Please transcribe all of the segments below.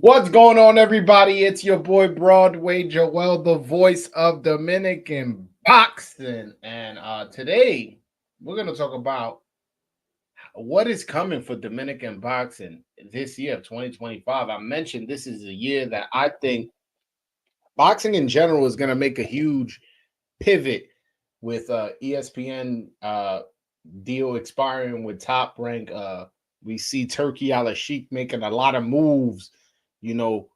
What's going on, everybody? It's your boy Broadway Joel, the voice of Dominican boxing. And today we're going to talk about what is coming for Dominican boxing this year of 2025. I mentioned this is a year that I think boxing in general is going to make a huge pivot with ESPN deal expiring with Top Rank. We see Turkey Al Sheikh making a lot of moves, you know,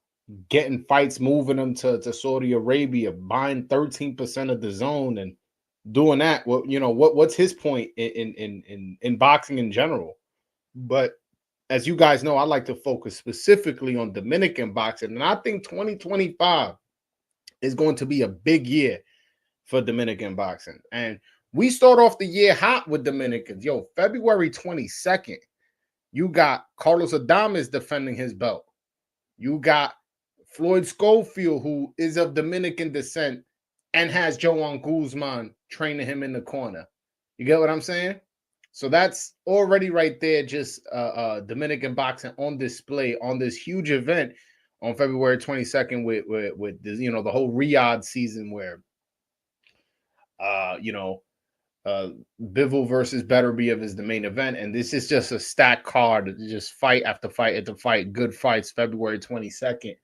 getting fights, moving them to Saudi Arabia, buying 13% of the zone and doing that. Well, what's his point in boxing in general? But as you guys know, I like to focus specifically on Dominican boxing. And I think 2025 is going to be a big year for Dominican boxing. And we start off the year hot with Dominicans. Yo, February 22nd, you got Carlos Adames defending his belt. You got Floyd Schofield, who is of Dominican descent and has Joan Guzman training him in the corner. You get what I'm saying? So that's already right there, just Dominican boxing on display on this huge event on February 22nd with this, the whole Riyadh season where uh, you know, Bivol versus Beterbiev is the main event, and this is just a stacked card, just fight after fight after fight, good fights. February 22nd.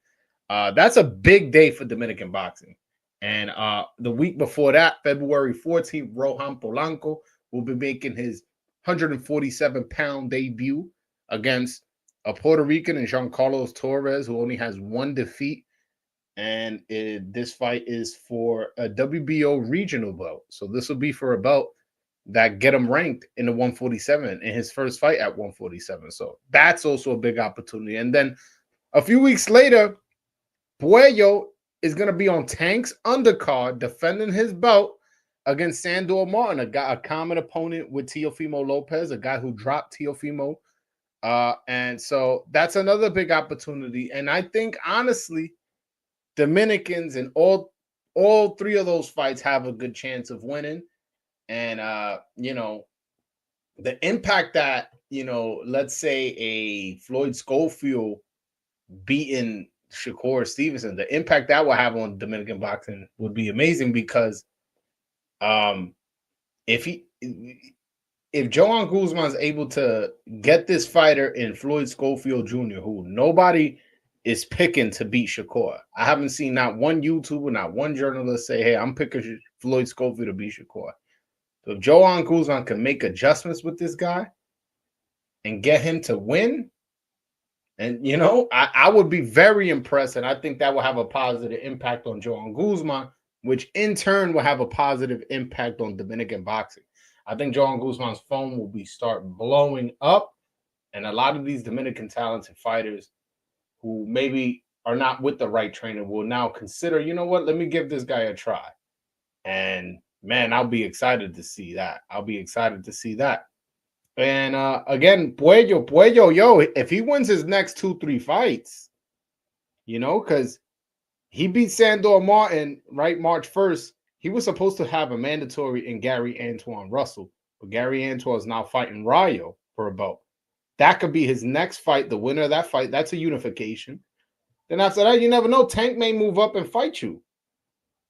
That's a big day for Dominican boxing. And the week before that, February 14th, Rohan Polanco will be making his 147-pound debut against a Puerto Rican and Jean Carlos Torres, who only has one defeat. And this fight is for a WBO regional belt. So this will be for a belt that get him ranked in the 147 in his first fight at 147. So that's also a big opportunity. And then a few weeks later, Puello is going to be on Tank's undercard defending his belt against Sandor Martin, a common opponent with Teofimo Lopez, a guy who dropped Teofimo. And so that's another big opportunity. And I think, honestly, Dominicans in all three of those fights have a good chance of winning. And, the impact that, let's say a Floyd Schofield beating Shakur Stevenson, the impact that will have on Dominican boxing would be amazing because if Joan Guzman is able to get this fighter in Floyd Schofield Jr., who nobody is picking to beat Shakur. I haven't seen not one YouTuber, not one journalist say, hey, I'm picking Floyd Schofield to beat Shakur. So if Joan Guzman can make adjustments with this guy and get him to win, and, I would be very impressed, and I think that will have a positive impact on Joan Guzman, which in turn will have a positive impact on Dominican boxing. I think Joan Guzman's phone will start blowing up, and a lot of these Dominican talented fighters who maybe are not with the right trainer will now consider, you know what, let me give this guy a try. And, man, I'll be excited to see that. And again, Puello, yo, if he wins his next 2-3 fights, because he beat Sandor Martin, right, March 1st. He was supposed to have a mandatory in Gary Antoine Russell, but Gary Antoine is now fighting Rayo for a belt. That could be his next fight. The winner of that fight, that's a unification. Then after that, you never know. Tank may move up and fight you.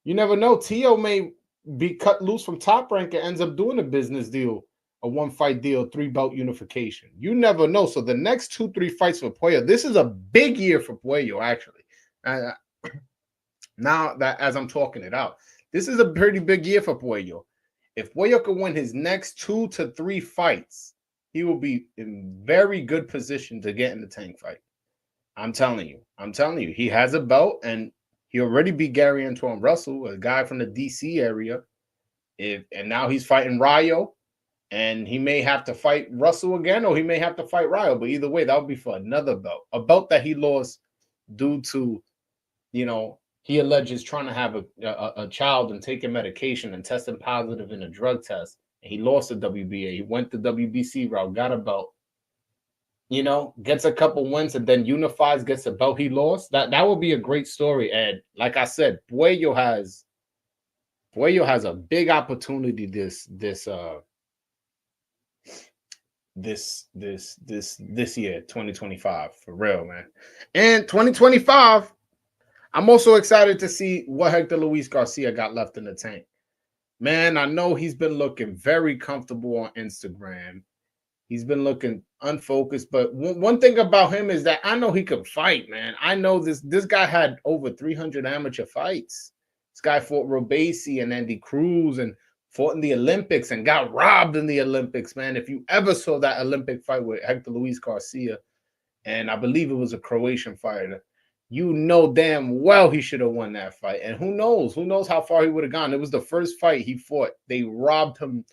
You never know. Tio may be cut loose from Top Rank and ends up doing a business deal, a one-fight deal, 3-belt unification. You never know. So the next 2-3 fights for Puello, this is a big year for Puello, actually. Now that as I'm talking it out, this is a pretty big year for Puello. If Puello can win his next 2 to 3 fights, he will be in very good position to get in the Tank fight. I'm telling you, he has a belt, and he already beat Gary Antoine Russell, a guy from the DC area. And now he's fighting Rayo, and he may have to fight Russell again, or he may have to fight Rayo. But either way, that would be for another belt, a belt that he lost due to, he alleges trying to have a child and taking medication and testing positive in a drug test. And he lost the WBA. He went the WBC route, got a belt, gets a couple wins and then unifies, gets a belt he lost. That would be a great story. And like I said, Puello has a big opportunity this this year, 2025, for real, man. And 2025, I'm also excited to see what Hector Luis Garcia got left in the tank. Man, I know he's been looking very comfortable on Instagram. He's been looking unfocused, but one thing about him is that I know he could fight, man. I know this guy had over 300 amateur fights. This guy fought Robesi and Andy Cruz and fought in the Olympics and got robbed in the Olympics, man. If you ever saw that Olympic fight with Hector Luis Garcia, and I believe it was a Croatian fighter, you know damn well he should have won that fight. And who knows? Who knows how far he would have gone? It was the first fight he fought. They robbed him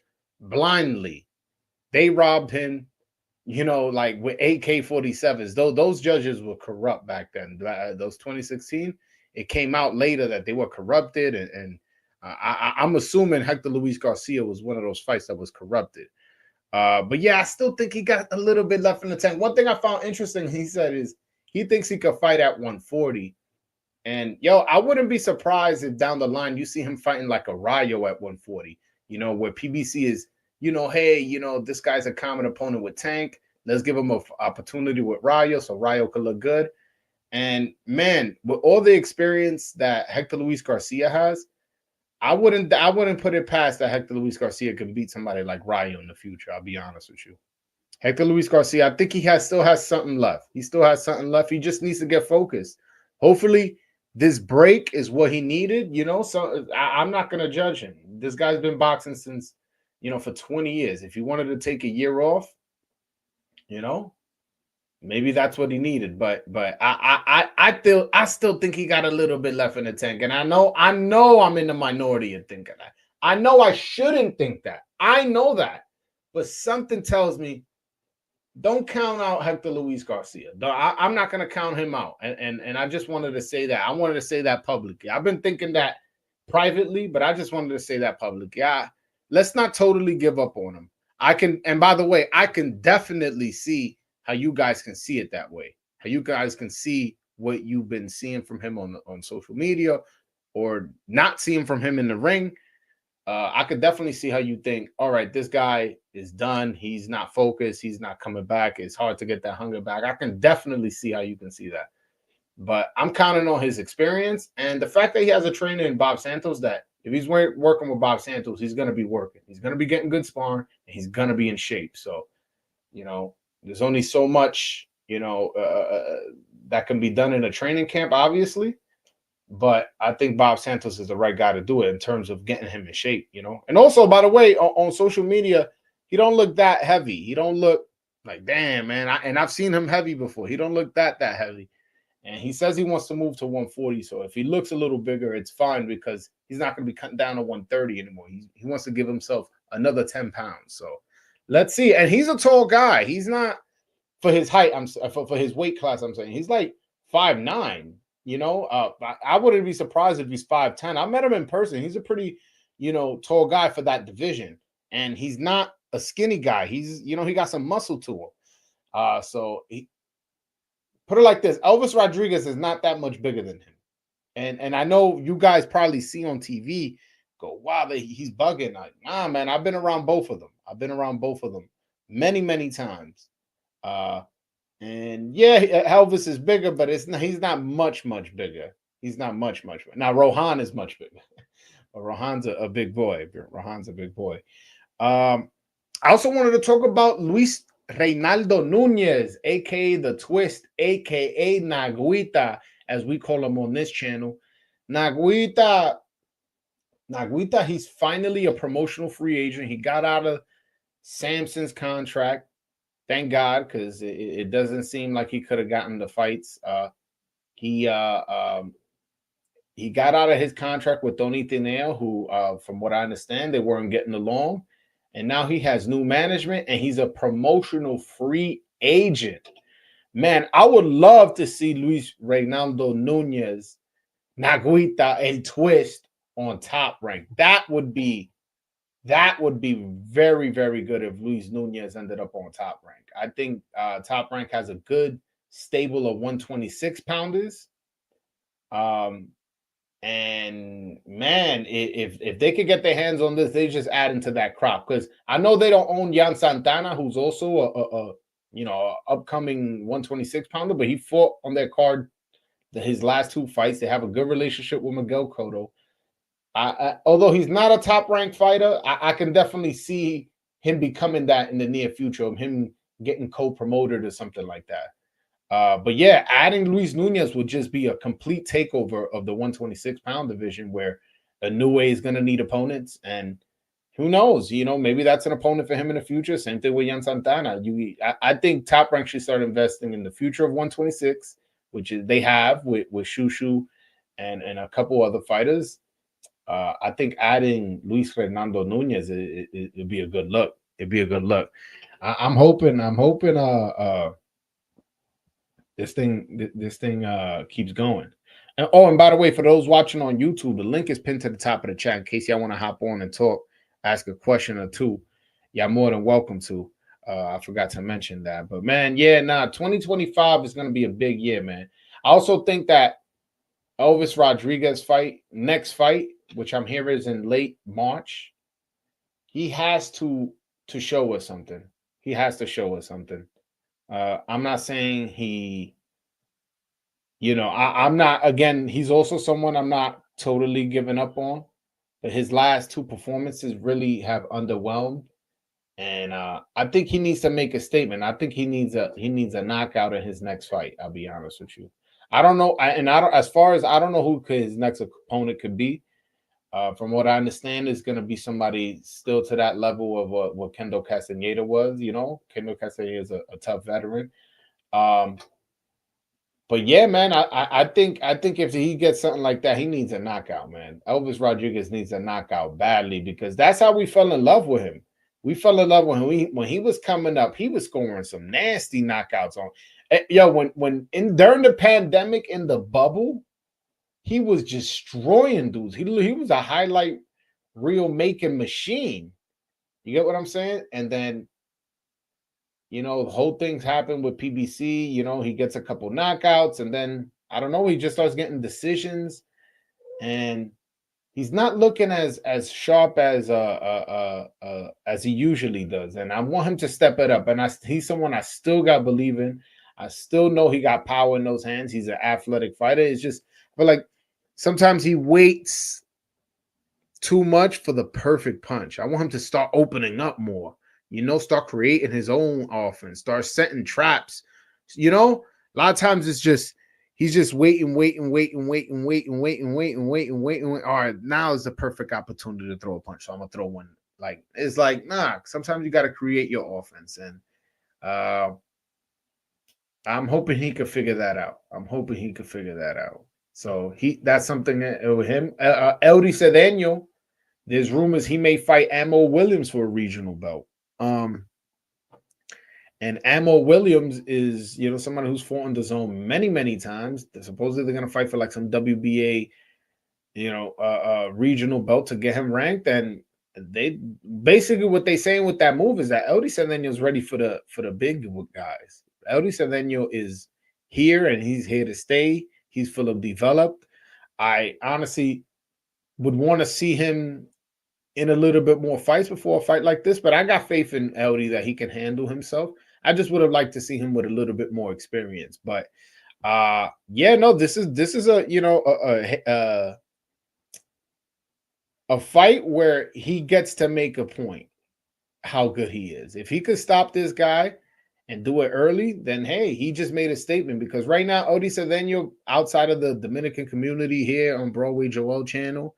blindly. They robbed him, like with AK-47s. Though those judges were corrupt back then. Those 2016, it came out later that they were corrupted, and I'm assuming Hector Luis Garcia was one of those fights that was corrupted. But yeah, I still think he got a little bit left in the tank. One thing I found interesting, he said, is he thinks he could fight at 140. And I wouldn't be surprised if down the line you see him fighting like a Rayo at 140, where PBC is, hey, this guy's a common opponent with Tank. Let's give him an opportunity with Rayo so Rayo could look good. And man, with all the experience that Hector Luis Garcia has, I wouldn't put it past that Hector Luis Garcia could beat somebody like Rayo in the future. I'll be honest with you. Hector Luis Garcia, I think he still has something left. He still has something left. He just needs to get focused. Hopefully, this break is what he needed. So I'm not going to judge him. This guy's been boxing since, for 20 years. If he wanted to take a year off, maybe that's what he needed. But I still think he got a little bit left in the tank. And I know I'm in the minority of thinking that. I know I shouldn't think that. I know that. But something tells me, don't count out Hector Luis Garcia. I'm not going to count him out. And I just wanted to say that. I wanted to say that publicly. I've been thinking that privately, but I just wanted to say that publicly. Let's not totally give up on him. And by the way, I can definitely see how you guys can see it that way. How you guys can see what you've been seeing from him on social media or not seeing from him in the ring. I could definitely see how you think, all right, this guy is done. He's not focused. He's not coming back. It's hard to get that hunger back. I can definitely see how you can see that. But I'm counting on his experience and the fact that he has a trainer in Bob Santos, that if he's working with Bob Santos, he's going to be working. He's going to be getting good sparring and he's going to be in shape. So, there's only so much, that can be done in a training camp, obviously. But I think Bob Santos is the right guy to do it in terms of getting him in shape, And also, by the way, on social media, he don't look that heavy. He don't look like, damn, man. I've seen him heavy before. He don't look that heavy. And he says he wants to move to 140. So if he looks a little bigger, it's fine because he's not going to be cutting down to 130 anymore. He wants to give himself another 10 pounds. So let's see. And he's a tall guy. He's not, for his height, for his weight class, I'm saying, he's like 5'9". I wouldn't be surprised if he's 5'10". I met him in person. He's a pretty, tall guy for that division. And he's not a skinny guy. He's, he got some muscle to him. So he, put it like this, Elvis Rodriguez is not that much bigger than him. And I know you guys probably see on TV, go, wow, he's bugging. Nah, man, I've been around both of them. Many, many times. And yeah, Elvis is bigger, but he's not much bigger. He's not much bigger. Now Rohan is much bigger. But Rohan's a big boy. I also wanted to talk about Luis Reynaldo Nunes, aka the Twist, aka Naguita, as we call him on this channel. Naguita, he's finally a promotional free agent. He got out of Samson's contract. Thank God, because it doesn't seem like he could have gotten the fights. He got out of his contract with Tony Tineo, who, from what I understand, they weren't getting along. And now he has new management, and he's a promotional free agent. Man, I would love to see Luis Reynaldo Nunes, Naguita, and Twist on Top Rank. That would be very, very good if Luis Nunes ended up on Top Rank. I think Top Rank has a good stable of 126 pounders. And man, if they could get their hands on this, they just add into that crop. Because I know they don't own Jan Santana, who's also a upcoming 126 pounder, but he fought on their card his last two fights. They have a good relationship with Miguel Cotto. Although he's not a top ranked fighter, I can definitely see him becoming that in the near future, of him getting co-promoted or something like that. But yeah, adding Luis Nunes would just be a complete takeover of the 126-pound division, where a new way is going to need opponents. And who knows, maybe that's an opponent for him in the future. Same thing with Yan Santana. I think Top Rank should start investing in the future of 126, which is they have with Shushu and a couple other fighters. I think adding Luis Fernando Nunez, it'd be a good look. It'd be a good look. I'm hoping. This thing keeps going. And by the way, for those watching on YouTube, the link is pinned to the top of the chat in case y'all want to hop on and talk, ask a question or two. Y'all more than welcome to. I forgot to mention that. But man, 2025 is going to be a big year, man. I also think that Elvis Rodriguez next fight, which I'm hearing is in late March, he has to show us something. He has to show us something. I'm not saying I'm not, again, he's also someone I'm not totally giving up on, but his last two performances really have underwhelmed. And I think he needs to make a statement. I think he needs a knockout in his next fight. I'll be honest with you. I don't know. I don't, as far as I don't know who his next opponent could be. From what I understand, is going to be somebody still to that level of what Kendall Castaneda was. Kendall Castaneda is a tough veteran. But yeah, man, I think if he gets something like that, he needs a knockout, man. Elvis Rodriguez needs a knockout badly, because that's how we fell in love with him. We fell in love with him when he was coming up. He was scoring some nasty knockouts on. During the pandemic, in the bubble, he was destroying dudes. He was a highlight reel making machine. You get what I'm saying? And then the whole thing's happened with PBC. He gets a couple knockouts, and then I don't know, he just starts getting decisions, and he's not looking as sharp as he usually does. And I want him to step it up. And he's someone I still got believe in. I still know he got power in those hands. He's an athletic fighter. It's just, but like sometimes he waits too much for the perfect punch. I want him to start opening up more. Start creating his own offense, start setting traps. A lot of times it's just he's just waiting. All right, now is the perfect opportunity to throw a punch. So I'm gonna throw one. Like, it's like, nah, sometimes you gotta create your offense. And I'm hoping he could figure that out. So that's something with him. Eldy Cedeno, there's rumors he may fight Amo Williams for a regional belt. And Amo Williams is, someone who's fought in the zone many, many times. Supposedly they're gonna fight for like some WBA, regional belt to get him ranked. And they basically, what they saying with that move is that Eldy Cedeno is ready for the big guys. Eldy Cedeno is here, and he's here to stay. He's fully developed. I honestly would want to see him in a little bit more fights before a fight like this, but I got faith in Eldy that he can handle himself. I just would have liked to see him with a little bit more experience. But this is a fight where he gets to make a point how good he is. If he could stop this guy and do it early, then hey, he just made a statement. Because right now, Eldy Cedeno, outside of the Dominican community here on Broadway Joel channel,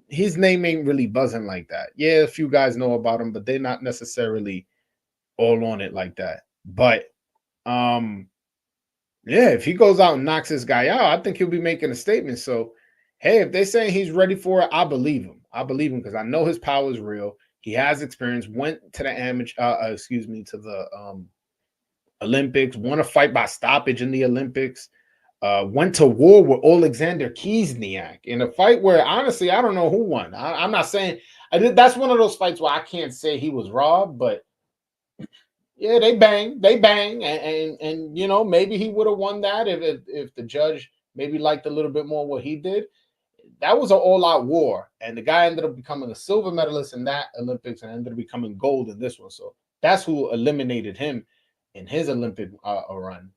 his name ain't really buzzing like that. Yeah, a few guys know about him, but they're not necessarily all on it like that. But if he goes out and knocks this guy out, I think he'll be making a statement. So hey, if they're saying he's ready for it, I believe him. Because I know his power is real. He has experience. Went to the to the Olympics. Won a fight by stoppage in the Olympics. Went to war with Alexander Kiesniak in a fight where, honestly, I don't know who won. I'm not saying that's one of those fights where I can't say he was robbed, but yeah, they bang, and maybe he would have won that if the judge maybe liked a little bit more what he did. that was an all-out war, and the guy ended up becoming a silver medalist in that Olympics and ended up becoming gold in this one. So that's who eliminated him in his Olympic run.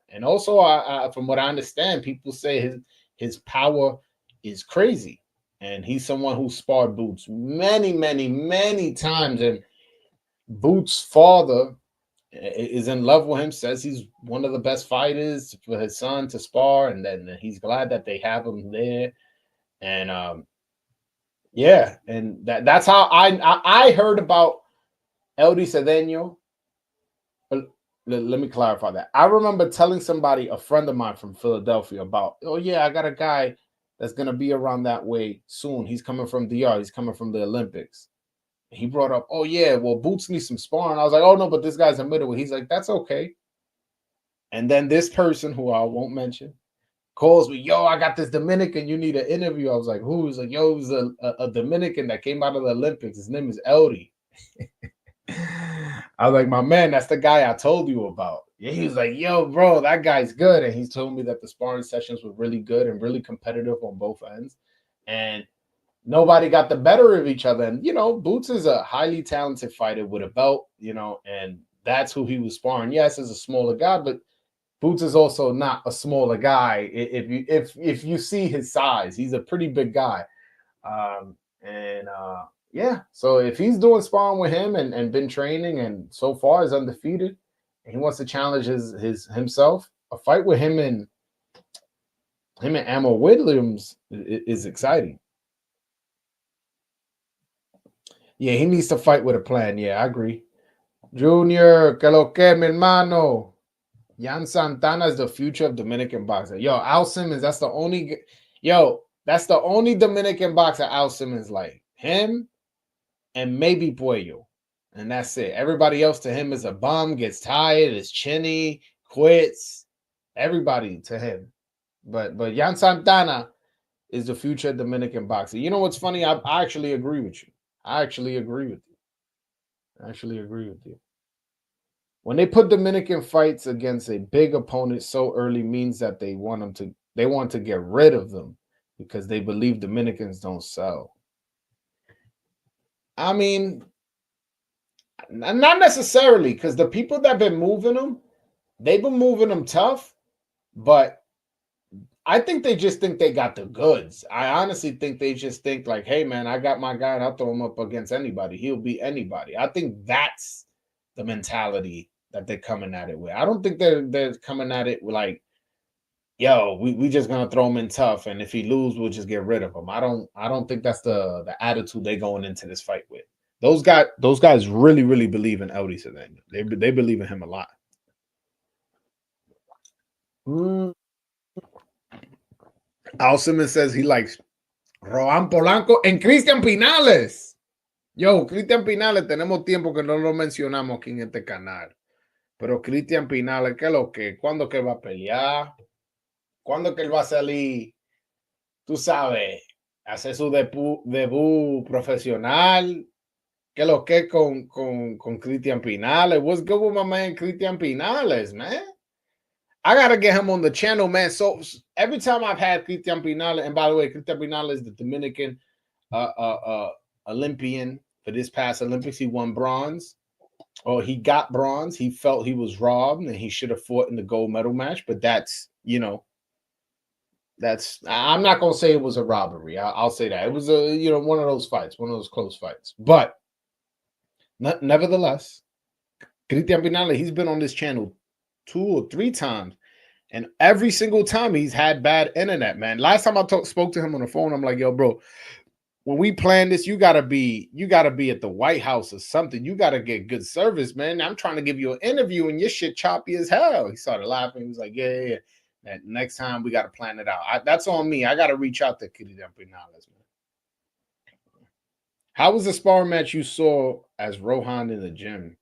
And also, from what I understand, people say his power is crazy, and he's someone who sparred Boots many, many, many times. And Boots' father is in love with him, says he's one of the best fighters for his son to spar, and then he's glad that they have him there. And yeah, and that's how I heard about Eldy Cedeno. Let me clarify that. I remember telling somebody, a friend of mine from Philadelphia, about, oh yeah, I got a guy that's gonna be around that way soon. He's coming from DR. He's coming from the Olympics. He brought up, oh yeah, well, Boots needs some sparring. I was like, oh no, but this guy's a middleweight. He's like, that's okay. And then this person, who I won't mention, calls me, yo, I got this Dominican, you need an interview. I was like, who? He's like, yo, it was a Dominican that came out of the Olympics. His name is Eldy. I was like, my man, that's the guy I told you about. Yeah, he was like, yo, bro, that guy's good. And he told me that the sparring sessions were really good and really competitive on both ends. And nobody got the better of each other. And, Boots is a highly talented fighter with a belt, and that's who he was sparring. Yes, as a smaller guy, but Boots is also not a smaller guy. If you see his size, he's a pretty big guy. Yeah, so if he's doing sparring with him and been training and so far is undefeated, and he wants to challenge his himself, a fight with him and Ammo Williams is exciting. Yeah, he needs to fight with a plan. Yeah, I agree. Junior, que lo que, mi hermano. Yan Santana is the future of Dominican boxing. Yo, Al Simmons, that's the only Dominican boxer Al Simmons like. Him and maybe Puello. And that's it. Everybody else to him is a bum, gets tired, is chinny, quits. Everybody to him. But Yan Santana is the future Dominican boxer. You know what's funny? I actually agree with you. I actually agree with you. When they put Dominican fights against a big opponent so early means that they want to get rid of them because they believe Dominicans don't sell. I mean, not necessarily, because the people that have been moving them, they've been moving them tough, but I think they just think they got the goods. I honestly think they just think like, hey man, I got my guy and I'll throw him up against anybody. He'll beat anybody. I think that's the mentality that they're coming at it with. I don't think they're coming at it like, yo, we just gonna throw him in tough, and if he lose, we'll just get rid of him. I don't think that's the attitude they're going into this fight with. Those guys really, really believe in Eldy Cedeno. They believe in him a lot. Al Simmons says he likes Roan Polanco and Cristian Pinales. Yo, Cristian Pinales, tenemos tiempo que no lo mencionamos aquí en este canal. Pero Cristian Pinales, ¿qué es lo que? ¿Cuándo que va a pelear? ¿Cuándo que él va a salir? Tú sabes, hacer su debut profesional. ¿Qué es lo que con Cristian Pinales? What's good with my man Cristian Pinales, man? I gotta get him on the channel, man. So every time I've had Cristian Pinales, and by the way, Cristian Pinales is the Dominican Olympian for this past Olympics. He won bronze. Or he got bronze. He felt he was robbed and he should have fought in the gold medal match. But that's, I'm not gonna say it was a robbery. I'll say that it was one of those fights, one of those close fights. But nevertheless, Cristian Pinales, he's been on this channel 2 or 3 times, and every single time he's had bad internet, man. Last time I spoke to him on the phone, I'm like, yo, bro, when we plan this, you gotta be at the White House or something. You gotta get good service, man. I'm trying to give you an interview and your shit choppy as hell. He started laughing. He was like, yeah. That next time we gotta plan it out. That's on me. I gotta reach out to Cristian Pinales, man. How was the sparring match you saw as Rohan in the gym?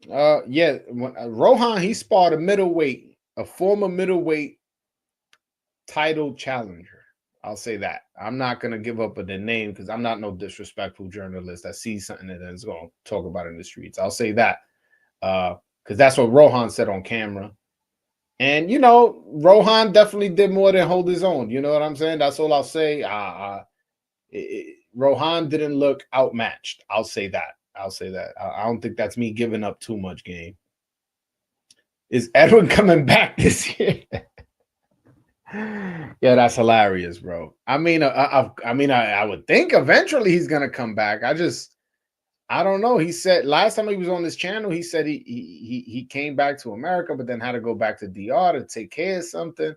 Yeah, Rohan, he sparred a former middleweight title challenger. I'll say that. I'm not going to give up the name because I'm not no disrespectful journalist that sees something and is going to talk about it in the streets. I'll say that because that's what Rohan said on camera. And Rohan definitely did more than hold his own. You know what I'm saying? That's all I'll say. Rohan didn't look outmatched. I'll say that. I don't think that's me giving up too much game. Is Edwin coming back this year? Yeah, that's hilarious, bro. I mean, I would think eventually he's gonna come back. I don't know. He said last time he was on this channel, he said he came back to America, but then had to go back to DR to take care of something,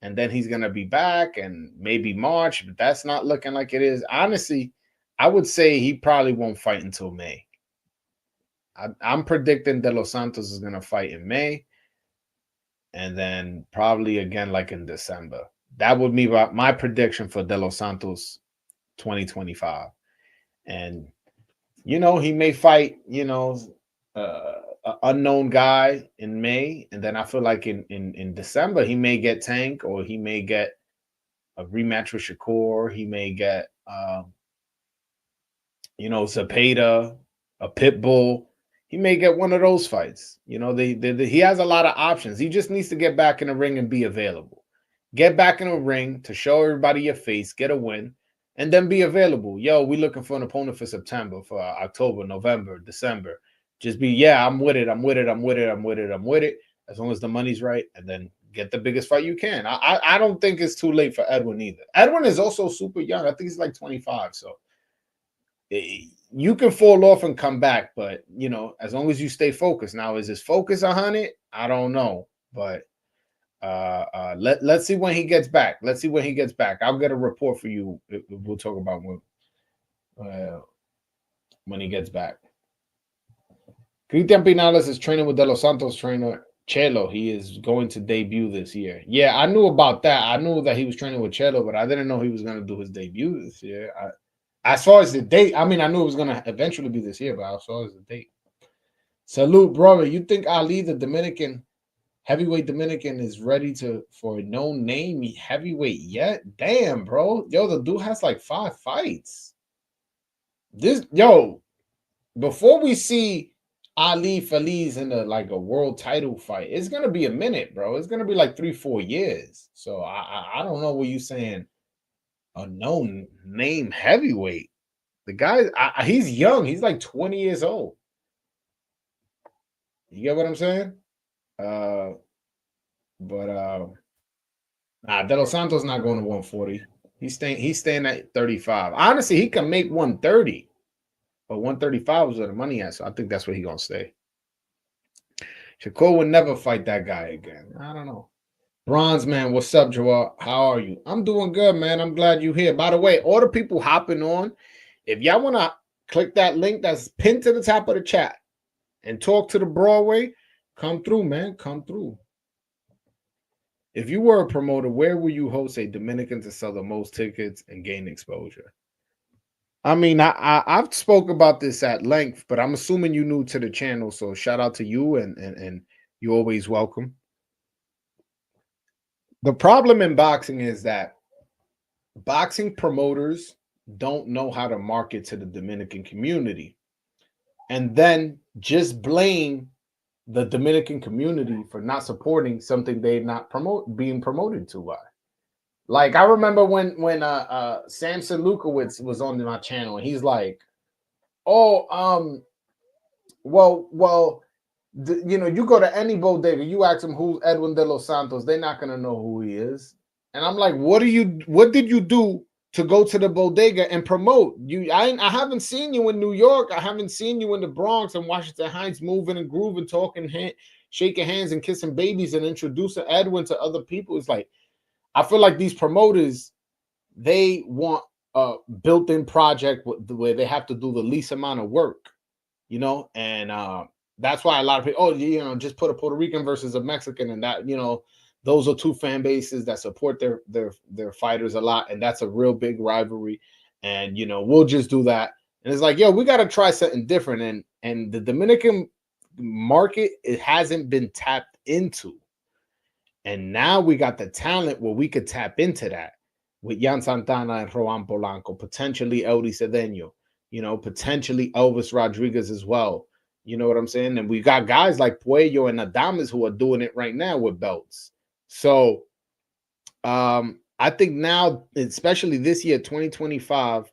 and then he's gonna be back, and maybe March, but that's not looking like it is. Honestly, I would say he probably won't fight until May. I'm predicting De Los Santos is gonna fight in May, and then probably again like in December. That would be my prediction for De Los Santos 2025. And he may fight, an unknown guy in May, and then I feel like in December he may get Tank, or he may get a rematch with Shakur. He may get Zepeda, a Pitbull. He may get one of those fights. He has a lot of options. He just needs to get back in the ring and be available. Get back in the ring to show everybody your face, get a win, and then be available. Yo, we looking for an opponent for September, for October, November, December. Just be, I'm with it. As long as the money's right, and then get the biggest fight you can. I don't think it's too late for Edwin either. Edwin is also super young. I think he's like 25. So you can fall off and come back, but as long as you stay focused. Now, is his focus 100? I don't know, but let's see when he gets back. I'll get a report for you. We'll talk about when he gets back. Cristian Pinales is training with De Los Santos trainer Chelo. He is going to debut this year. Yeah, I knew about that. I knew that he was training with Chelo, but I didn't know he was going to do his debut this year. As far as the date, I mean, I knew it was going to eventually be this year, but as far as the date. Salute, brother. You think Ali, the Dominican, heavyweight Dominican, is ready for a no-name heavyweight yet? Damn, bro. Yo, the dude has like 5 fights. Before we see Ali Feliz in a world title fight, it's gonna be a minute, bro. It's gonna be like 3-4 years. So I don't know what you saying. A no-name heavyweight. The guy, he's young. He's like 20 years old. You get what I'm saying? De Los Santos not going to 140. He's staying at 35. Honestly, he can make 130. But 135 was where the money at, so I think that's where he's going to stay. Shakur would never fight that guy again. I don't know. Bronze Man, what's up, Joel? How are you? I'm doing good, man. I'm glad you're here. By the way, all the people hopping on, if y'all want to click that link that's pinned to the top of the chat and talk to the Broadway, come through, man. Come through. If you were a promoter, where would you host a Dominican to sell the most tickets and gain exposure? I mean, I've spoke about this at length, but I'm assuming you're new to the channel, so shout out to you, and you're always welcome. The problem in boxing is that boxing promoters don't know how to market to the Dominican community, and then just blame the Dominican community for not supporting something they're not being promoted to by. Like, I remember when Samson Lukowitz was on my channel, and he's like, "Oh, you go to any bodega, you ask them who's Edwin De Los Santos, they're not gonna know who he is." And I'm like, "What did you do to go to the bodega and promote you? I haven't seen you in New York. I haven't seen you in the Bronx and Washington Heights moving and grooving, talking, shaking hands and kissing babies and introducing Edwin to other people." It's like, I feel like these promoters, they want a built-in project where they have to do the least amount of work, and that's why a lot of people, just put a Puerto Rican versus a Mexican, and that, those are two fan bases that support their fighters a lot, and that's a real big rivalry, and we'll just do that. And it's like, we got to try something different, and the Dominican market, it hasn't been tapped into. And now we got the talent where we could tap into that with Yan Santana and Juan Polanco, potentially Eldy Cedeno, potentially Elvis Rodriguez as well. You know what I'm saying? And we got guys like Puello and Adames who are doing it right now with belts. So I think now, especially this year, 2025,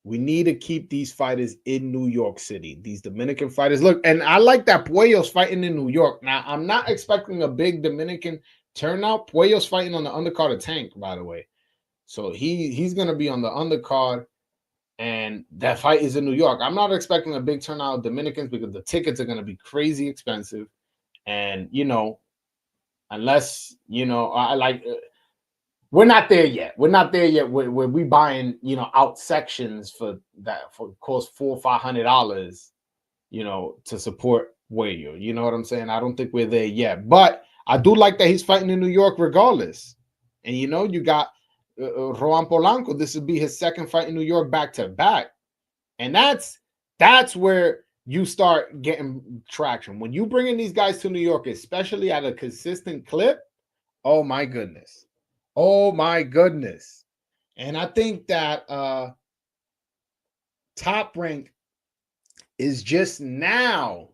we need to keep these fighters in New York City. These Dominican fighters. Look, and I like that Puello's fighting in New York. Now, I'm not expecting a big Dominican turnout. Puello's fighting on the undercard of Tank, by the way. So he's going to be on the undercard, and that fight is in New York. I'm not expecting a big turnout of Dominicans because the tickets are going to be crazy expensive. And, unless, I like... we're not there yet. We're not there yet where we buying, out sections for that for cost $400-500, to support Puello. You know what I'm saying? I don't think we're there yet, but I do like that he's fighting in New York regardless. And you got Rohan Polanco. This would be his second fight in New York back to back, and that's where you start getting traction when you bring in these guys to New York, especially at a consistent clip. Oh my goodness. Oh my goodness. And I think that Top Rank is just now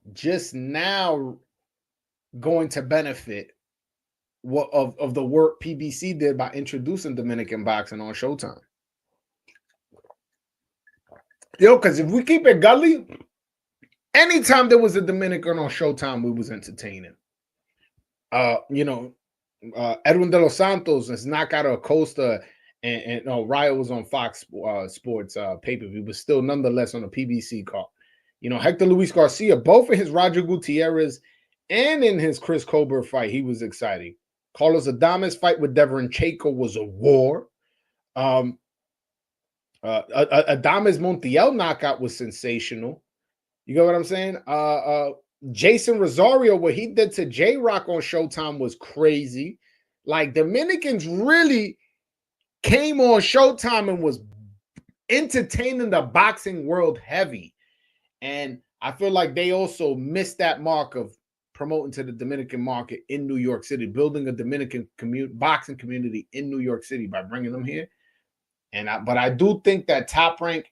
going to benefit of the work PBC did by introducing Dominican boxing on Showtime. Because if we keep it gully, anytime there was a Dominican on Showtime, we was entertaining. Edwin De Los Santos is knockout of Acosta, and Ryo was on Fox Sports pay-per-view, but still nonetheless on a PBC card. Hector Luis Garcia, both in his Roger Gutierrez and in his Chris Colbert fight, he was exciting. Carlos Adames fight with Devon Chaco was a war. Adames Montiel knockout was sensational. You get what I'm saying? Jason Rosario, what he did to J-Rock on Showtime was crazy. Like, Dominicans really came on Showtime and was entertaining the boxing world heavy. And I feel like they also missed that mark of promoting to the Dominican market in New York City, building a Dominican boxing community in New York City by bringing them here. But I do think that Top Rank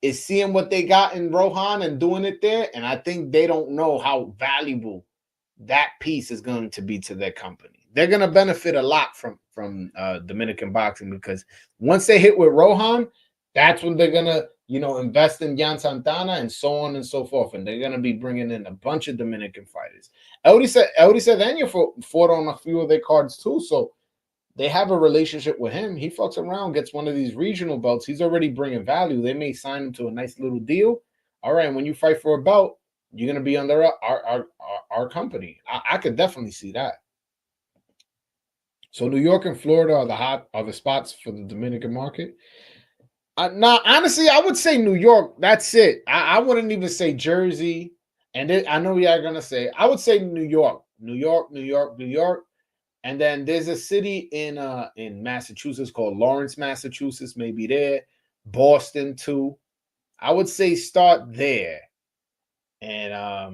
is seeing what they got in Rohan and doing it there. And I think they don't know how valuable that piece is going to be to their company. They're going to benefit a lot from Dominican boxing, because once they hit with Rohan, that's when they're going to, invest in Jan Santana and so on and so forth. And they're going to be bringing in a bunch of Dominican fighters. Eddie Cedeno fought on a few of their cards too. So they have a relationship with him. He fucks around, gets one of these regional belts. He's already bringing value. They may sign him to a nice little deal. All right, when you fight for a belt, you're going to be under our company. I could definitely see that. So New York and Florida are the spots for the Dominican market. Now, honestly, I would say New York. That's it. I wouldn't even say Jersey. And I know y'all are going to say, I would say New York. New York. And then there's a city in Massachusetts called Lawrence, Massachusetts, maybe there. Boston too. I would say start there. And I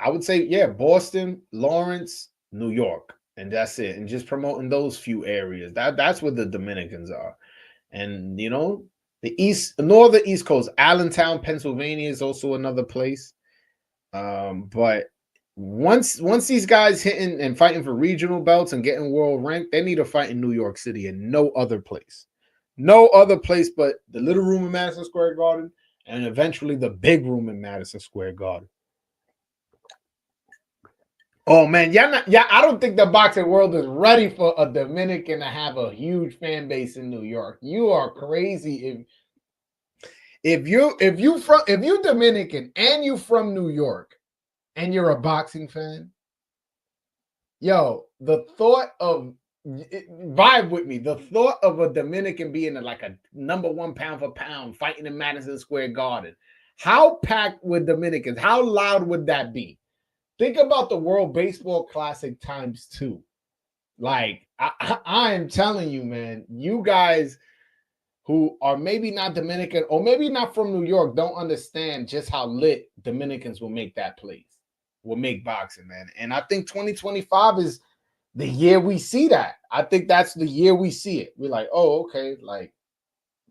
would say Boston, Lawrence, New York, and that's it. And just promoting those few areas. That's where the Dominicans are. And the northern East Coast, Allentown, Pennsylvania is also another place. But once these guys hitting and fighting for regional belts and getting world ranked, they need to fight in New York City and no other place. No other place but the little room in Madison Square Garden and eventually the big room in Madison Square Garden. Oh man, I don't think the boxing world is ready for a Dominican to have a huge fan base in New York. You are crazy if you Dominican and you from New York and you're a boxing fan. Yo, the thought of vibe with me. The thought of a Dominican being like a number one pound for pound fighting in Madison Square Garden. How packed would Dominicans? How loud would that be? Think about the World Baseball Classic times 2. Like, I am telling you, man, you guys who are maybe not Dominican or maybe not from New York don't understand just how lit Dominicans will make that place, will make boxing, man. And I think 2025 is the year we see that. I think that's the year we see it. We're like, oh, okay, like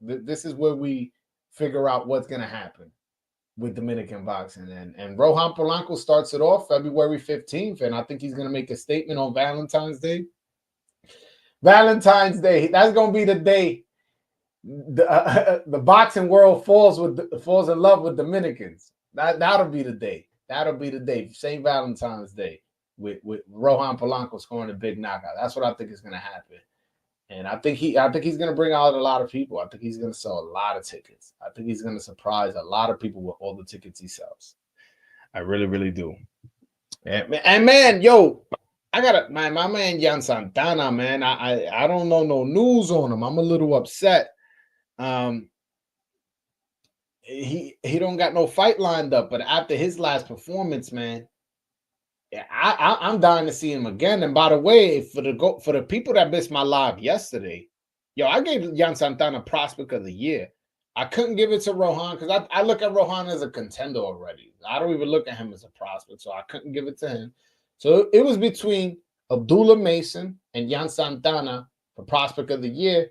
this is where we figure out what's going to happen. with Dominican boxing. And Rohan Polanco starts it off February 15th, and I think he's going to make a statement on Valentine's Day. Valentine's Day, that's going to be the day the boxing world falls in love with Dominicans. That'll be the day. That'll be the day. St. Valentine's Day with Rohan Polanco scoring a big knockout. That's what I think is going to happen. And I think he's going to bring out a lot of people. I think he's going to sell a lot of tickets. I think he's going to surprise a lot of people with all the tickets he sells. I really, really do. And man, yo, I got my man Yan Santana, man. I don't know no news on him. I'm a little upset. He don't got no fight lined up, but after his last performance, man, I'm dying to see him again. And by the way, for the people that missed my live yesterday, yo, I gave Yan Santana Prospect of the Year. I couldn't give it to Rohan because I look at Rohan as a contender already. I don't even look at him as a prospect, so I couldn't give it to him. So it was between Abdullah Mason and Yan Santana for Prospect of the Year.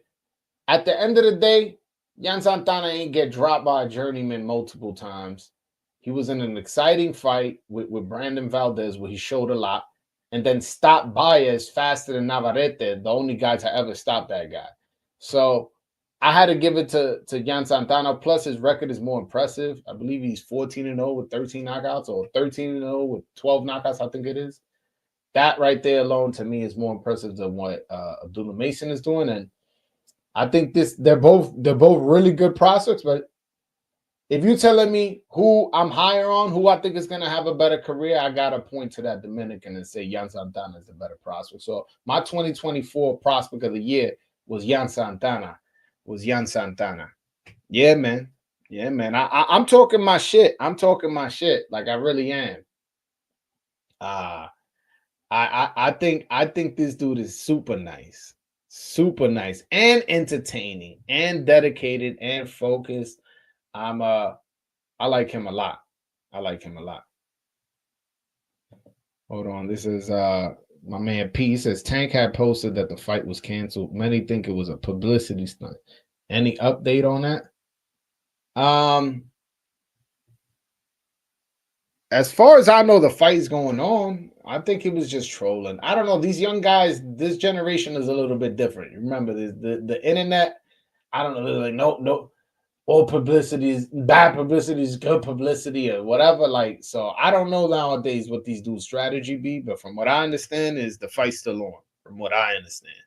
At the end of the day, Yan Santana ain't get dropped by a journeyman multiple times. He was in an exciting fight with Brandon Valdez where he showed a lot and then stopped Baez faster than Navarrete, the only guy to ever stop that guy. So I had to give it to Yan Santana. Plus, his record is more impressive. I believe he's 14-0 with 13 knockouts or 13-0 with 12 knockouts, I think it is. That right there alone to me is more impressive than what Abdullah Mason is doing. And I think they're both really good prospects, but if you're telling me who I'm higher on, who I think is going to have a better career, I got to point to that Dominican and say Yan Santana is the better prospect. So my 2024 Prospect of the Year was Yan Santana. Yeah, man. Yeah, man. I'm talking my shit. Like I really am. I think this dude is super nice and entertaining and dedicated and focused. I like him a lot. Hold on. This is my man P says Tank had posted that the fight was canceled. Many think it was a publicity stunt. Any update on that? As far as I know, the fight is going on. I think he was just trolling. I don't know. These young guys, this generation is a little bit different. Remember, the internet. I don't know. Like no. All publicity is bad publicity is good publicity or whatever. Like, so I don't know nowadays what these dudes' strategy be, but from what I understand is the fight's still on, from what I understand.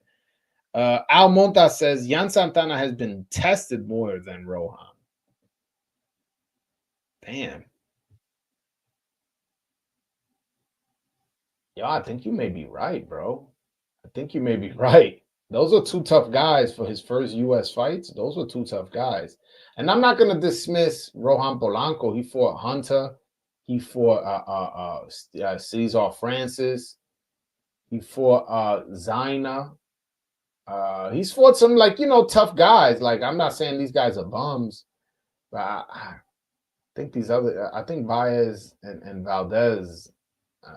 Al Monta says Yan Santana has been tested more than Rohan. Damn. Yo, I think you may be right, bro. I think you may be right. Those are two tough guys for his first U.S. fights. Those were two tough guys. And I'm not going to dismiss Rohan Polanco. He fought Hunter. He fought Cesar Francis. He fought Zaina. He's fought some, like, tough guys. Like, I'm not saying these guys are bums. But I think I think Baez and Valdez,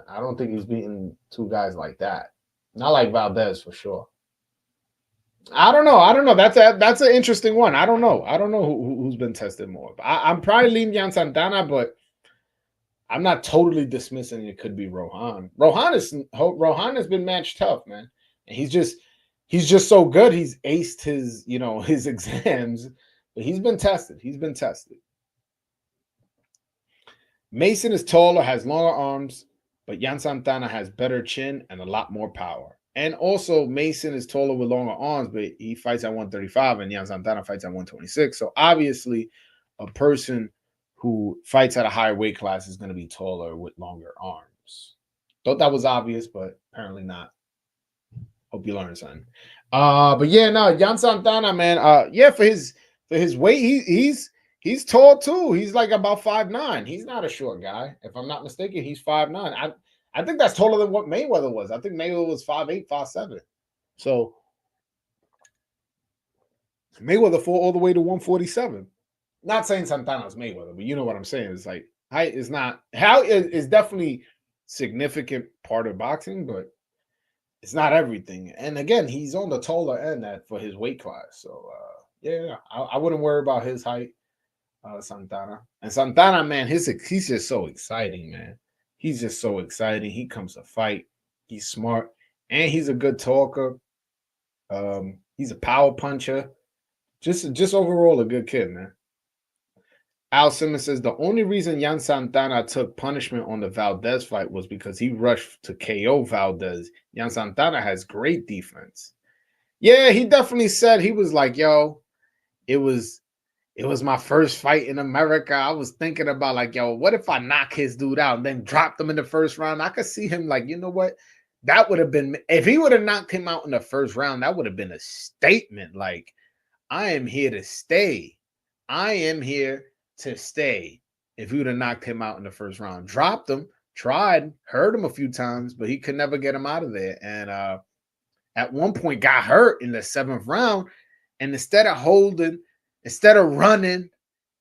I don't think he's beating two guys like that. Not like Valdez for sure. I don't know. That's an interesting one. I don't know who's been tested more. I'm probably leaning Yan Santana, but I'm not totally dismissing it could be Rohan. Rohan has been matched tough, man. And he's just so good. He's aced his exams, but he's been tested. Mason is taller, has longer arms, but Yan Santana has better chin and a lot more power. And also, Mason is taller with longer arms, but he fights at 135, and Yan Santana fights at 126. So obviously, a person who fights at a higher weight class is going to be taller with longer arms. Thought that was obvious, but apparently not. Hope you learned something. But yeah, no, Yan Santana, man. Yeah, for his weight, he's tall too. He's like about 5'9". He's not a short guy. If I'm not mistaken, he's 5'9". I think that's taller than what Mayweather was. I think Mayweather was 5'8", 5'7". So Mayweather fought all the way to 147. Not saying Santana's Mayweather, but you know what I'm saying. It's like height is not how is definitely significant part of boxing, but it's not everything. And again, he's on the taller end for his weight class. So yeah, I wouldn't worry about his height. Santana. And Santana, man, he's just so exciting, man. He's just so exciting. He comes to fight. He's smart, and he's a good talker. He's a power puncher. Just overall a good kid, man. Al Simmons says the only reason Yan Santana took punishment on the Valdez fight was because he rushed to KO Valdez. Yan Santana has great defense. Yeah, he definitely said he was like, yo, it was my first fight in America. I was thinking about like, yo, what if I knock his dude out and then drop him in the first round? I could see him like, you know what? That would have been if he would have knocked him out in the first round, that would have been a statement. Like, I am here to stay. I am here to stay. If he would have knocked him out in the first round, dropped him, tried, hurt him a few times, but he could never get him out of there. And at one point got hurt in the 7th round. And instead of running,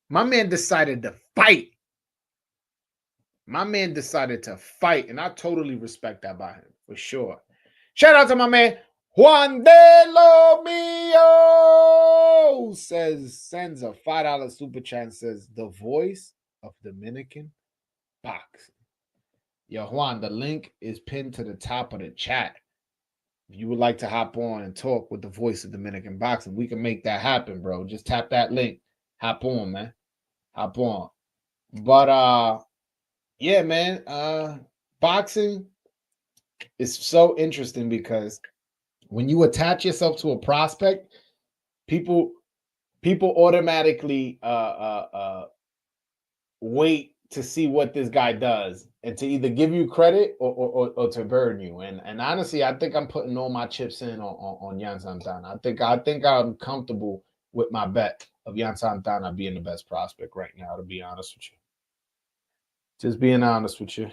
my man decided to fight. My man decided to fight. And I totally respect that by him, for sure. Shout out to my man, Juan de lo Mio sends a $5 super chat, says the voice of Dominican boxing. Yo, Juan, the link is pinned to the top of the chat. If you would like to hop on and talk with the voice of Dominican boxing, we can make that happen, bro. Just tap that link. Hop on, man. Hop on. But yeah, man. Boxing is so interesting because when you attach yourself to a prospect, people automatically wait to see what this guy does and to either give you credit or to burn you. And honestly, I think I'm putting all my chips in on Yan Santana. I think I'm comfortable with my bet of Yan Santana being the best prospect right now, to be honest with you. Just being honest with you.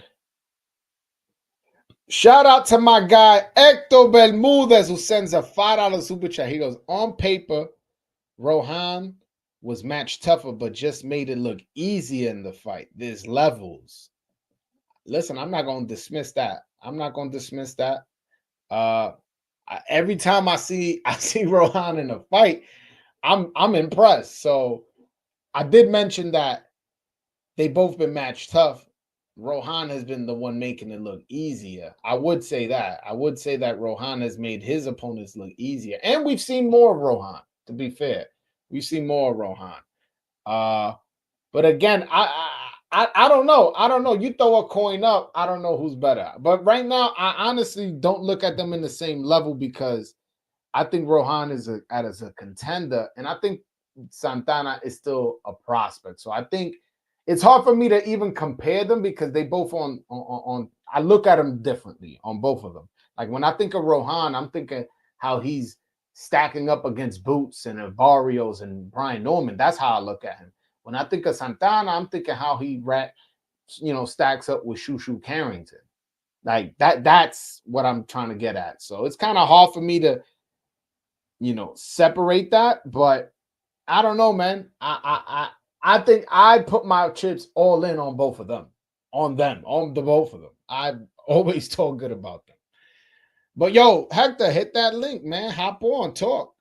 Shout out to my guy Hector Bermudez, who sends a $5 super chat. He goes, on paper, Rohan was matched tougher, but just made it look easier in the fight. There's levels. Listen, I'm not going to dismiss that. Every time I see Rohan in a fight, I'm impressed. So I did mention that they both been matched tough. Rohan has been the one making it look easier. I would say that. Rohan has made his opponents look easier. And we've seen more of Rohan, to be fair. We've seen more of Rohan. But again, I don't know. I don't know. You throw a coin up, I don't know who's better. But right now, I honestly don't look at them in the same level because I think Rohan is as a contender, and I think Santana is still a prospect. So I think it's hard for me to even compare them because they both on I look at them differently on both of them. Like when I think of Rohan, I'm thinking how he's stacking up against Boots and Barrios and Brian Norman. That's how I look at him. When I think of Santana, I'm thinking how he stacks up with Shushu Carrington. Like that's what I'm trying to get at. So it's kind of hard for me to separate that, but I don't know, man. I think I put my chips all in on both of them, on the both of them. I've always talked good about them. But yo, Hector, hit that link, man. Hop on, talk,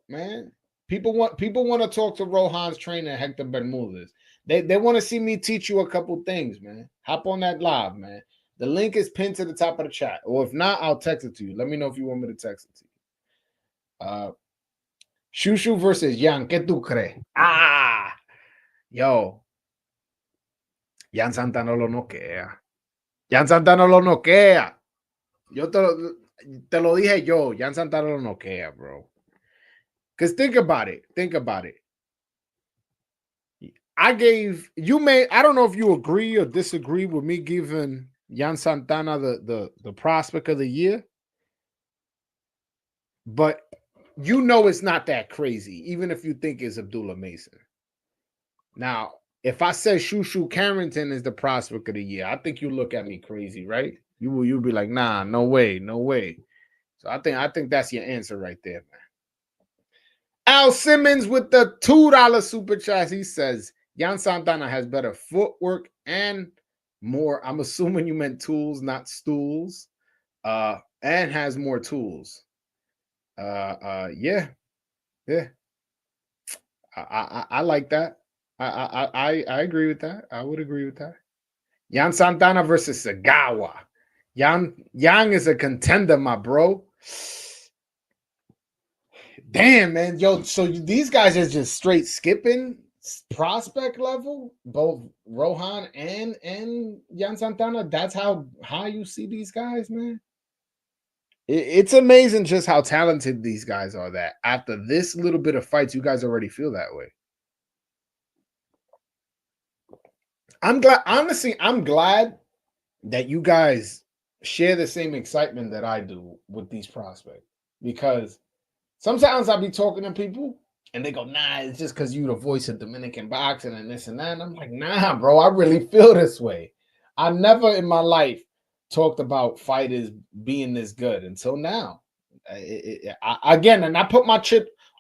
man. People want to talk to Rohan's trainer, Hector Bermudez. They want to see me teach you a couple things, man. Hop on that live, man. The link is pinned to the top of the chat, or if not, I'll text it to you. Let me know if you want me to text it to you. Shushu versus Yan, ¿qué tú crees? Yo, Yan Santana lo noquea. Yan Santana lo noquea. Yo te lo dije yo. Yan Santana lo noquea, bro. Because think about it. I don't know if you agree or disagree with me giving Yan Santana the prospect of the year, but it's not that crazy, even if you think it's Abdullah Mason. Now, if I say Shushu Carrington is the prospect of the year, I think you look at me crazy, right? You'll be like, nah, no way. So I think that's your answer right there, man. Al Simmons with the $2 super chat. He says Yan Santana has better footwork and more. I'm assuming you meant tools, not stools. And has more tools. Yeah. I like that. I agree with that. I would agree with that. Jan Santana versus Sagawa. Yang is a contender, my bro. Damn, man, yo. So these guys are just straight skipping prospect level, both Rohan and Jan Santana. That's how high you see these guys, man. It's amazing just how talented these guys are. That after this little bit of fights, you guys already feel that way. I'm glad. Honestly, I'm glad that you guys share the same excitement that I do with these prospects because sometimes I'll be talking to people and they go, nah, it's just because you the voice of Dominican boxing and this and that. And I'm like, nah, bro, I really feel this way. I never in my life talked about fighters being this good until now. Again, and I put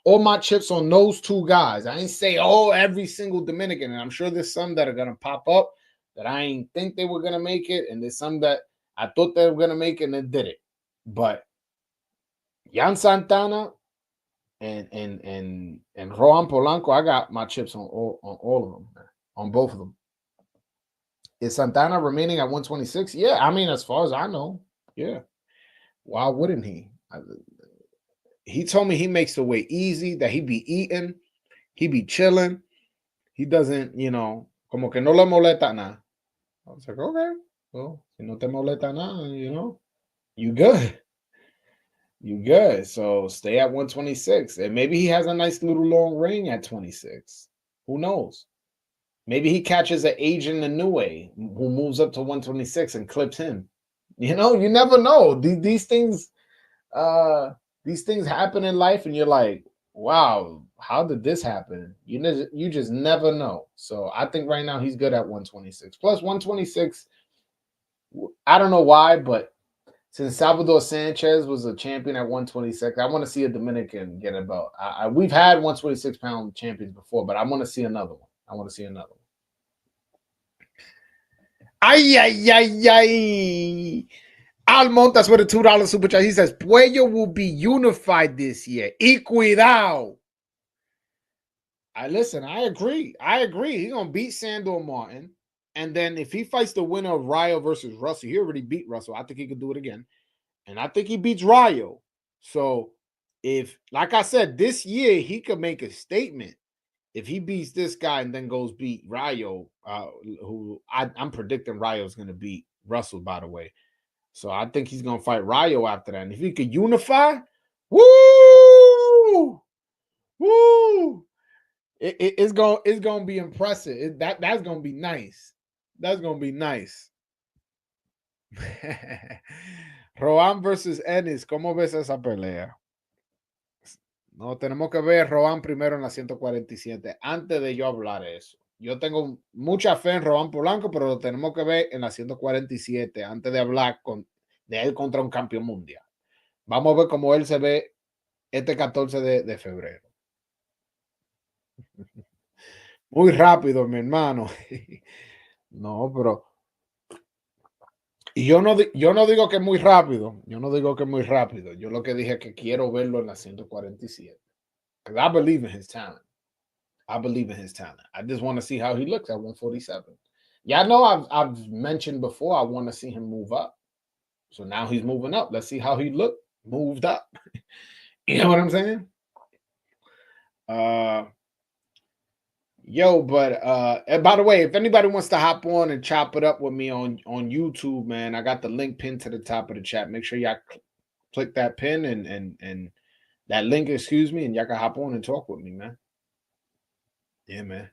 all my chips on those two guys. I ain't say, oh, every single Dominican. And I'm sure there's some that are going to pop up that I ain't think they were going to make it. And there's some that I thought they were going to make it and they did it. But Jan Santana and Rohan Polanco, I got my chips on all of them, man, on both of them. Is Santana remaining at 126? Yeah, I mean, as far as I know, yeah. Why wouldn't he? He told me he makes the way easy, that he be eating, he be chilling, he doesn't, como que no le molesta nada. I was like, okay, well, si no te molesta nada, you good. You good. So stay at 126. And maybe he has a nice little long reign at 26. Who knows? Maybe he catches an Asian Inoue who moves up to 126 and clips him. You never know. These things happen in life, and you're like, wow, how did this happen? You just never know. So I think right now he's good at 126. Plus 126, I don't know why, but since Salvador Sanchez was a champion at 126, I want to see a Dominican get a belt. We've had 126-pound champions before, but I want to see another one. Ay, ay, ay, ay. Al Montas with a $2 super chat. He says, Puello will be unified this year. Y cuidado. I agree. He's going to beat Sandor Martin. And then if he fights the winner of Rayo versus Russell, he already beat Russell. I think he could do it again. And I think he beats Rayo. So if, like I said, this year he could make a statement. If he beats this guy and then goes beat Rayo, who I'm predicting Rayo is going to beat Russell, by the way. So I think he's going to fight Rayo after that. And if he could unify, woo! It's going to be impressive. That's going to be nice. That's going to be nice. Rohan versus Ennis, ¿cómo ves esa pelea? No, tenemos que ver Rohan primero en la 147 antes de yo hablar de eso. Yo tengo mucha fe en Rohan Polanco, pero lo tenemos que ver en la 147 antes de hablar de él contra un campeón mundial. Vamos a ver cómo él se ve este 14 de febrero. Muy rápido, mi hermano. No, pero y yo no digo que es muy rápido. Yo no digo que es muy rápido. Yo lo que dije es que quiero verlo en la 147. Because I believe in his talent. I just want to see how he looks at 147. Yeah, I know I've mentioned before I want to see him move up. So now he's moving up. Let's see how he looked moved up. You know what I'm saying? And by the way, if anybody wants to hop on and chop it up with me on YouTube, man, I got the link pinned to the top of the chat. Make sure y'all click that pin and that link, excuse me, and y'all can hop on and talk with me, man. Yeah, man.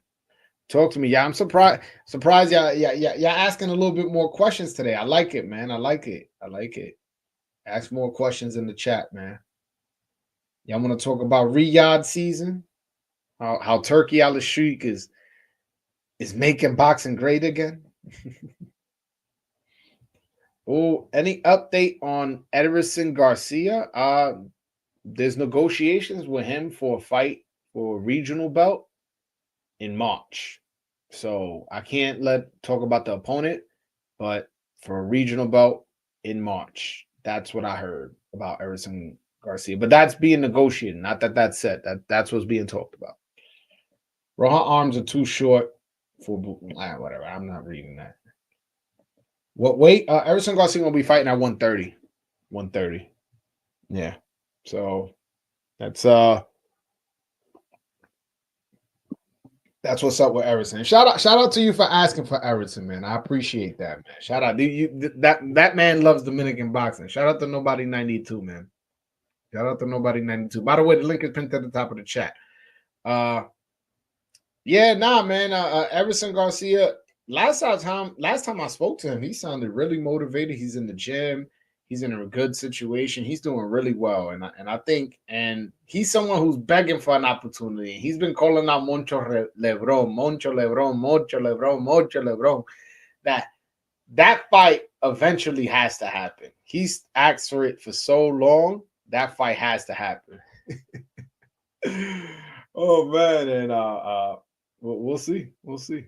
Talk to me. Yeah, I'm surprised y'all asking a little bit more questions today. I like it, man. I like it. Ask more questions in the chat, man. Y'all want to talk about Riyadh season? How Turkey Al Sheikh is making boxing great again? Oh, any update on Ederson Garcia? There's negotiations with him for a fight for a regional belt in March. So I can't talk about the opponent, but for a regional belt in March. That's what I heard about Ederson Garcia. But that's being negotiated. Not that that's set. That's what's being talked about. Bro, her arms are too short for whatever. I'm not reading that. What weight? Everson Garcia will be fighting at 130. 130. Yeah. So that's what's up with Everson. Shout out to you for asking for Everson, man. I appreciate that, man. Shout out. That man loves Dominican boxing. Shout out to Nobody 92, man. Shout out to Nobody 92. By the way, the link is pinned at the top of the chat. Yeah, nah, man. Everson Garcia. Last time I spoke to him, he sounded really motivated. He's in the gym. He's in a good situation. He's doing really well, and I think, and he's someone who's begging for an opportunity. He's been calling out Moncho Lebron, Moncho Lebron, Moncho Lebron, Moncho Lebron. That fight eventually has to happen. He's asked for it for so long. That fight has to happen. Oh man, and we'll see. We'll see.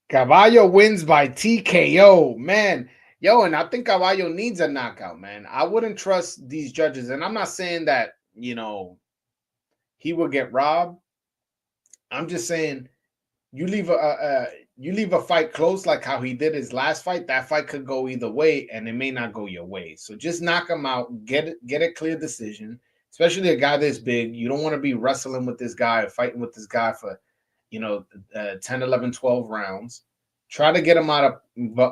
Caballo wins by TKO, man. Yo, and I think Caballo needs a knockout, man. I wouldn't trust these judges, and I'm not saying that he will get robbed. I'm just saying you leave a fight close like how he did his last fight. That fight could go either way, and it may not go your way. So just knock him out, get a clear decision. Especially a guy this big. You don't want to be wrestling with this guy or fighting with this guy for 10, 11, 12 rounds. Try to get him up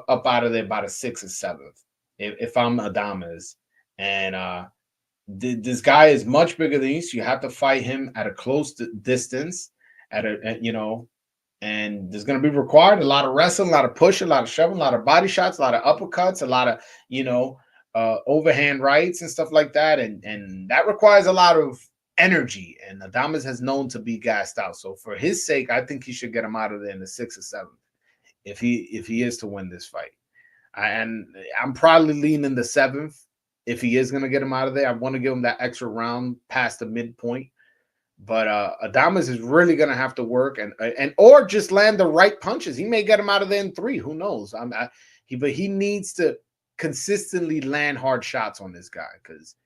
out of there by the 6th or 7th. If I'm Adames, and this guy is much bigger than you, so you have to fight him at a close distance. And there's going to be required a lot of wrestling, a lot of pushing, a lot of shoving, a lot of body shots, a lot of uppercuts, a lot of overhand rights and stuff like that, and that requires a lot of energy, and Adames has known to be gassed out. So for his sake, I think he should get him out of there in the 6th or 7th if he is to win this fight. And I'm probably leaning the 7th if he is going to get him out of there. I want to give him that extra round past the midpoint. But Adames is really going to have to work and or just land the right punches. He may get him out of there in 3. Who knows? But he needs to consistently land hard shots on this guy, because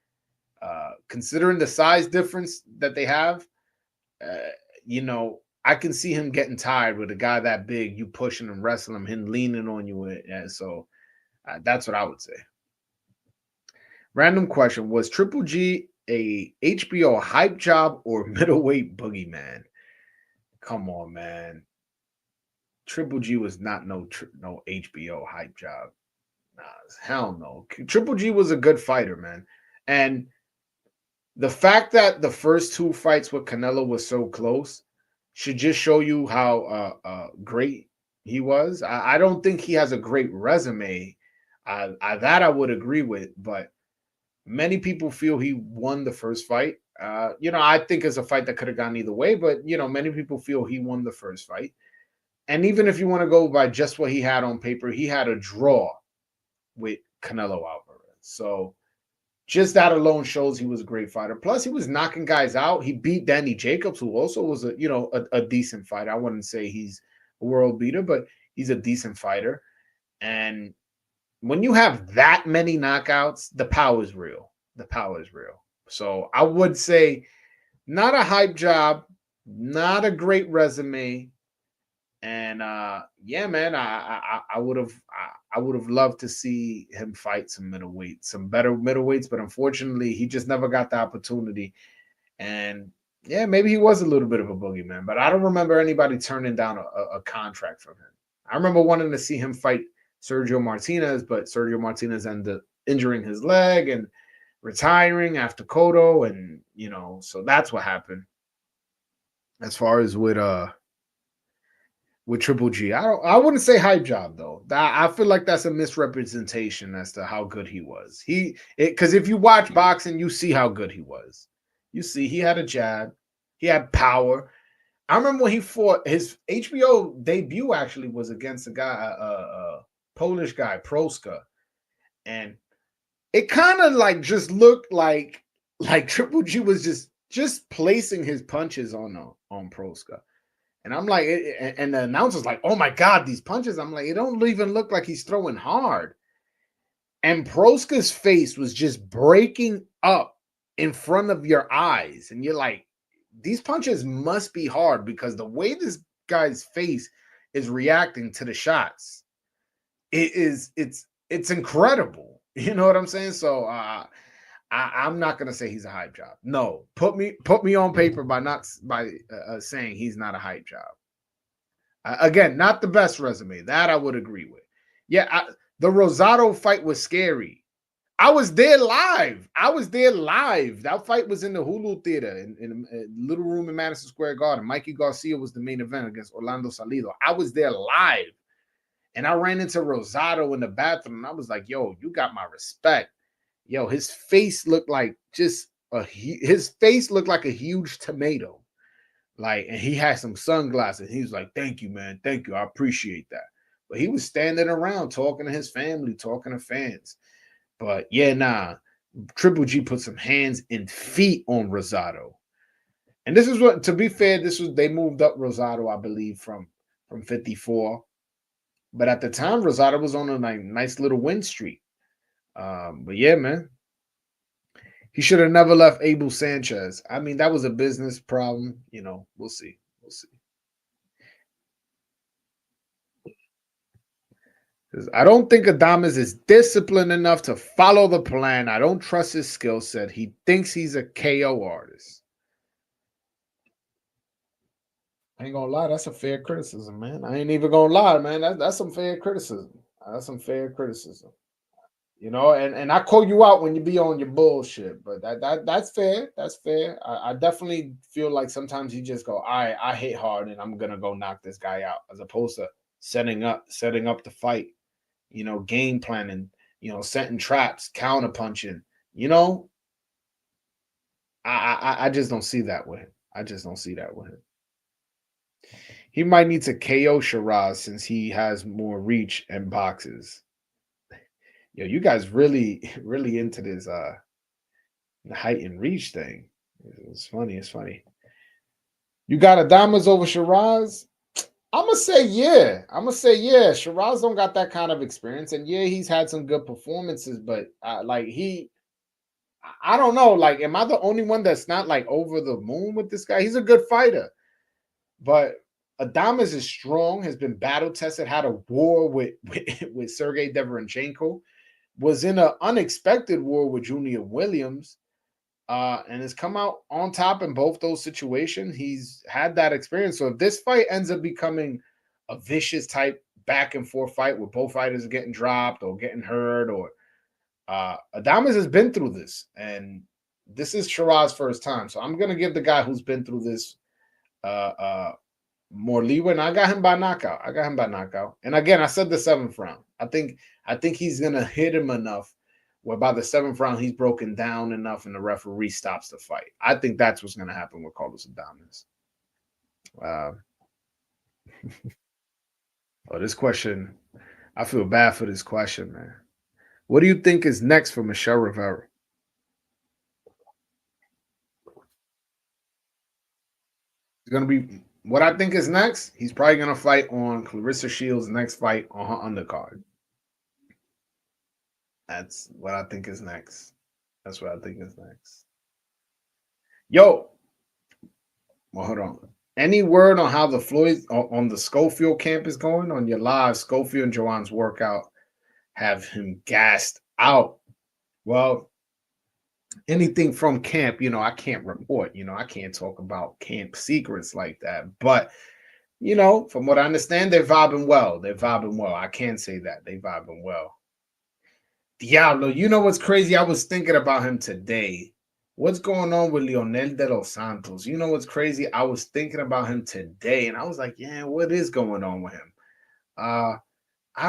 considering the size difference that they have, I can see him getting tired with a guy that big, you pushing him, wrestling him leaning on you. So that's what I would say. Random question: was Triple G a HBO hype job or middleweight boogeyman? Come on, man. Triple G was not no HBO hype job. Nah, hell no. Triple G was a good fighter, man. And the fact that the first 2 fights with Canelo was so close should just show you how great he was. I don't think he has a great resume. That I would agree with, but many people feel he won the first fight. I think it's a fight that could have gone either way, but many people feel he won the first fight. And even if you want to go by just what he had on paper, he had a draw with Canelo Alvarez. So just that alone shows he was a great fighter. Plus, he was knocking guys out. He beat Danny Jacobs, who also was a decent fighter. I wouldn't say he's a world beater, but he's a decent fighter. And when you have that many knockouts, the power is real. The power is real. So I would say not a hype job, not a great resume. And yeah, man, I would have loved to see him fight some middleweights, some better middleweights, but unfortunately, he just never got the opportunity. And yeah, maybe he was a little bit of a boogeyman, but I don't remember anybody turning down a contract from him. I remember wanting to see him fight Sergio Martinez, but Sergio Martinez ended up injuring his leg and retiring after Cotto, and so that's what happened. As far as with Triple G, I wouldn't say hype job though. I feel like that's a misrepresentation as to how good he was. Because if you watch boxing, you see how good he was. You see, he had a jab, he had power. I remember when he fought, his HBO debut actually was against a guy, Polish guy, Proska, and it kind of like just looked like Triple G was just placing his punches on Proska. And I'm like, and the announcer's like, oh my God, these punches. I'm like, it don't even look like he's throwing hard. And Proska's face was just breaking up in front of your eyes. And you're like, these punches must be hard because the way this guy's face is reacting to the shots, it's incredible. You know what I'm saying? So I'm not gonna say he's a hype job. No, put me on paper by not by saying he's not a hype job. Again, not the best resume. That I would agree with. Yeah, the Rosado fight was scary. I was there live. I was there live. That fight was in the Hulu Theater in a little room in Madison Square Garden. Mikey Garcia was the main event against Orlando Salido. I was there live, and I ran into Rosado in the bathroom, and I was like, "Yo, you got my respect." Yo, his face looked like his face looked like a huge tomato. Like, and he had some sunglasses. He was like, "Thank you, man. Thank you. I appreciate that." But he was standing around talking to his family, talking to fans. But yeah, nah. Triple G put some hands and feet on Rosado. And this is what, to be fair, this was they moved up Rosado, I believe, from 54. But at the time, Rosado was on a nice little win streak. But yeah, man, he should have never left Abel Sanchez. I mean, that was a business problem. We'll see. We'll see. I don't think Adames is disciplined enough to follow the plan. I don't trust his skill set. He thinks he's a KO artist. I ain't gonna lie, that's a fair criticism, man. I ain't even gonna lie, man. That's some fair criticism. That's some fair criticism. And I call you out when you be on your bullshit, but that's fair. That's fair. I definitely feel like sometimes you just go, all right, I hit hard and I'm gonna go knock this guy out, as opposed to setting up the fight, game planning, setting traps, counter punching. You know, I just don't see that with him. I just don't see that with him. He might need to KO Shiraz since he has more reach and boxes. Yo, you guys really, really into this the height and reach thing. It's funny. It's funny. You got Adamas over Shiraz? I'm gonna say yeah. I'm gonna say yeah. Shiraz don't got that kind of experience, and yeah, he's had some good performances, but I don't know. Like, am I the only one that's not like over the moon with this guy? He's a good fighter, but Adamas is strong. Has been battle tested. Had a war with Sergey Deverenchenko. Was in an unexpected war with Junior Williams, and has come out on top in both those situations. He's had that experience. So if this fight ends up becoming a vicious type back and forth fight where both fighters are getting dropped or getting hurt, or Adames has been through this, and this is Shiraz's first time. So I'm gonna give the guy who's been through this uh, uh, more leeway. And I got him by knockout. I got him by knockout. And again, I said the seventh round. I think he's gonna hit him enough where by the seventh round he's broken down enough and the referee stops the fight. I think that's what's gonna happen with Carlos Adames. Uh, this question, I feel bad for this question, man. What do you think is next for Michelle Rivera? It's gonna be what I think is next. He's probably gonna fight on Clarissa Shields' next fight on her undercard. That's what I think is next. That's what I think is next. Yo, well, hold on. Any word on how the Floyd on the Schofield camp is going? On your live, Schofield and Joanne's workout have him gassed out. Well, anything from camp, I can't report. I can't talk about camp secrets like that. But from what I understand, they're vibing well. They're vibing well. I can say that they vibing well. Diablo, you know what's crazy? I was thinking about him today. What's going on with Leonel de los Santos? You know what's crazy? I was thinking about him today, and I was like, yeah, what is going on with him? I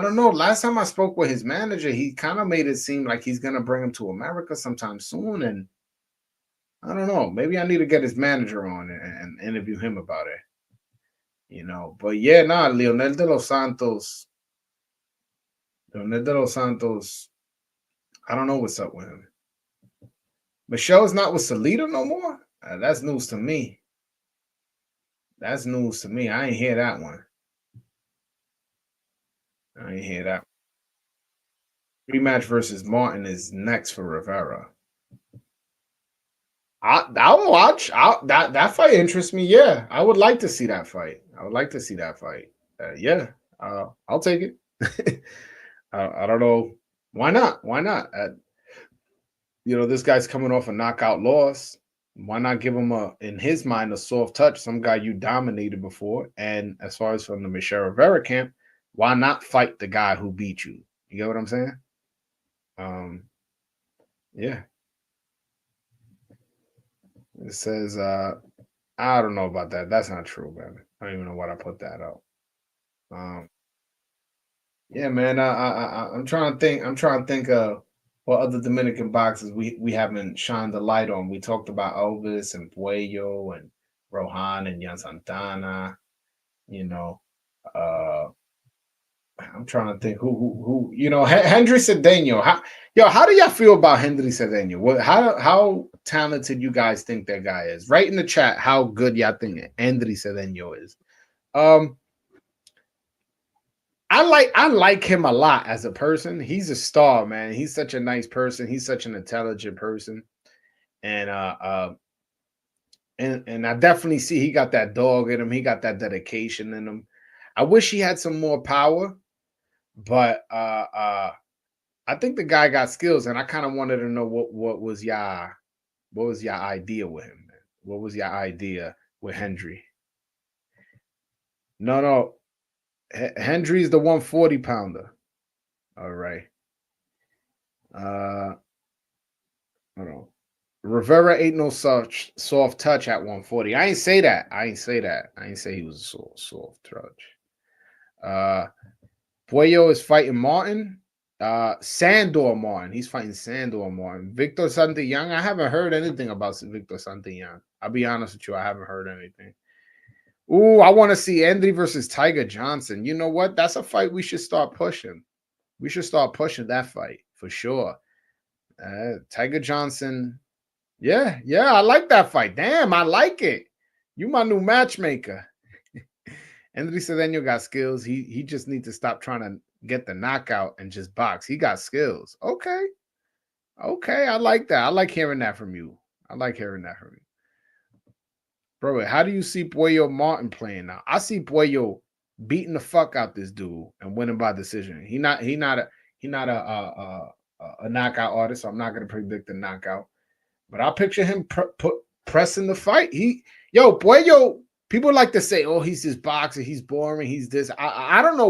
don't know. Last time I spoke with his manager, he kind of made it seem like he's gonna bring him to America sometime soon, and I don't know. Maybe I need to get his manager on and interview him about it. But yeah, nah, Leonel de los Santos. I don't know what's up with him. Michelle's not with Salida no more. That's news to me. That's news to me. I ain't hear that one. I ain't hear that. Rematch versus Martin is next for Rivera. I'll watch. That fight interests me. Yeah, I would like to see that fight. I would like to see that fight. Yeah, I'll take it. I don't know why not. Why not? This guy's coming off a knockout loss. Why not give him in his mind, a soft touch? Some guy you dominated before. And as far as from the Michelle Rivera camp, why not fight the guy who beat you? You get what I'm saying? Um, yeah. It says, I don't know about that. That's not true, man. I don't even know what I put that up. Um, yeah, man. I'm trying to think. I'm trying to think of what other Dominican boxers we haven't shined the light on. We talked about Elvis and Puello and Rohan and Yan Santana. You know, uh, I'm trying to think who Hendry Cedeno. How do y'all feel about Hendry Cedeno? How talented you guys think that guy is? Write in the chat how good y'all think Hendry Cedeno is. Um, I like him a lot as a person. He's a star, man. He's such a nice person. He's such an intelligent person, and and I definitely see he got that dog in him. He got that dedication in him. I wish he had some more power, but I think the guy got skills, and I kind of wanted to know what was your idea with him, man? What was your idea with Hendry? No, no, Hendry's the 140 pounder. All right. Uh, hold on. Rivera ain't no soft touch at 140. I ain't say that. I ain't say that. I ain't say he was a soft touch. Uh, Puello is fighting Martin. Sandor Martin. He's fighting Sandor Martin. Victor Santillán. I haven't heard anything about Victor Santillán. I'll be honest with you. I haven't heard anything. Ooh, I want to see Andy versus Tiger Johnson. You know what? That's a fight we should start pushing. We should start pushing that fight for sure. Tiger Johnson. Yeah, yeah, I like that fight. Damn, I like it. You my new matchmaker. Anthony Cedeno got skills. He just needs to stop trying to get the knockout and just box. He got skills. Okay. Okay, I like that. I like hearing that from you. I like hearing that from you. Bro, how do you see Puello Martin playing now? I see Puello beating the fuck out this dude and winning by decision. He not a knockout artist, so I'm not gonna predict the knockout. But I picture him pressing the fight. Puello, people like to say, oh, he's this boxer, he's boring, he's this. I don't know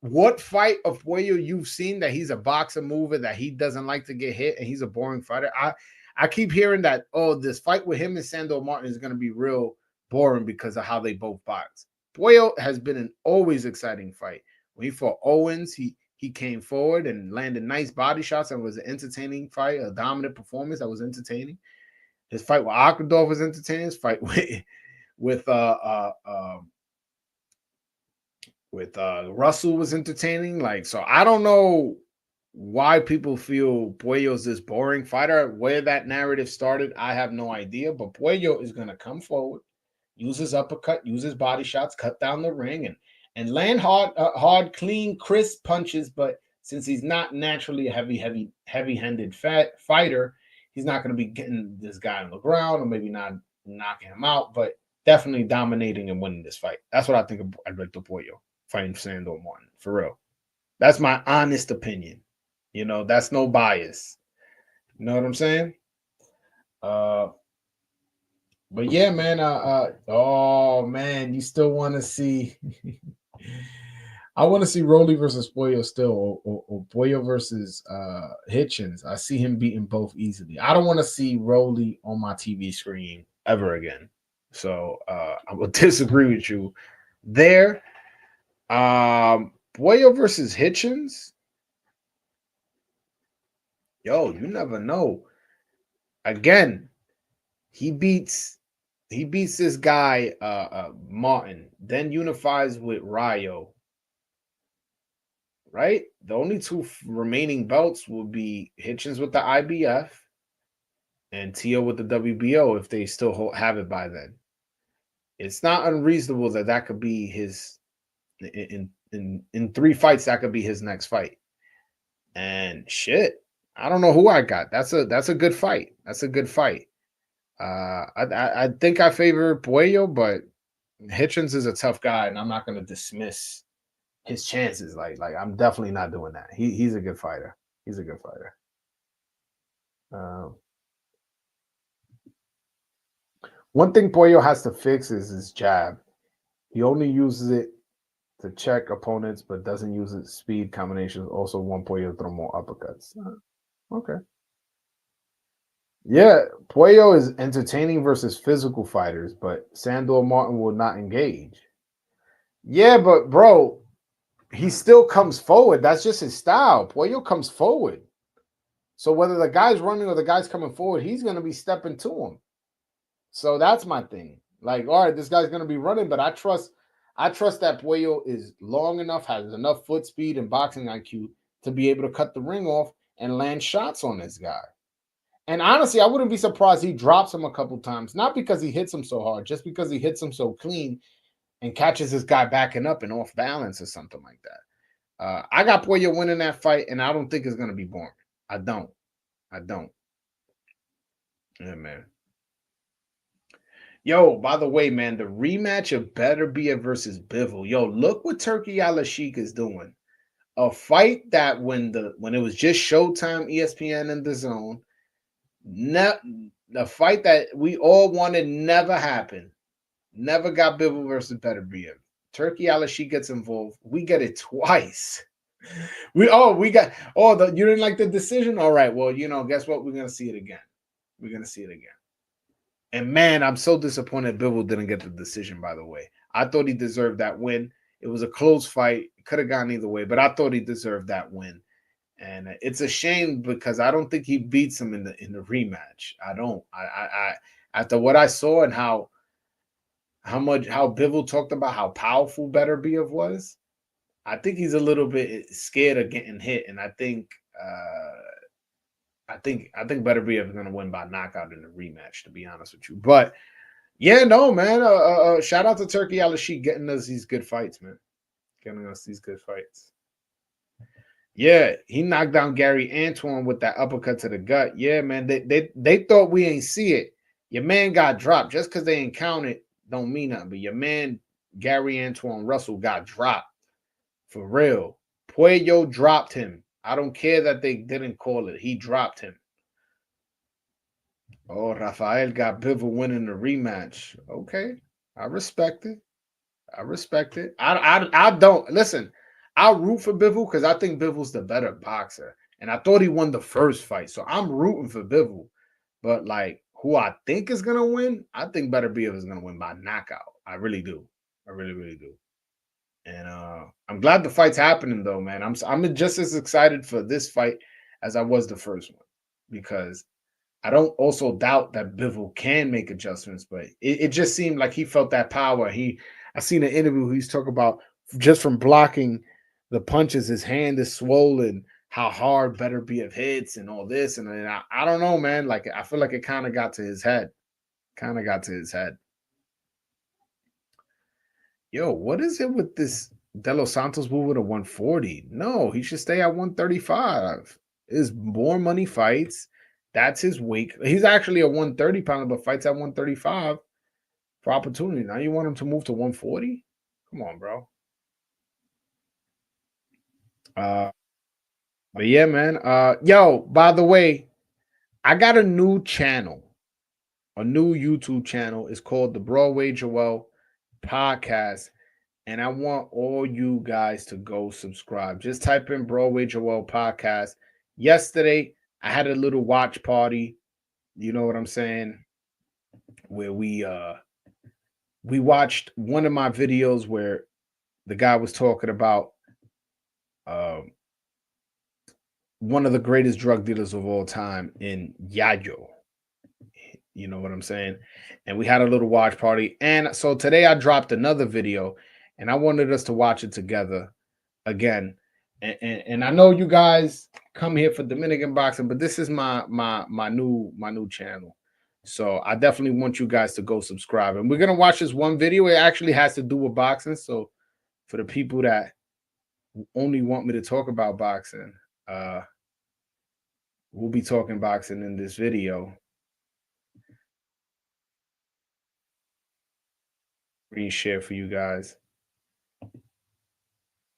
what fight of Puello you've seen that he's a boxer mover, that he doesn't like to get hit, and he's a boring fighter. I keep hearing that, oh, this fight with him and Sandor Martin is going to be real boring because of how they both box. Puello has been an always exciting fight. When he fought Owens, he came forward and landed nice body shots and was an entertaining fight, a dominant performance that was entertaining. His fight with Akradov was entertaining. His fight with Russell was entertaining. Like, so I don't know why people feel Puello's this boring fighter. Where that narrative started, I have no idea. But Puello is going to come forward, use his uppercut, use his body shots, cut down the ring, and land hard, clean, crisp punches. But since he's not naturally a heavy-handed fighter, he's not going to be getting this guy on the ground, or maybe not knocking him out, but definitely dominating and winning this fight. That's what I think of Hector Puello fighting Sandor Martin, for real. That's my honest opinion. That's no bias. You know what I'm saying? But yeah, man. Oh man, you still want to see? I want to see Rolly versus Puello still, or Puello versus Hitchens. I see him beating both easily. I don't want to see Rolly on my TV screen ever again. So I will disagree with you there. Puello versus Hitchens. Yo, you never know. Again, he beats this guy Martin, then unifies with Rayo. Right? The only two remaining belts will be Hitchens with the IBF and Tio with the WBO if they still have it by then. It's not unreasonable that could be his in 3 fights. That could be his next fight. And shit, I don't know who I got. That's a good fight. That's a good fight. I think I favor Puello, but Hitchens is a tough guy, and I'm not going to dismiss his chances. Like I'm definitely not doing that. He's a good fighter. He's a good fighter. Uh, One thing Puello has to fix is his jab. He only uses it to check opponents, but doesn't use its speed combinations. Also, one Puello throw more uppercuts. Okay. Yeah, Puello is entertaining versus physical fighters, but Sandor Martin will not engage. Yeah, but bro, he still comes forward. That's just his style. Puello comes forward. So whether the guy's running or the guy's coming forward, he's going to be stepping to him. So that's my thing. Like, all right, this guy's going to be running, but I trust that Puello is long enough, has enough foot speed and boxing IQ to be able to cut the ring off and land shots on this guy. And honestly, I wouldn't be surprised he drops him a couple times, not because he hits him so hard, just because he hits him so clean and catches this guy backing up and off balance or something like that. I got Puello winning that fight, and I don't think it's going to be boring. I don't. I don't. Yeah, man. Yo, by the way, man, the rematch of Beterbiev versus Bivol. Yo, look what Turkey Al-Sheikh is doing. A fight that when it was just Showtime, ESPN, and the Zone, the fight that we all wanted never happened. Never got Bivol versus Beterbiev. Turkey Al-Sheikh gets involved. We get it twice. You didn't like the decision? All right, well, guess what? We're gonna see it again. We're gonna see it again. And man, I'm so disappointed Bivol didn't get the decision, by the way. I thought he deserved that win. It was a close fight. Could have gone either way, but I thought he deserved that win. And it's a shame because I don't think he beats him in the rematch. I don't. I after what I saw and how Bivol talked about how powerful Beterbiev was, I think he's a little bit scared of getting hit. And I think Beterbiev is going to win by knockout in the rematch, to be honest with you. But yeah, no, man. Shout out to Turkey Al-Sheikh getting us these good fights, man. Getting us these good fights. Yeah, he knocked down Gary Antoine with that uppercut to the gut. Yeah, man. They thought we ain't see it. Your man got dropped. Just because they ain't count it don't mean nothing. But your man Gary Antoine Russell got dropped. For real. Puello dropped him. I don't care that they didn't call it. He dropped him. Oh, Rafael got Bivol winning the rematch. Okay. I respect it. I respect it. I don't listen. I'll root for Bivol because I think Bivol's the better boxer. And I thought he won the first fight. So I'm rooting for Bivol. But like who I think is gonna win, I think Beterbiev is gonna win by knockout. I really do. I really, really do. And I'm glad the fight's happening though, man. I'm just as excited for this fight as I was the first one because I don't also doubt that Bivol can make adjustments, but it just seemed like he felt that power. I seen an interview he's talking about just from blocking the punches, his hand is swollen, how hard Beterbiev hits and all this. And then I don't know, man. Like I feel like it kind of got to his head. Kind of got to his head. Yo, what is it with this De Los Santos moving to 140? No, he should stay at 135. Is more money fights. That's his weight. He's actually a 130 pounder, but fights at 135 for opportunity. Now you want him to move to 140? Come on, bro. Uh, but yeah, man. Yo, by the way, I got a new channel, a new YouTube channel. It's called the Broadway Joel Podcast. And I want all you guys to go subscribe. Just type in Broadway Joel Podcast. Yesterday, I had a little watch party. You know what I'm saying? Where we watched one of my videos where the guy was talking about um, one of the greatest drug dealers of all time in Yayo. You know what I'm saying? And we had a little watch party. And so today I dropped another video and I wanted us to watch it together again. And I know you guys come here for Dominican boxing, but this is my new channel. So I definitely want you guys to go subscribe. And we're gonna watch this one video. It actually has to do with boxing. So for the people that only want me to talk about boxing, we'll be talking boxing in this video. Screen share for you guys.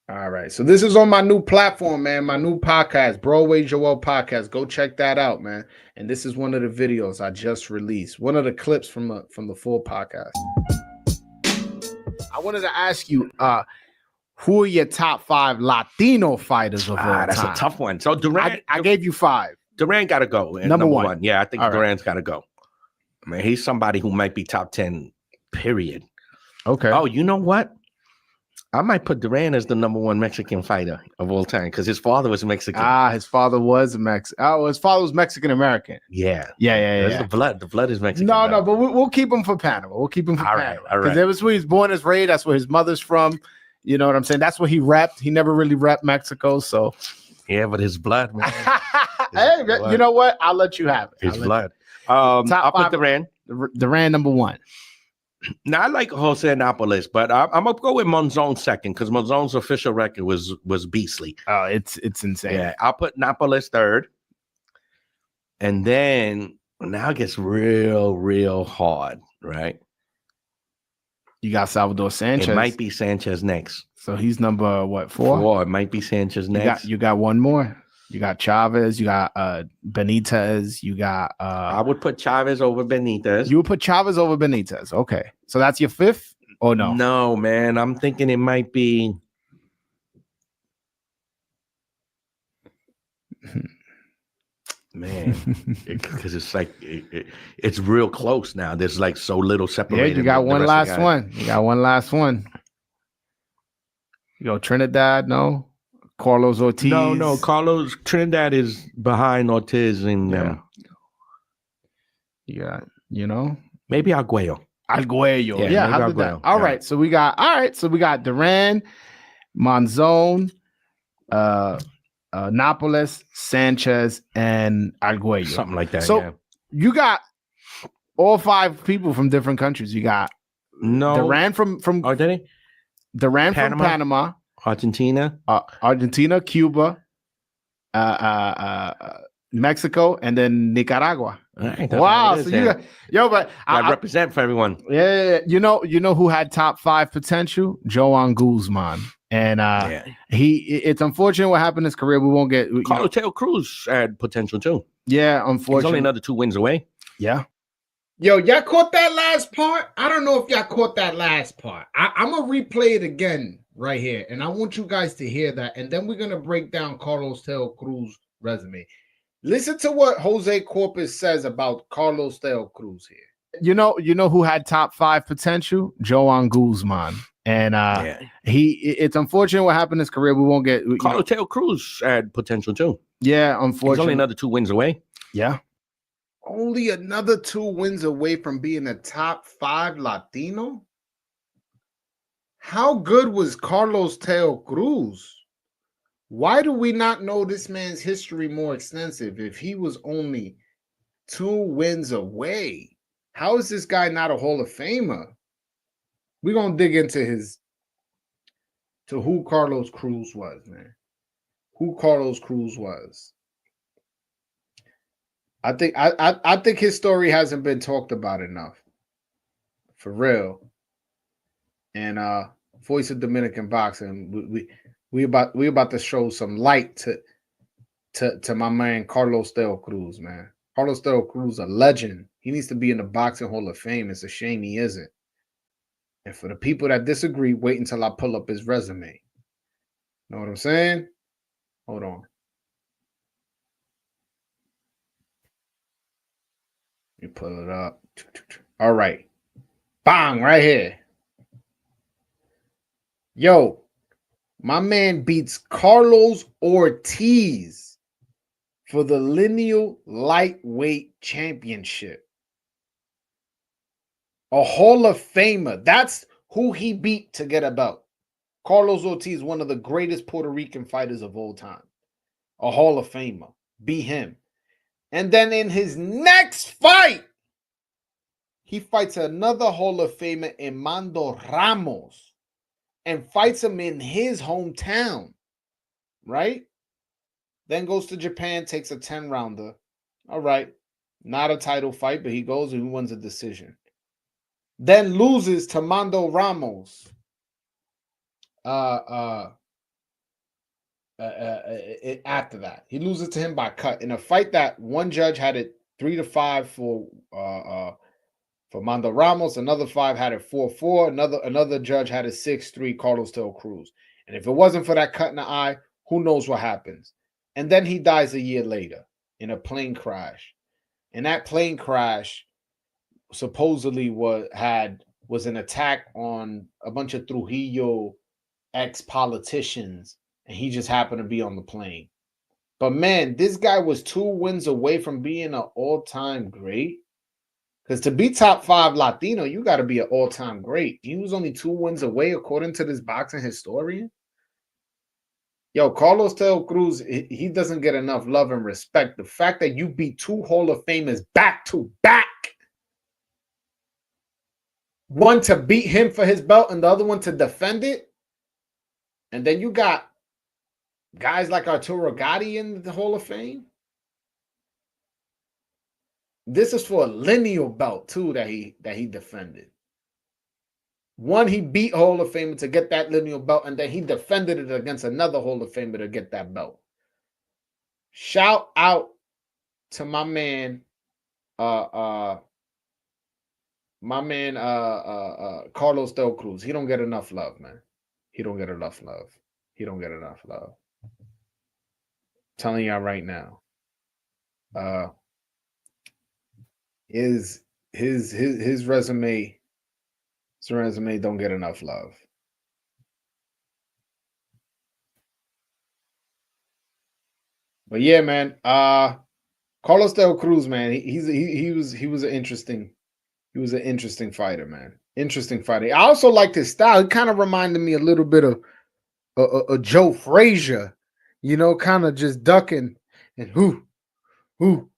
All right. So this is on my new platform, man. My new podcast, Broadway Joel Podcast. Go check that out, man. And this is one of the videos I just released. One of the clips from the full podcast. I wanted to ask you, who are your top 5 Latino fighters of all time? That's a tough one. So Duran, I gave you 5. Duran got to go. Number one. Yeah, I think All Duran's got to go. I mean, he's somebody who might be top 10, period. Okay. Oh, you know what? I might put Duran as the number 1 Mexican fighter of all time because his father was Mexican. His father was Mexican. Oh, his father was Mexican American. Yeah. Yeah. The blood is Mexican. No, but we'll keep him for Panama. We'll keep him for Panama. All right. Because that was where he's born, and raised. That's where his mother's from. You know what I'm saying? That's where he repped. He never really repped Mexico. So yeah, but his blood, man. Hey, blood. You know what? I'll let you have it. His blood. I'll put Duran. Duran number 1. Now I like Jose Napoles, but I'm gonna go with Monzon second because Monzon's official record was beastly. Oh, it's insane. Yeah, I'll put Napoles third, and then now it gets real hard, right? You got Salvador Sanchez. It might be Sanchez next. So he's number what, 4? 4. It might be Sanchez next. You got one more. You got Chavez. You got Benitez. You got. I would put Chavez over Benitez. You would put Chavez over Benitez. Okay, so that's your 5th. Oh no, no, man. I'm thinking it might be. Man, because it's like it's real close now. There's like so little separation. Yeah, you got one last one. You got one last one. You go Trinidad, no? Carlos Ortiz. No. Carlos Trinidad is behind Ortiz and them. Yeah, you know, maybe Arguello. Yeah, how did that? All right, so we got Duran, Monzon, Napoles, Sanchez, and Arguello. Something like that. So you got all 5 people from different countries. You got Duran from Duran from Panama, Argentina, Cuba, Mexico, and then Nicaragua. Right, wow! So you got, but I represent for everyone. Yeah. You know who had top 5 potential? Joan Guzman. And it's unfortunate what happened in his career. We won't get Carlos Teo Cruz had potential too. Yeah, unfortunately. He's only another 2 wins away. Yeah. Yo, y'all caught that last part? I don't know if y'all caught that last part. I'm gonna replay it again right here, and I want you guys to hear that, and then we're gonna break down Carlos Teo Cruz' resume. Listen to what Jose Corpus says about Carlos Teo Cruz here. You know who had top 5 potential? Joan Guzman. And it's unfortunate what happened in his career. We won't get Carlos Teo Cruz had potential too. Yeah, unfortunately. He's only another 2 wins away. Yeah. Only another 2 wins away from being a top 5 Latino. How good was Carlos Teo Cruz? Why do we not know this man's history more extensive if he was only 2 wins away? How is this guy not a Hall of Famer? We're going to dig into who Carlos Cruz was, man. Who Carlos Cruz was. I think his story hasn't been talked about enough. For real. And Voice of Dominican Boxing, we about to show some light to my man Carlos Teo Cruz, man. Carlos Teo Cruz, a legend. He needs to be in the Boxing Hall of Fame. It's a shame he isn't. And for the people that disagree, wait until I pull up his resume. Know what I'm saying? Hold on. Let me pull it up. All right. Bang, right here. Yo, my man beats Carlos Ortiz for the lineal lightweight championship. A Hall of Famer. That's who he beat to get a belt. Carlos Ortiz, one of the greatest Puerto Rican fighters of all time. A Hall of Famer. Beat him. And then in his next fight, he fights another Hall of Famer, Emando Ramos, and fights him in his hometown. Right? Then goes to Japan, takes a 10 rounder. All right. Not a title fight, but he goes and he wins a decision. Then loses to Mando Ramos. Uh, uh, After that, he loses to him by cut in a fight that one judge had it 3-5 for Mando Ramos. Another 5 had it 4-4. Another judge had it 6-3. Carlos Del Cruz. And if it wasn't for that cut in the eye, who knows what happens? And then he dies a year later in a plane crash. And that plane crash supposedly was an attack on a bunch of Trujillo ex-politicians, and he just happened to be on the plane. But man, this guy was 2 wins away from being an all-time great. Because to be top 5 Latino, you got to be an all-time great. He was only 2 wins away, according to this boxing historian. Yo, Carlos Del Cruz, he doesn't get enough love and respect. The fact that you beat 2 Hall of Famers back to back, one to beat him for his belt and the other one to defend it, and then you got guys like Arturo Gatti in the Hall of Fame. This is for a lineal belt too that he defended. One, he beat Hall of Famer to get that lineal belt, and then he defended it against another Hall of Famer to get that belt. Shout out to my man, Carlos Del Cruz. He don't get enough love, man. He don't get enough love. He don't get enough love. I'm telling y'all right now. His resume, don't get enough love. But yeah, man. Carlos Del Cruz, man. He was an interesting fighter, man. Interesting fighter. I also liked his style. He kind of reminded me a little bit of Joe Frazier, kind of just ducking and whoo,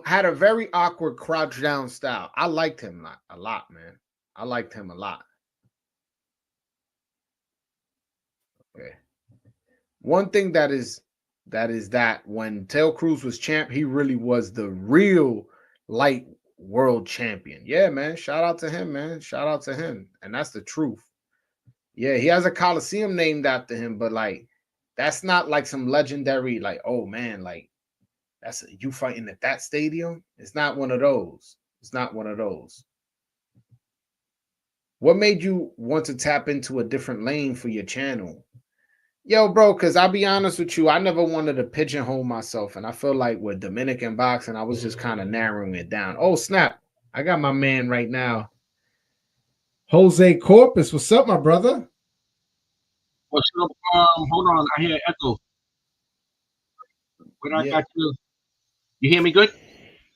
had a very awkward crouch down style. I liked him a lot, man. I liked him a lot. Okay. One thing that when Del Cruz was champ, he really was the real light world champion. Yeah, man. Shout out to him, man. Shout out to him. And that's the truth. Yeah, he has a Coliseum named after him, but like that's not like some legendary, like, oh man, like you fighting at that stadium. It's not one of those. It's not one of those. What made you want to tap into a different lane for your channel? Yo, bro, because I'll be honest with you, I never wanted to pigeonhole myself. And I feel like with Dominican boxing, I was just kind of narrowing it down. Oh, snap. I got my man right now. Jose Corpus. What's up, my brother? What's up? Hold on. I hear echo. When I got you. You hear me good?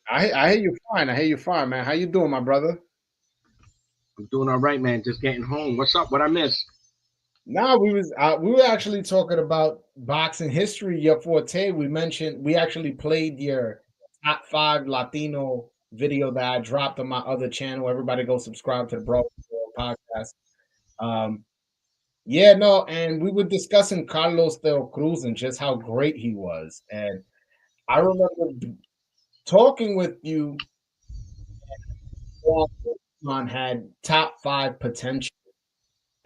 I hear you fine. I hear you fine, man. How you doing, my brother? I'm doing all right, man. Just getting home. What's up? What I missed? No, we were actually talking about boxing history, your forte. We actually played your top 5 Latino video that I dropped on my other channel. Everybody go subscribe to the Bro podcast. Yeah, no, and we were discussing Carlos Del Cruz and just how great he was. And I remember talking with you on had top 5 potential.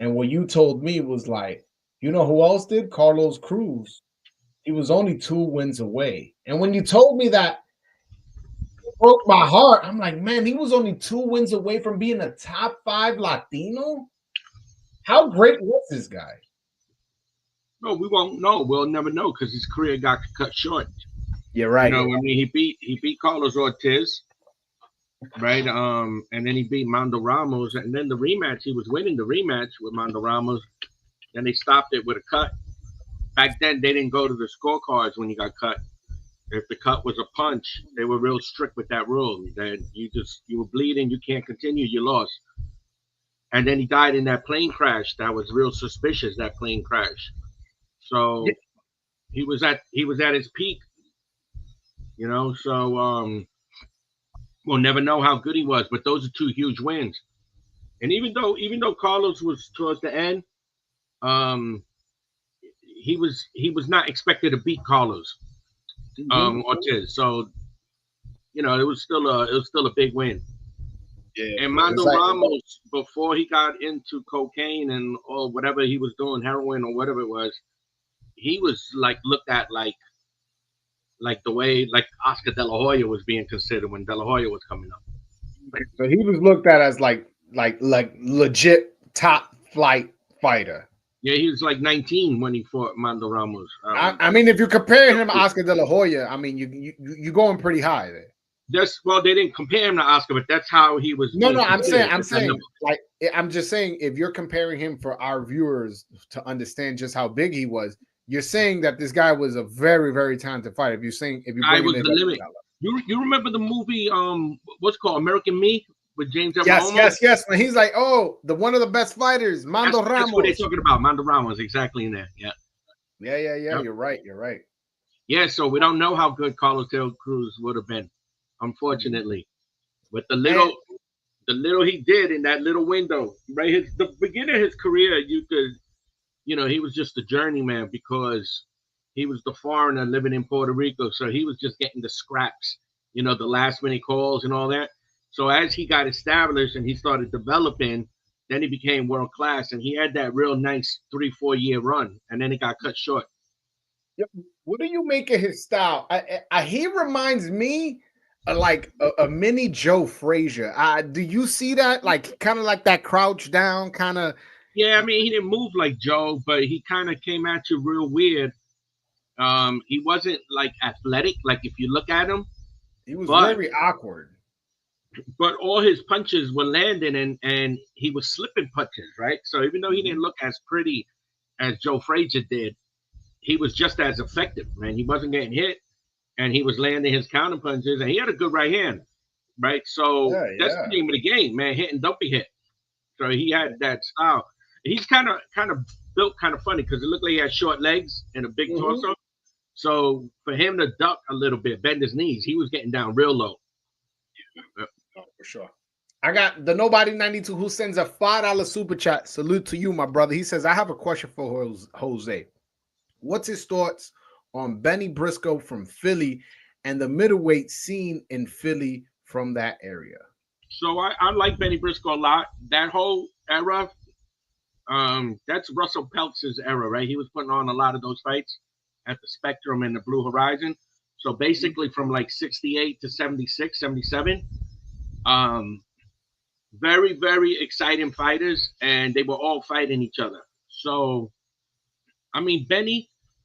And what you told me was like, you know who else did? Carlos Cruz. He was only 2 wins away. And when you told me that, it broke my heart. I'm like, man, he was only 2 wins away from being a top 5 Latino. How great was this guy? No, we won't know. We'll never know because his career got cut short. You're right. I mean, he beat Carlos Ortiz, right? And then he beat Mando Ramos, and then the rematch, he was winning the rematch with Mando Ramos. Then they stopped it with a cut. Back then, they didn't go to the scorecards when he got cut. If the cut was a punch, they were real strict with that rule. That you were bleeding, you can't continue, you lost. And then he died in that plane crash. That was real suspicious. That plane crash. So he was at his peak. So we'll never know how good he was. But those are 2 huge wins. And even though Carlos was towards the end, he was not expected to beat Carlos Ortiz. So it was still a big win. Yeah, And it's Mando like Ramos, before he got into cocaine and or whatever he was doing, heroin or whatever it was, he was like looked at like the way like Oscar De La Hoya was being considered when De La Hoya was coming up. so he was looked at as like legit top flight fighter. Yeah, he was like 19 when he fought Mando Ramos. I mean, if you compare him to Oscar De La Hoya, I mean, you going pretty high there. They didn't compare him to Oscar, but that's how he was No, being no, considered. I'm saying, like, I'm just saying, if you're comparing him for our viewers to understand just how big he was, you're saying that this guy was a very, very talented fighter. If you're I bringing was it the up, limit. You remember the movie what's it called American Me with James Earl yes, Holmes? when he's like, oh, the one of the best fighters, Mando That's what they're Ramos. talking about. Mando Ramos, exactly in there. Yeah. Yeah. Yep. You're right. Yeah, so we don't know how good Carlos Del Cruz would have been, unfortunately. But the little he did in that little window, right? The beginning of his career, he was just a journeyman because he was the foreigner living in Puerto Rico. So he was just getting the scraps, the last minute calls and all that. So as he got established and he started developing, then he became world class and he had that real nice 3-4 year run, and then it got cut short. Yep. What do you make of his style? He reminds me of like a mini Joe Frazier. Do you see that? Like kind of like that crouch down kind of. Yeah, I mean, he didn't move like Joe, but he kind of came at you real weird. He wasn't like athletic, like if you look at him, He was but very awkward. all his punches were landing and he was slipping punches, right? So even though he didn't look as pretty as Joe Frazier did, he was just as effective, man. He wasn't getting hit and he was landing his counter punches and he had a good right hand, right? So that's the name of the game, man. Hit and don't be hit. So he had that style. He's kind of built kind of funny because it looked like he had short legs and a big torso. So for him to duck a little bit, bend his knees, he was getting down real low. Oh, for sure. I got the Nobody 92 who sends a $5 super chat. Salute to you, my brother. He says, I have a question for Jose. What's his thoughts on Benny Briscoe from Philly and the middleweight scene in Philly from that area? So I like Benny Briscoe a lot. That whole era, that's Russell Peltz's era, right? He was putting on a lot of those fights at the Spectrum and the Blue Horizon. So basically from like 68 to 76, 77, very, very exciting fighters, and they were all fighting each other. So, I mean,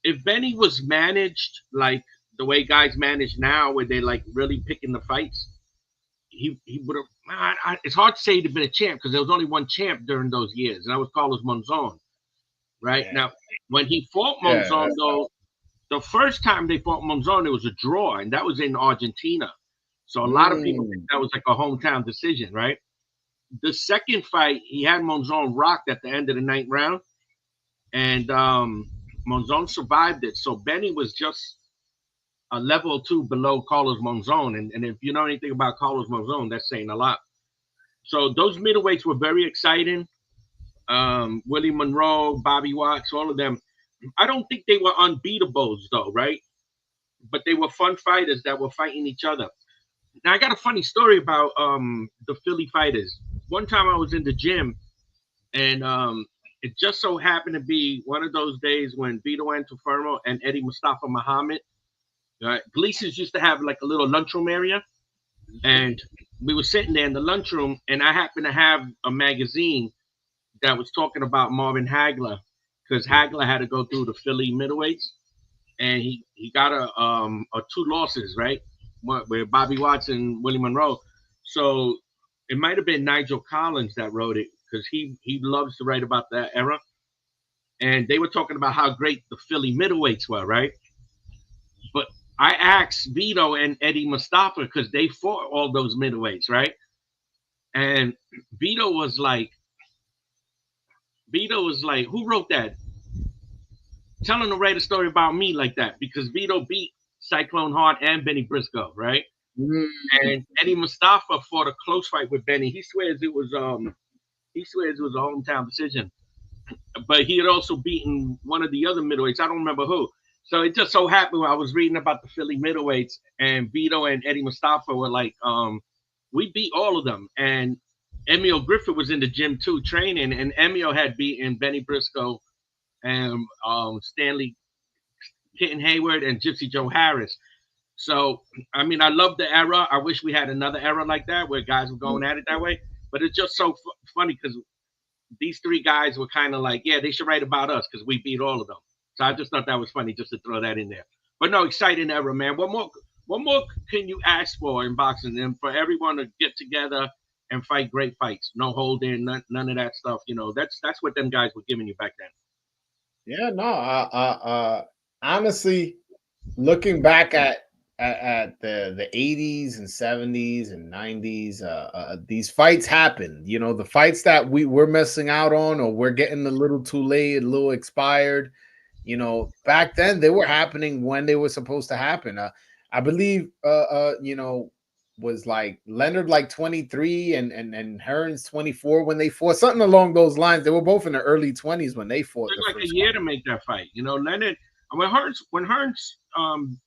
if Benny was managed like the way guys manage now, where they like really picking the fights, he would have. It's hard to say he'd have been a champ because there was only one champ during those years, and that was Carlos Monzon. Right now, when he fought Monzon, though, the first time they fought Monzon, it was a draw, and that was in Argentina. So a lot of people think that was like a hometown decision, right? The second fight, he had Monzon rocked at the end of the ninth round, and Monzon survived it. So Benny was just a level or two below Carlos Monzon, and if you know anything about Carlos Monzon, that's saying a lot. So those middleweights were very exciting. Willie Monroe, Bobby Watts, all of them. I don't think they were unbeatables though, right? But they were fun fighters that were fighting each other. Now I got a funny story about the Philly fighters. One time I was in the gym, and it just so happened to be one of those days when Vito Antuofermo and Eddie Mustafa Muhammad, Gleason's used to have like a little lunchroom area, and we were sitting there in the lunchroom, and I happened to have a magazine that was talking about Marvin Hagler because Hagler had to go through the Philly middleweights, and he got a 2 losses, right, with Bobby Watts and Willie Monroe. So it might have been Nigel Collins that wrote it because he loves to write about that era, and they were talking about how great the Philly middleweights were, right? But I asked Vito and Eddie Mustafa because they fought all those middleweights, right? And Vito was like, who wrote that? Tell him to write a story about me like that because Vito beat Cyclone Hart and Benny Briscoe, right? And Eddie Mustafa fought a close fight with Benny. He swears it was a hometown decision. but he had also beaten one of the other middleweights. I don't remember who. So it just so happened I was reading about the Philly middleweights, and Vito and Eddie Mustafa were like, we beat all of them. And Emil Griffith was in the gym too, training, and Emil had beaten Benny Briscoe and Stanley Kitten Hayward and Gypsy Joe Harris. So, I mean, I love the era. I wish we had another era like that where guys were going at it that way. But it's just so funny because these three guys were kind of like, yeah, they should write about us because we beat all of them. So I just thought that was funny just to throw that in there. But no, exciting era, man. What more can you ask for in boxing than for everyone to get together and fight great fights? No holding, none of that stuff. You know, that's what them guys were giving you back then. Yeah, no. Honestly, looking back at the 80s and 70s and 90s, these fights happened. You know, the fights that we're missing out on, or we're getting a little too late, a little expired. You know, back then they were happening when they were supposed to happen. I believe, you know, was like Leonard like 23 and Hearns 24 when they fought, something along those lines. They were both in the early 20s when they fought the Took like a first year fight. to make that fight. You know, Leonard when Hearns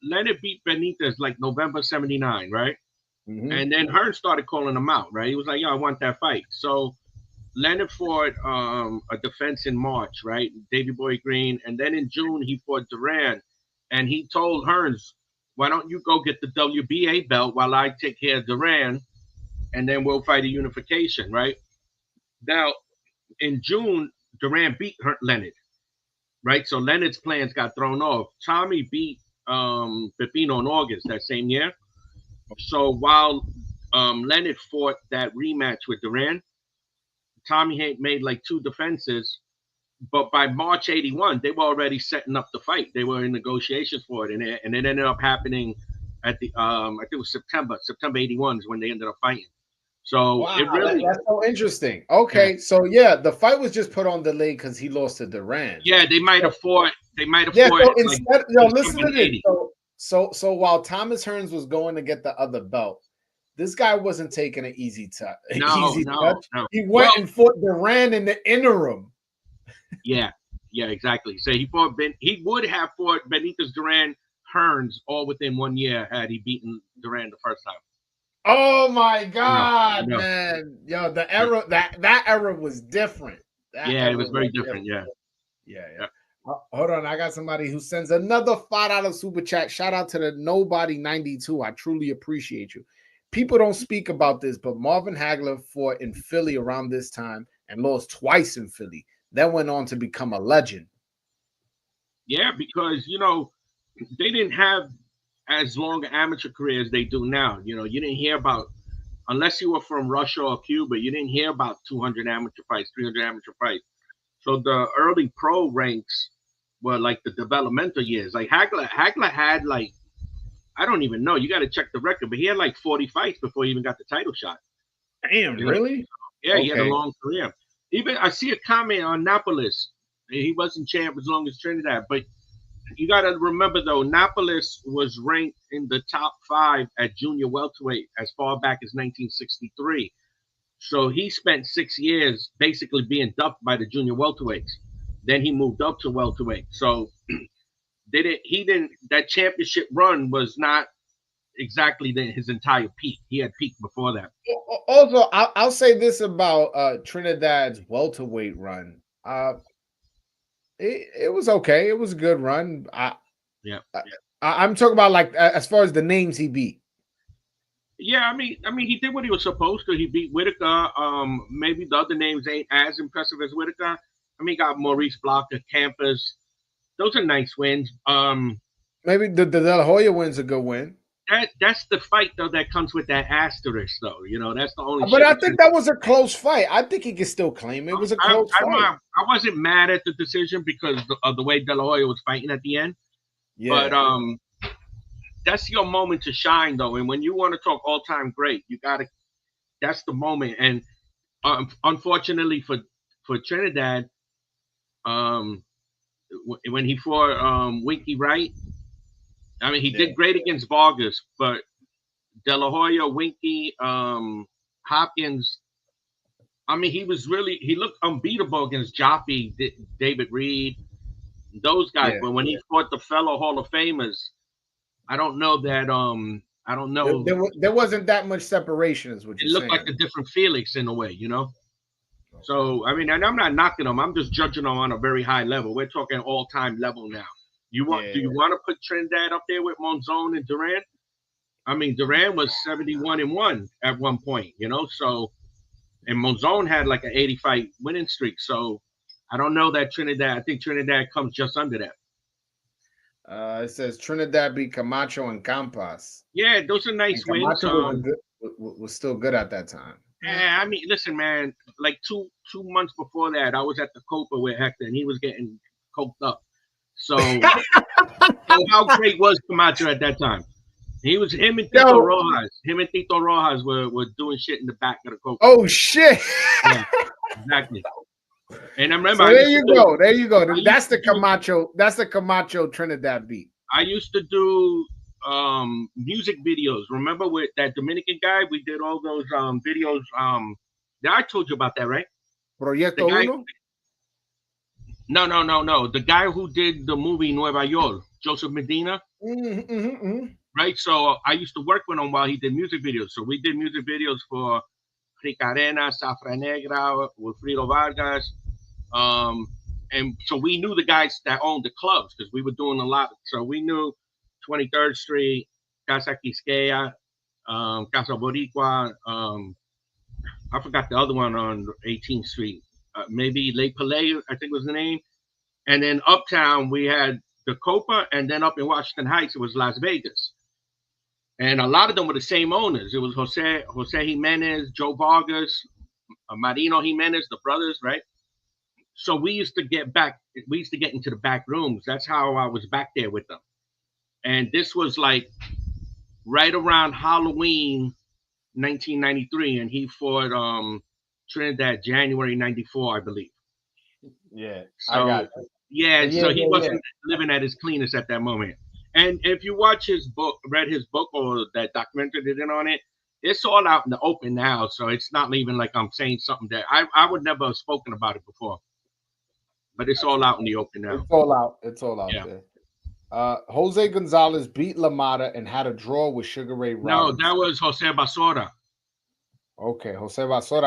Leonard beat Benitez like November '79, right? Mm-hmm. And then Hearns started calling him out, right? He was like, "Yo, I want that fight." So Leonard fought a defense in March, right? Davy Boy Green, and then in June he fought Duran, and he told Hearns, "Why don't you go get the WBA belt while I take care of Duran, and then we'll fight a unification, right?" Now in June, Duran beat Leonard, right? So Leonard's plans got thrown off. Tommy beat Pepino in August that same year. So while Leonard fought that rematch with Duran, Tommy had made like two defenses, but by March '81, they were already setting up the fight. They were in negotiations for it, and it ended up happening at the I think it was September '81 is when they ended up fighting. So Wow, it really, that's so interesting. yeah, Okay, so yeah, the fight was just put on delay because he lost to Duran. yeah, they might So, have fought. They might have yeah, fought so like instead, yo, listen December to this. '80. So while Thomas Hearns was going to get the other belt, this guy wasn't taking an No, easy no, touch. no. He Well, went and fought Duran in the interim. yeah, yeah, exactly. So he would have fought Benitez, Duran, Hearns all within 1 year had he beaten Duran the first time. Oh my I god, know. man. Yo, the era that era was different. That Yeah, it era was very was different. different. Yeah, Yeah, yeah. yeah. Hold on, I got somebody who sends another $5 super chat. Shout out to the Nobody 92. I truly appreciate you. People don't speak about this, but Marvin Hagler fought in Philly around this time and lost twice in Philly. Then went on to become a legend. Yeah, because they didn't have as long an amateur career as they do now. You didn't hear about unless you were from Russia or Cuba, you didn't hear about 200 amateur fights, 300 amateur fights. So the early pro ranks were like the developmental years. Like Hagler had like I don't even know. You got to check the record, but he had like 40 fights before he even got the title shot. Damn, You know, really? yeah, he had a Okay. long career. Even I see a comment on Napolis. He wasn't champ as long as Trinidad, but you got to remember though, Napolis was ranked in the top 5 at junior welterweight as far back as 1963. So he spent 6 years basically being ducked by the junior welterweights. Then he moved up to welterweight. So he didn't that championship run was not exactly his entire peak. He had peaked before that. Also, I'll say this about Trinidad's welterweight run. It was okay. It was a good run. Yeah. I'm talking about like as far as the names he beat. Yeah, I mean, he did what he was supposed to. He beat Whitaker. Maybe the other names ain't as impressive as Whitaker. I mean, he got Maurice Blocker, Campos. Those are nice wins. Maybe the De La Hoya win's a good win. That's the fight though that comes with that asterisk though. That's the only But shit I with think you. that was a close fight. I think he can still claim it was a I, close I'm fight. I wasn't mad at the decision because of the way De La Hoya was fighting at the end. But Yeah. that's your moment to shine though. And when you want to talk all time great, you gotta. That's the moment. And unfortunately for Trinidad, um, when he fought Winky Wright, I mean he Yeah. did great against Vargas, but De La Hoya, Winky, Hopkins, I mean, he looked unbeatable against Joppy, David Reed, those guys. Yeah, But when he fought the fellow Hall of Famers, I don't know that. I don't know. there wasn't that much separation, is what It you're looked like saying. a different Felix in a way, you know. Okay. So I mean, and I'm not knocking him. I'm just judging him on a very high level. We're talking all time level now. Yeah. Do you want to put Trinidad up there with Monzon and Duran? I mean, Duran was 71-1 at one point, you know. So and Monzon had like an 80 fight winning streak. So I don't know that Trinidad. I think Trinidad comes just under that. It says Trinidad beat Camacho and Campas, Yeah, those are and nice wins. Camacho was good, was still good at that time. I mean, listen, man. Like two months before that, I was at the Copa with Hector, and he was getting coked up. So, so how great was Camacho at that time? He was him and Tito Yo, Rojas. Him and Tito Rojas were doing shit in the back of the Copa. oh shit! Yeah, exactly. And I remember So I there used to you do, go. There you go. I That's used the to do Camacho. That's the Camacho Trinidad beat. I used to do music videos. Remember with that Dominican guy? We did all those videos. Yeah, I told you about that, right? The Proyecto guy Uno. No. The guy who did the movie Nueva York, Joseph Medina, right? So I used to work with him while he did music videos. So we did music videos for Ricarena, Safra Negra, Wilfrido Vargas. Um, and so we knew the guys that owned the clubs because we were doing a lot. So we knew 23rd Street, Casa Quisqueya, Casa Boricua. I forgot the other one on 18th Street. Maybe Lake Palais, I think was the name. And then uptown, we had the Copa, and then up in Washington Heights, it was Las Vegas. And a lot of them were the same owners. It was Jose Jimenez, Joe Vargas, Marino Jimenez, the brothers, right? So we used to get into the back rooms. That's how I was back there with them. And this was like right around Halloween 1993, and he fought Trinidad January 94, I believe. Yeah, I So got you. yeah, Yeah, so he yeah, yeah. wasn't living at his cleanest at that moment. And if you watch his book, read his book or that documentary they did on it, it's all out in the open now. So it's not even like I'm saying something that I would never have spoken about it before. But it's Got all you. out in the open now. It's all out. It's all out Yeah. there. Jose Gonzalez beat Lamada and had a draw with Sugar Ray No, that Robinson. was Jose Basora. Okay, Jose Basora.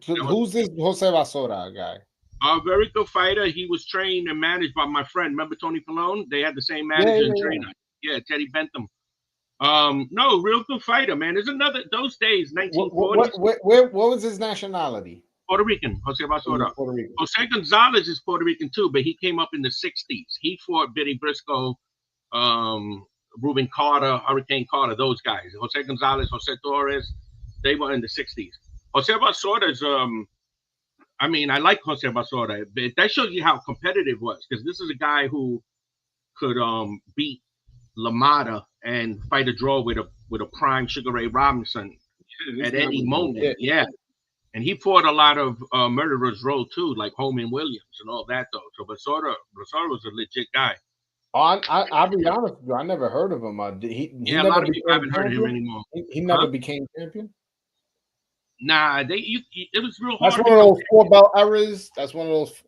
That was Who's this Jose Basora guy? a very good fighter. He was trained and managed by my friend. Remember Tony Pallone? They had the same Yeah, manager and yeah, yeah. trainer. Yeah, Teddy Bentham. No, real good fighter, man. There's another those days, 1940s, What was his nationality? Puerto Rican, Jose He was Basora. Puerto Rican. Jose Gonzalez is Puerto Rican too, but he came up in the 60s. He fought Billy Briscoe, um, Ruben Carter, Hurricane Carter, those guys. Jose Gonzalez, Jose Torres, they were in the 60s. Jose Basora is I mean, I like Jose Basora, but that shows you how competitive it was because this is a guy who could beat Lamada and fight a draw with a prime Sugar Ray Robinson This at guy any was moment. legit. Yeah. And he fought a lot of murderers row too, like Holman Williams and all that though. So Basora was a legit guy. I'll be honest with you. I never heard of him. He Yeah, a never lot of people became haven't heard of him champion. anymore. He Huh? never became champion. Nah, it was real That's hard one to of become those four belt errors. That's one of those.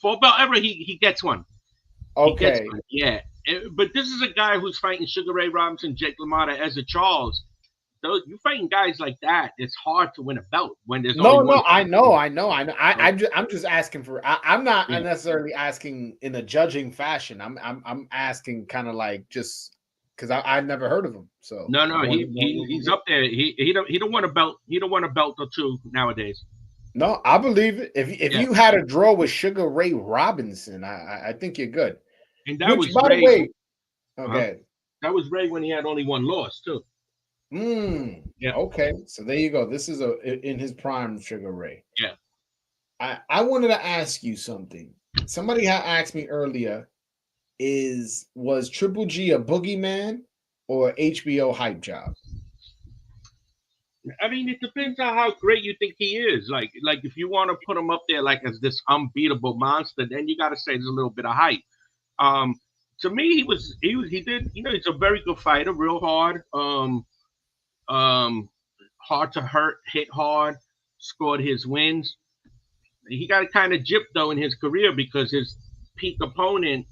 for belt ever. He gets one. He gets Okay. one. Yeah. But this is a guy who's fighting Sugar Ray Robinson, Jake LaMotta, Ezra Charles. Those you fighting guys like that, it's hard to win a belt when there's only No, one. no, I know. So, I'm just asking for. I'm not yeah. necessarily asking in a judging fashion. I'm asking kind of like just because I never heard of him. So No, I want to he's know. up there. He don't want a belt. He don't want a belt or two nowadays. No, I believe it. If Yeah. you had a draw with Sugar Ray Robinson, I think you're good. And that Which, was by the Ray. way, Uh-huh. okay. That was Ray when he had only one loss too. Yeah. Okay. So there you go. This is in his prime, Sugar Ray. Yeah. I wanted to ask you something. Somebody had asked me earlier, was Triple G a boogeyman or HBO hype job? I mean, it depends on how great you think he is. Like if you want to put him up there like as this unbeatable monster, then you got to say there's a little bit of hype. Um, to me, he did. You know, he's a very good fighter, real hard. Hard to hit hard. scored his wins. He got kind of gypped though in his career because his peak opponent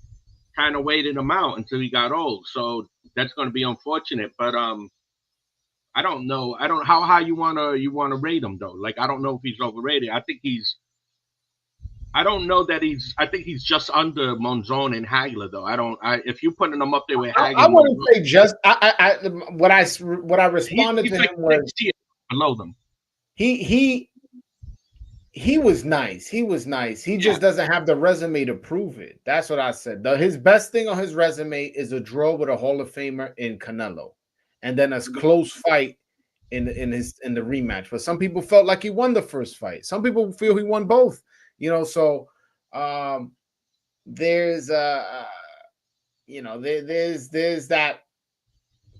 kind of waited him out until he got old. So that's going to be unfortunate. But I don't know. I don't how high you wanna rate him though. Like I don't know if he's overrated. I think he's. I don't know that he's. I think he's just under Monzon and Hagler though. I don't. If you're putting him up there with Hagler, I wouldn't say just. What I responded he's to like him was below them. He was nice. He was nice. He just doesn't have the resume to prove it. That's what I said. His best thing on his resume is a draw with a Hall of Famer in Canelo, and then a close fight in the rematch. But some people felt like he won the first fight. Some people feel he won both. You know, so there's there's that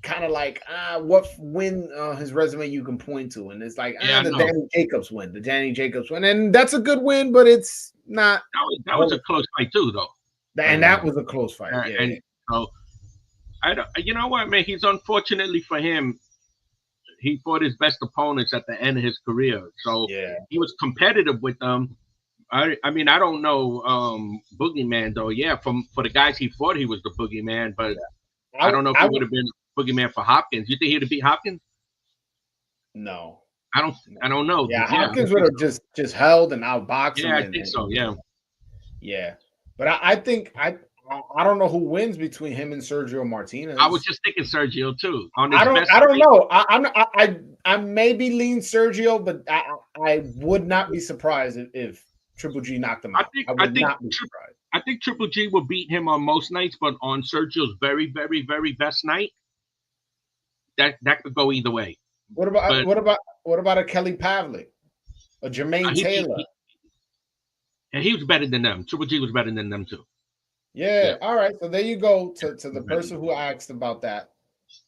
kind of like what win his resume you can point to, and it's like the Danny Jacobs win, and that's a good win, but it's not. That was a close fight too, though, and that was a close fight. And so I don't. You know what, man? He's unfortunately for him. He fought his best opponents at the end of his career, so he was competitive with them. I mean, I don't know Boogeyman though. Yeah, for the guys he fought, he was the Boogeyman, but I don't know if he would have been Boogeyman for Hopkins. You think he'd have beat Hopkins? No, I don't know. Yeah, Hopkins would have just held and outboxed him. Yeah, I think so. Yeah, but I think I don't know who wins between him and Sergio Martinez. I was just thinking Sergio too. I don't know. I maybe lean Sergio, but I would not be surprised if Triple G knocked him out. I think Triple G will beat him on most nights, but on Sergio's very, very, very best night, that could go either way. What about a Kelly Pavlik, a Jermaine Taylor? He was better than them. Triple G was better than them too. Yeah. All right. So there you go to the person who asked about that.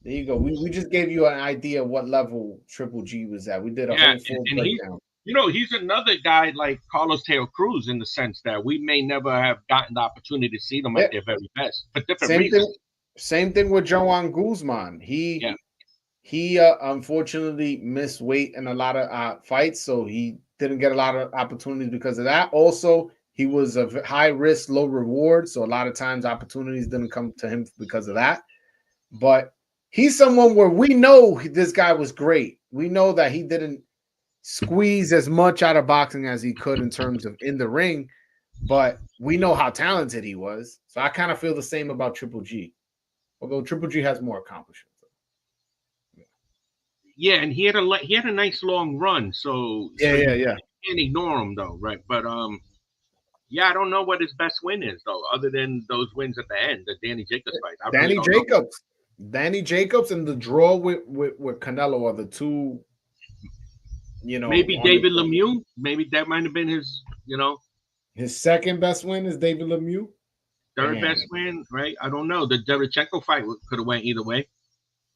There you go. We just gave you an idea of what level Triple G was at. We did a whole full breakdown. He's another guy like Carlos Teo Cruz in the sense that we may never have gotten the opportunity to see them at their very best for different reasons. Same thing with Joan Guzman. He unfortunately missed weight in a lot of fights, so he didn't get a lot of opportunities because of that. Also, he was a high risk, low reward, so a lot of times opportunities didn't come to him because of that. But he's someone where we know this guy was great. We know that he didn't squeeze as much out of boxing as he could in terms of in the ring, but we know how talented he was. So I kind of feel the same about Triple G, although Triple G has more accomplishments. Yeah, and he had a nice long run. So you can't ignore him though, right? But I don't know what his best win is though, other than those wins at the end, the Danny Jacobs fight. Danny Jacobs and the draw with Canelo are the two. Maybe David Lemieux. Maybe that might have been his. His second best win is David Lemieux. Third best win, right? I don't know. The Derevchenko fight could have went either way.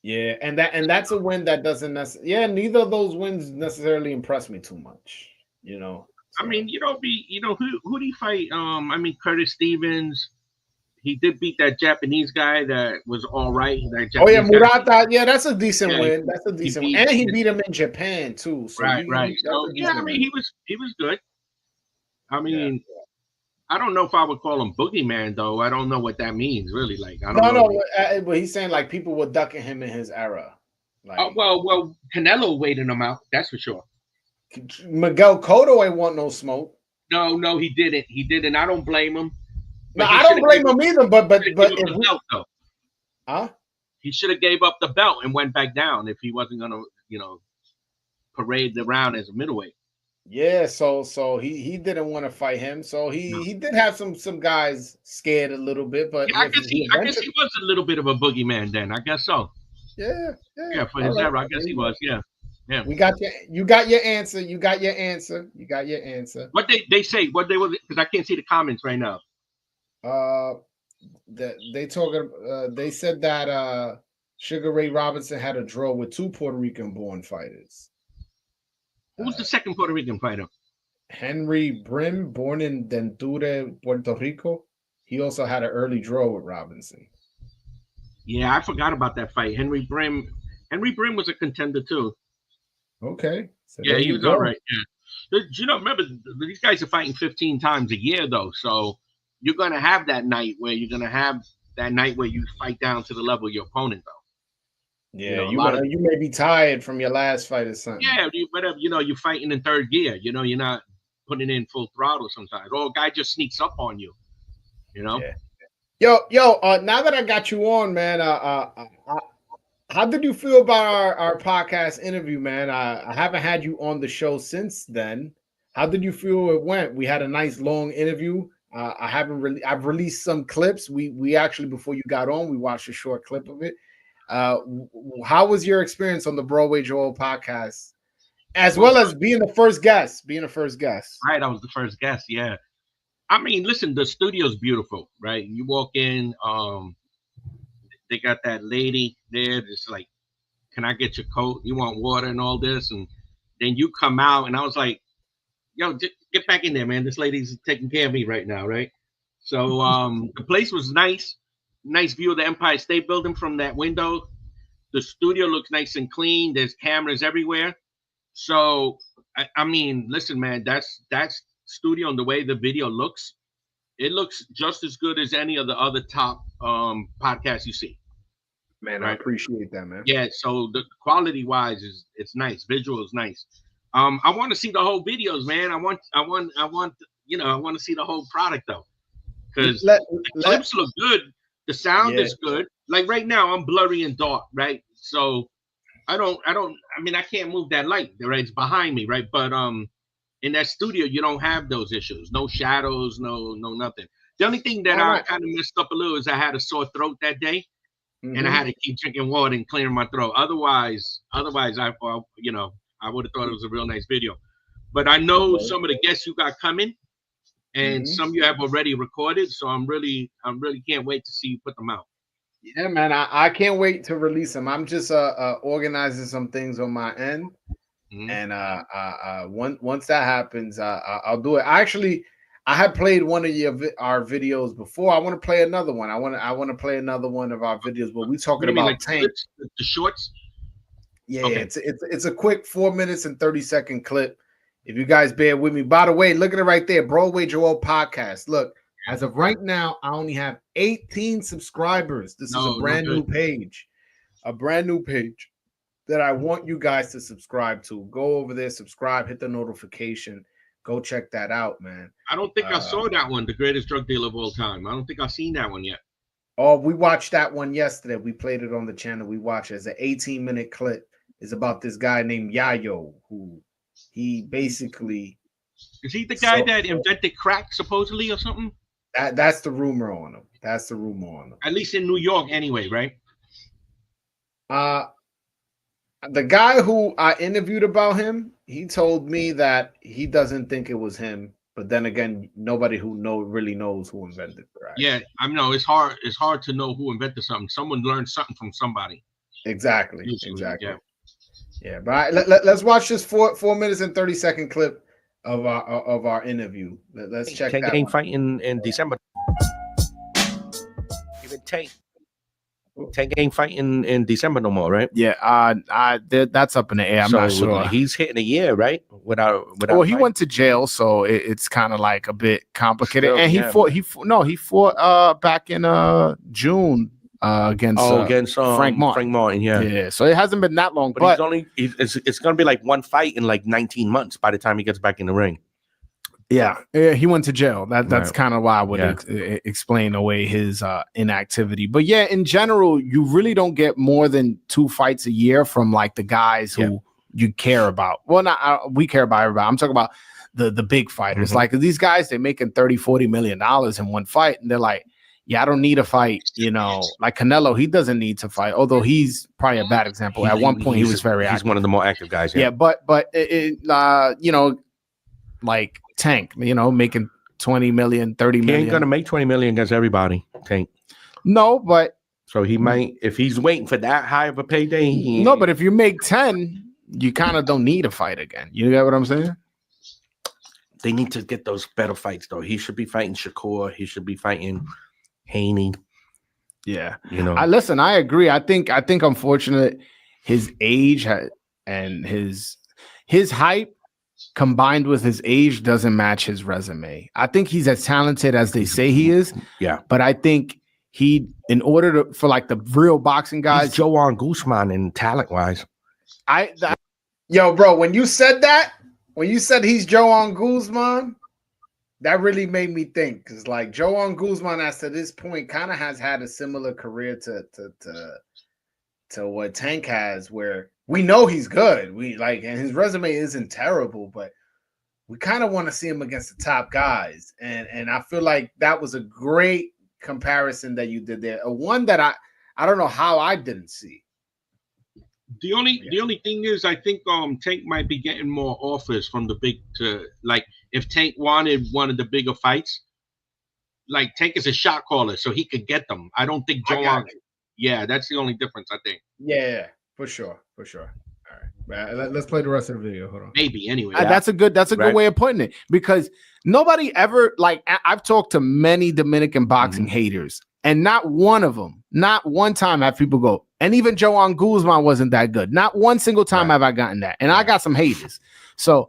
Yeah, and that's a win that doesn't necessarily. Yeah, neither of those wins necessarily impress me too much. So. I mean, who did he fight? I mean, Curtis Stevens. He did beat that Japanese guy that was all right. Murata. Yeah, that's a decent win. That's a decent win. And he beat him in Japan too. So right. So I mean, he was good. I mean, I don't know if I would call him Boogeyman though. I don't know what that means really. Like, I don't know. But he's saying like people were ducking him in his era. Like, well, Canelo waited him out. That's for sure. Miguel Cotto ain't want no smoke. No, he didn't. He didn't. I don't blame him. No, I don't blame him either. But he should have gave up the belt and went back down if he wasn't gonna, parade around as a middleweight. Yeah, so he didn't want to fight him. So he did have some guys scared a little bit, but I guess he was a little bit of a boogeyman then. I guess so. Yeah. For his era, I guess he was. Yeah. You got your answer. What they say? What they was? Because I can't see the comments right now. They said that Sugar Ray Robinson had a draw with two Puerto Rican born fighters. Who was the second Puerto Rican fighter? Henry Brim, born in Denture, Puerto Rico. He also had an early draw with Robinson. Yeah, I forgot about that fight. Henry Brim was a contender too. Okay. So he was all right. Yeah. You know, remember these guys are fighting 15 times a year though, so you're gonna have that night where you fight down to the level of your opponent though. You Yeah, know, a lot of you may be tired from your last fight or something. yeah, whatever. You know, you're fighting in third gear. You know, you're not putting in full throttle sometimes, or a guy just sneaks up on you. You know. Yeah. Yo, now that I got you on, man, how did you feel about our podcast interview, man? I haven't had you on the show since then. How did you feel it went? We had a nice long interview. I've released some clips. We actually, before you got on, we watched a short clip of it. How was your experience on the Broadway Joel podcast, as well as being the first guest? Right, I was the first guest. Yeah, I mean, listen, the studio's beautiful, right? You walk in, they got that lady there, just like, can I get your coat? You want water and all this, and then you come out, and I was like, yo, get back in there, man. This lady's taking care of me right now, right? So the place was nice view of the Empire State Building from that window. The studio looks nice and clean. There's cameras everywhere. So I mean, listen, man, that's studio and the way the video looks, it looks just as good as any of the other top podcasts you see. Man, right? I appreciate that, man. Yeah, so the quality wise it's nice. Visual is nice. I want to see the whole videos, man. I want you know, I want to see the whole product though. Because the clips look good, the sound is good. Like right now, I'm blurry and dark, right? So I mean, I can't move that light, right? It's behind me, right? But in that studio, you don't have those issues. No shadows, no nothing. The only thing that I kind of messed up a little is I had a sore throat that day, and I had to keep drinking water and clearing my throat. Otherwise, I would have thought it was a real nice video. But I know some of the guests you got coming, and some you have already recorded. So I'm really can't wait to see you put them out. Yeah, man, I can't wait to release them. I'm just organizing some things on my end, and once that happens, I'll do it. I had played one of our videos before. I want to play another one. I want to play another one of our videos, but we talking about like Tank. The shorts. Yeah, okay. It's a quick 4 minutes and 30-second clip. If you guys bear with me. By the way, look at it right there, Broadway Joel podcast. Look, as of right now, I only have 18 subscribers. This is a brand new page, that I want you guys to subscribe to. Go over there, subscribe, hit the notification. Go check that out, man. I don't think I saw that one, The Greatest Drug Dealer of All Time. I don't think I've seen that one yet. Oh, we watched that one yesterday. We played it on the channel. We watched it. It's an 18-minute clip. It's about this guy named Yayo, who he basically... Is he the guy that invented crack, supposedly, or something? That's the rumor on him. At least in New York, anyway, right? The guy who I interviewed about him, he told me that he doesn't think it was him. But then again, nobody who really knows who invented crack. Yeah, I know it's hard. It's hard to know who invented something. Someone learned something from somebody. Exactly. Yeah. But let's watch this 4 minutes and 30-second clip of our interview. Let's check that. Tank fighting in December. Even Tank ain't fighting in December no more, right? Yeah, that's up in the air. I'm not sure. He's hitting a year, right? Without. Well, he went to jail, so it's kind of like a bit complicated. Still, and he fought back in June against Frank Martin. Yeah. So it hasn't been that long, but it's going to be like one fight in like 19 months by the time he gets back in the ring. Yeah, he went to jail. That's kind of why I would explain away his inactivity. But yeah, in general, you really don't get more than 2 fights a year from like the guys who you care about. Well, we care about everybody. I'm talking about the big fighters. Like these guys, they're making $30-40 million in one fight, and they're like, yeah, I don't need a fight. You know, like Canelo, he doesn't need to fight. Although he's probably a bad example. At one point, he was very active. He's one of the more active guys. Yeah, but you know, like Tank, you know, making 20 million, 30 million. He ain't gonna make 20 million against everybody, Tank. No, but so he might, if he's waiting for that high of a payday. But if you make 10, you kind of don't need a fight again. You get what I'm saying? They need to get those better fights though. He should be fighting Shakur. He should be fighting Haney. Yeah, you know. I agree. I think unfortunately his age and his hype combined with his age doesn't match his resume. I think he's as talented as they say he is. Yeah. But I think in order for like the real boxing guys, he's Joan Guzman in talent wise. Yo, bro, when you said he's Joan Guzman, that really made me think, because like Joan Guzman, as to this point, kind of has had a similar career to what Tank has, where we know he's good. And his resume isn't terrible, but we kind of want to see him against the top guys. And I feel like that was a great comparison that you did there. One that I don't know how I didn't see. The only thing is, I think Tank might be getting more offers from the big if Tank wanted one of the bigger fights, like Tank is a shot caller, so he could get them. I don't think Joan. Yeah, that's the only difference, I think. Yeah, for sure. All right, let's play the rest of the video. Hold on. Maybe anyway. That's a good way of putting it, because nobody ever, like, I've talked to many Dominican boxing haters, and not one of them, not one time have people go, and even Joan Guzman wasn't that good. Not one single time have I gotten that, and I got some haters. So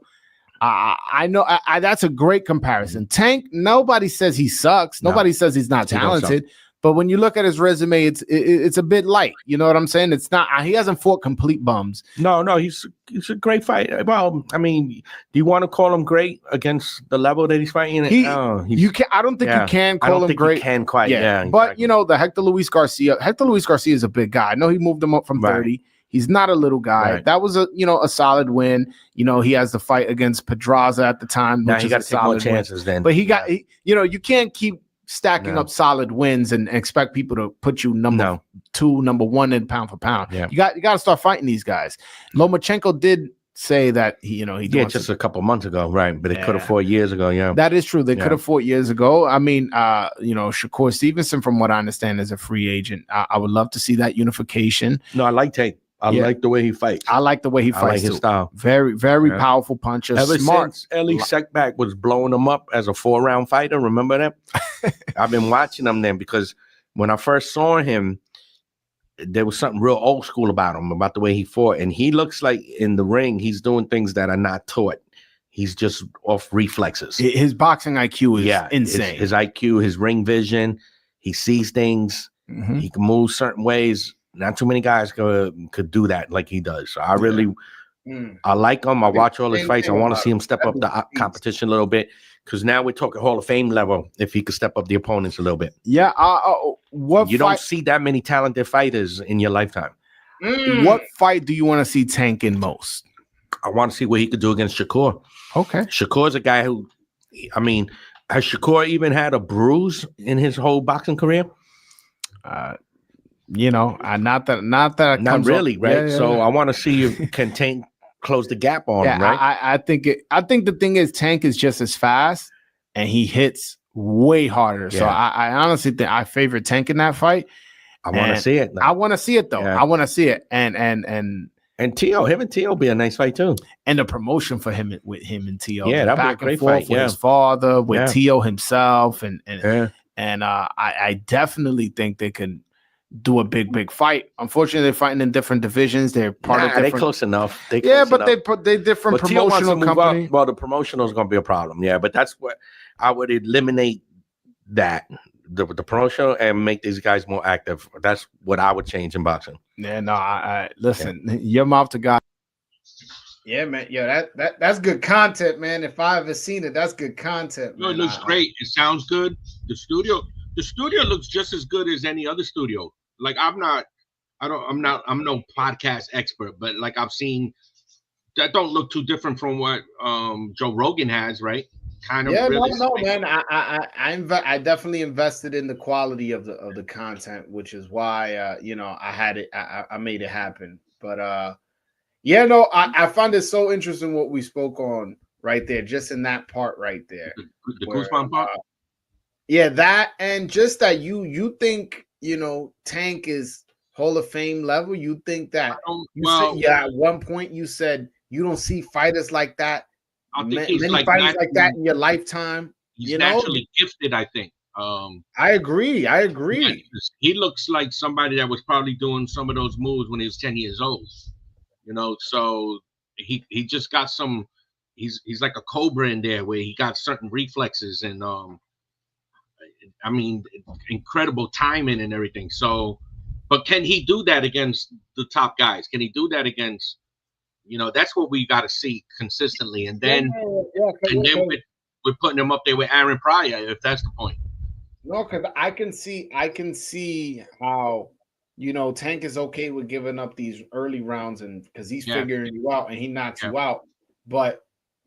I know that's a great comparison. Tank, nobody says he sucks. Nobody says he's not talented. But when you look at his resume, it's a bit light. You know what I'm saying? It's not. He hasn't fought complete bums. No, he's a great fighter. Well, I mean, do you want to call him great against the level that he's fighting? You can. I don't think you can call him great. You can quite. Yeah, exactly. But you know, the Hector Luis Garcia. Hector Luis Garcia is a big guy. I know he moved him up from 30. He's not a little guy. Right. That was a solid win. You know, he has the fight against Pedraza at the time. Now he got to take more chances then. But you can't keep stacking up solid wins and expect people to put you number 2, number 1 in pound for pound. Yeah. You got to start fighting these guys. Lomachenko did say that he just a couple months ago, right? But it could have fought years ago. Yeah, that is true. They could have fought years ago. I mean, Shakur Stevenson, from what I understand, is a free agent. I would love to see that unification. No, I like Tank. I like the way he fights. I like the way he fights. I like his style. Very, very powerful puncher. Ever Smart. since Ellie Sekbak was blowing him up as a 4-round fighter, remember that? I've been watching him then, because when I first saw him, there was something real old school about him, about the way he fought. And he looks like in the ring, he's doing things that are not taught. He's just off reflexes. His boxing IQ is insane. His IQ, his ring vision, he sees things. Mm-hmm. He can move certain ways. Not too many guys could do that like he does. So I really, I like him. I watch all his fights. I want to see him step up the competition a little bit, because now we're talking Hall of Fame level. If he could step up the opponents a little bit, you don't see that many talented fighters in your lifetime. What fight do you want to see Tank in most? I want to see what he could do against Shakur. Okay, Shakur's a guy who, I mean, has Shakur even had a bruise in his whole boxing career? Not really, right? So I want to see if can Tank close the gap on him, right? I think the thing is, Tank is just as fast and he hits way harder. Yeah. So I honestly think I favor Tank in that fight. I want to see it. I want to see it though. Yeah. I want to see it. And T.O., him and T.O. be a nice fight too. And the promotion for him and T.O. Yeah, that'd be a great fight. With his father, with T.O. himself, and I definitely think they can do a big fight. Unfortunately, they're fighting in different divisions. They're part of different. They're close enough. They different promotional company. Well, the promotional is going to be a problem. Yeah, but that's what I would eliminate, that the promotional, and make these guys more active. That's what I would change in boxing. Yeah, no, I listen. Yeah. Your mouth to God. Yeah, man. Yeah, that's good content, man. If I ever seen it, that's good content. No, it looks great. It sounds good. The studio looks just as good as any other studio. Like I'm no podcast expert, but like I've seen that don't look too different from what Joe Rogan has, right? Kind of. Yeah, no, man. I definitely invested in the quality of the content, which is why I had it. I made it happen. But I find it so interesting what we spoke on right there, just in that part right there. The Guzman part. Yeah, that, and just that you think Tank is Hall of Fame level. You think that at one point you said you don't see fighters like that. Many fighters like that in your lifetime. He's naturally gifted, I think. I agree. He looks like somebody that was probably doing some of those moves when he was 10 years old. So he just got some. he's like a cobra in there where he got certain reflexes and I mean, incredible timing and everything. So, but can he do that against the top guys? Can he do that against, that's what we got to see consistently. And then, we're putting him up there with Aaron Pryor, if that's the point. No, because I can see how, Tank is okay with giving up these early rounds, and because he's figuring you out and he knocks you out. But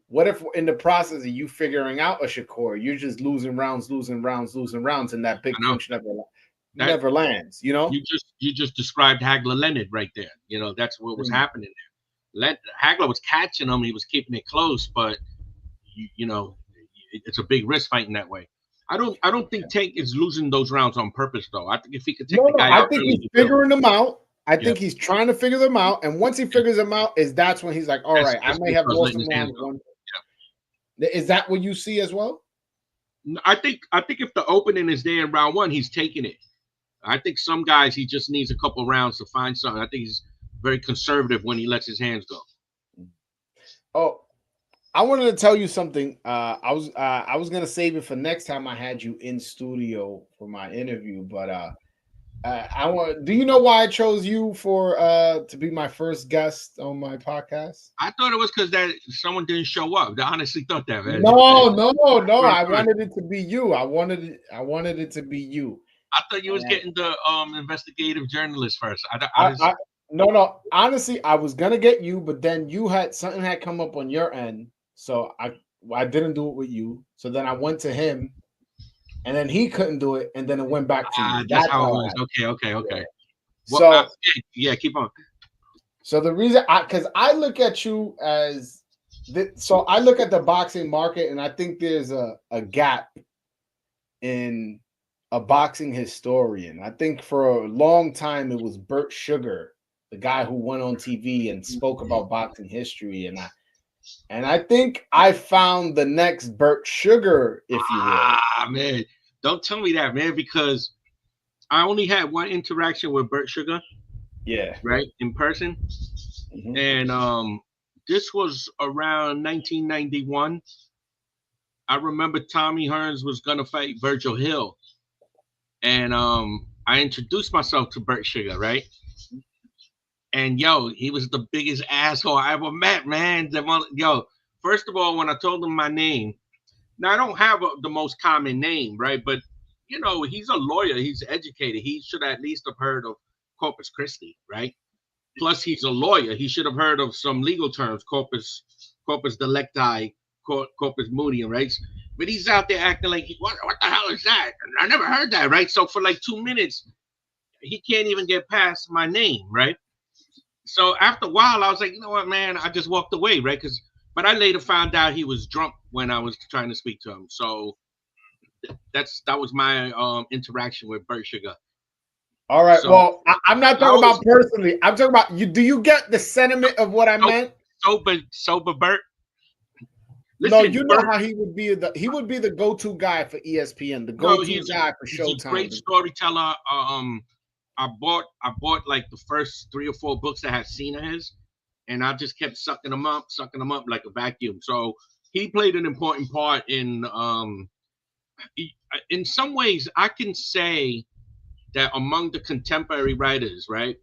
what if in the process of you figuring out a Shakur, you're just losing rounds, and that big punch never lands, You just described Hagler Leonard right there. That's what was happening there. Hagler was catching him, he was keeping it close, but it's a big risk fighting that way. I don't think Tank is losing those rounds on purpose though. I think if he could take the guy out, I think he's figuring them out. I think he's trying to figure them out, and once he figures them out, that's when he's like, all right, I may have lost some rounds. Is that what you see as well? I think if the opening is there in round one, he's taking it. I think some guys he just needs a couple rounds to find something. I think he's very conservative when he lets his hands go. Oh, I wanted to tell you something. I was gonna save it for next time I had you in studio for my interview, but do you know why I chose you to be my first guest on my podcast? I thought it was because that someone didn't show up. I honestly thought that, man. No. I wanted it to be you. I wanted it to be you. I thought you was getting the investigative journalist first. No. Honestly, I was gonna get you, but then something had come up on your end, so I didn't do it with you. So then I went to him. And then he couldn't do it, and then it went back to you. That's how it was. Okay. Well, so keep on. So the reason, because I look at you as, I look at the boxing market, and I think there's a gap in a boxing historian. I think for a long time it was Bert Sugar, the guy who went on TV and spoke about boxing history, and I think I found the next Bert Sugar, if you will. Man, don't tell me that, man, because I only had one interaction with Bert Sugar. Yeah. Right, in person. Mm-hmm. And this was around 1991. I remember Tommy Hearns was gonna fight Virgil Hill. And I introduced myself to Bert Sugar, right? And he was the biggest asshole I ever met, man. First of all, when I told him my name, now I don't have the most common name, right? But he's a lawyer, he's educated. He should at least have heard of Corpus Christi, right? Plus, he's a lawyer. He should have heard of some legal terms, corpus delicti, corpus mundi, right? But he's out there acting like, what the hell is that? I never heard that, right? So for like 2 minutes, he can't even get past my name, right? So after a while, I was like, you know what, man? I just walked away, right? But I later found out he was drunk when I was trying to speak to him. So that was my interaction with Bert Sugar. All right. So, well, I'm not talking about personally. I'm talking about you. Do you get the sentiment of what I meant? Sober Bert. Listen, no, Bert, know how he would be the go-to guy for ESPN, the go-to guy for Showtime. He's a great storyteller. I bought like the first 3 or 4 books that had seen his, and I just kept sucking them up like a vacuum. So he played an important part in some ways. I can say that among the contemporary writers, right,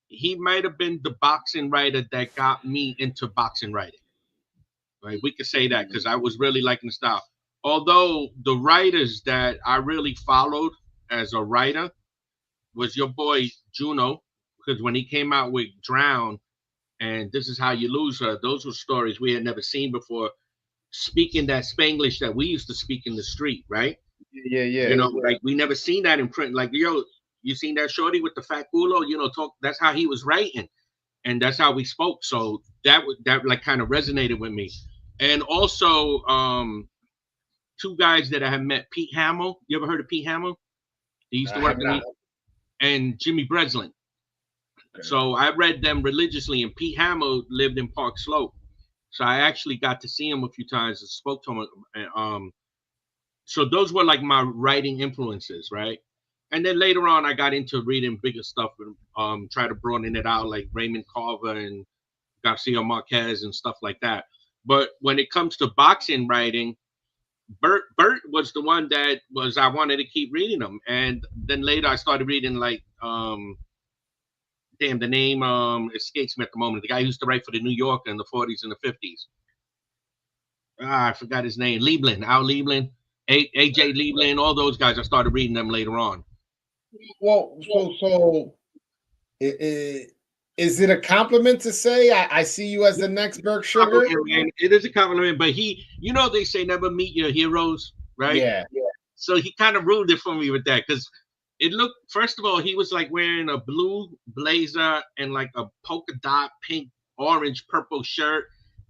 he might have been the boxing writer that got me into boxing writing. Right, we could say that because I was really liking the style. Although the writers that I really followed as a writer was your boy Juno, because when he came out with Drown and This Is How You Lose Her, those were stories we had never seen before, speaking that Spanglish that we used to speak in the street, right? Yeah. Like we never seen that in print. Like, you seen that shorty with the fat culo? Talk. That's how he was writing, and that's how we spoke. So that like kind of resonated with me. And also 2 guys that I have met, Pete Hamill. You ever heard of Pete Hamill? He used to work in and Jimmy Breslin. Okay. So I read them religiously, and Pete Hamill lived in Park Slope. So I actually got to see him a few times and spoke to him. So those were like my writing influences, right? And then later on, I got into reading bigger stuff and try to broaden it out, like Raymond Carver and Garcia Marquez and stuff like that. But when it comes to boxing writing, Bert was the one that was I wanted to keep reading them, and then later I started reading like damn, the name escapes me at the moment. The guy who used to write for the New Yorker in the 40s and the 50s. I forgot his name. Liebland, Al Liebland, AJ Liebland, all those guys. I started reading them later on. Well, so is it a compliment to say I see you as the next Burke Sugar? Man. It is a compliment, but you know, they say never meet your heroes, right? Yeah. So he kind of ruined it for me with that because it looked. First of all, he was like wearing a blue blazer and like a polka dot pink, orange, purple shirt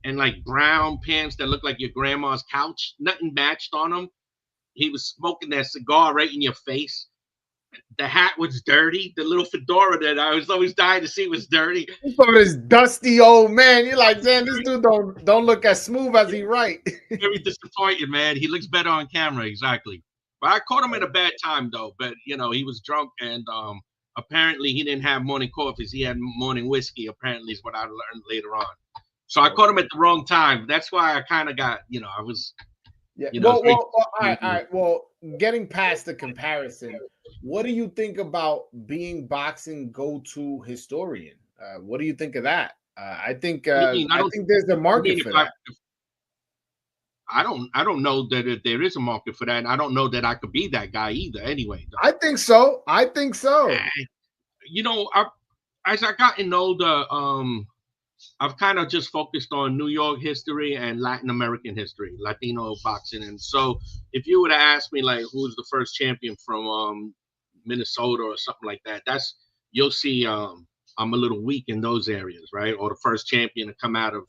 and like brown pants that looked like your grandma's couch. Nothing matched on him. He was smoking that cigar right in your face. The hat was dirty. The little fedora that I was always dying to see was dirty. For this dusty old man, you're like, damn, this dude don't look as smooth as he write. Very disappointed, man. He looks better on camera, exactly. But I caught him at a bad time though. But you know, he was drunk and apparently he didn't have morning coffees. He had morning whiskey. Apparently, is what I learned later on. So I caught him at the wrong time. That's why I kind of got, you know, I was. Yeah. You know, all right. Well, getting past the comparison, what do you think about being boxing go-to historian? What do you think of that? I think there's a market for that. I don't know that there is a market for that. And I don't know that I could be that guy either. Anyway, I think so. You know, as I gotten older, I've kind of just focused on New York history and Latin American history, Latino boxing. And so if you were to ask me like who's the first champion from Minnesota or something like that, you'll see I'm a little weak in those areas, right? Or the first champion to come out of,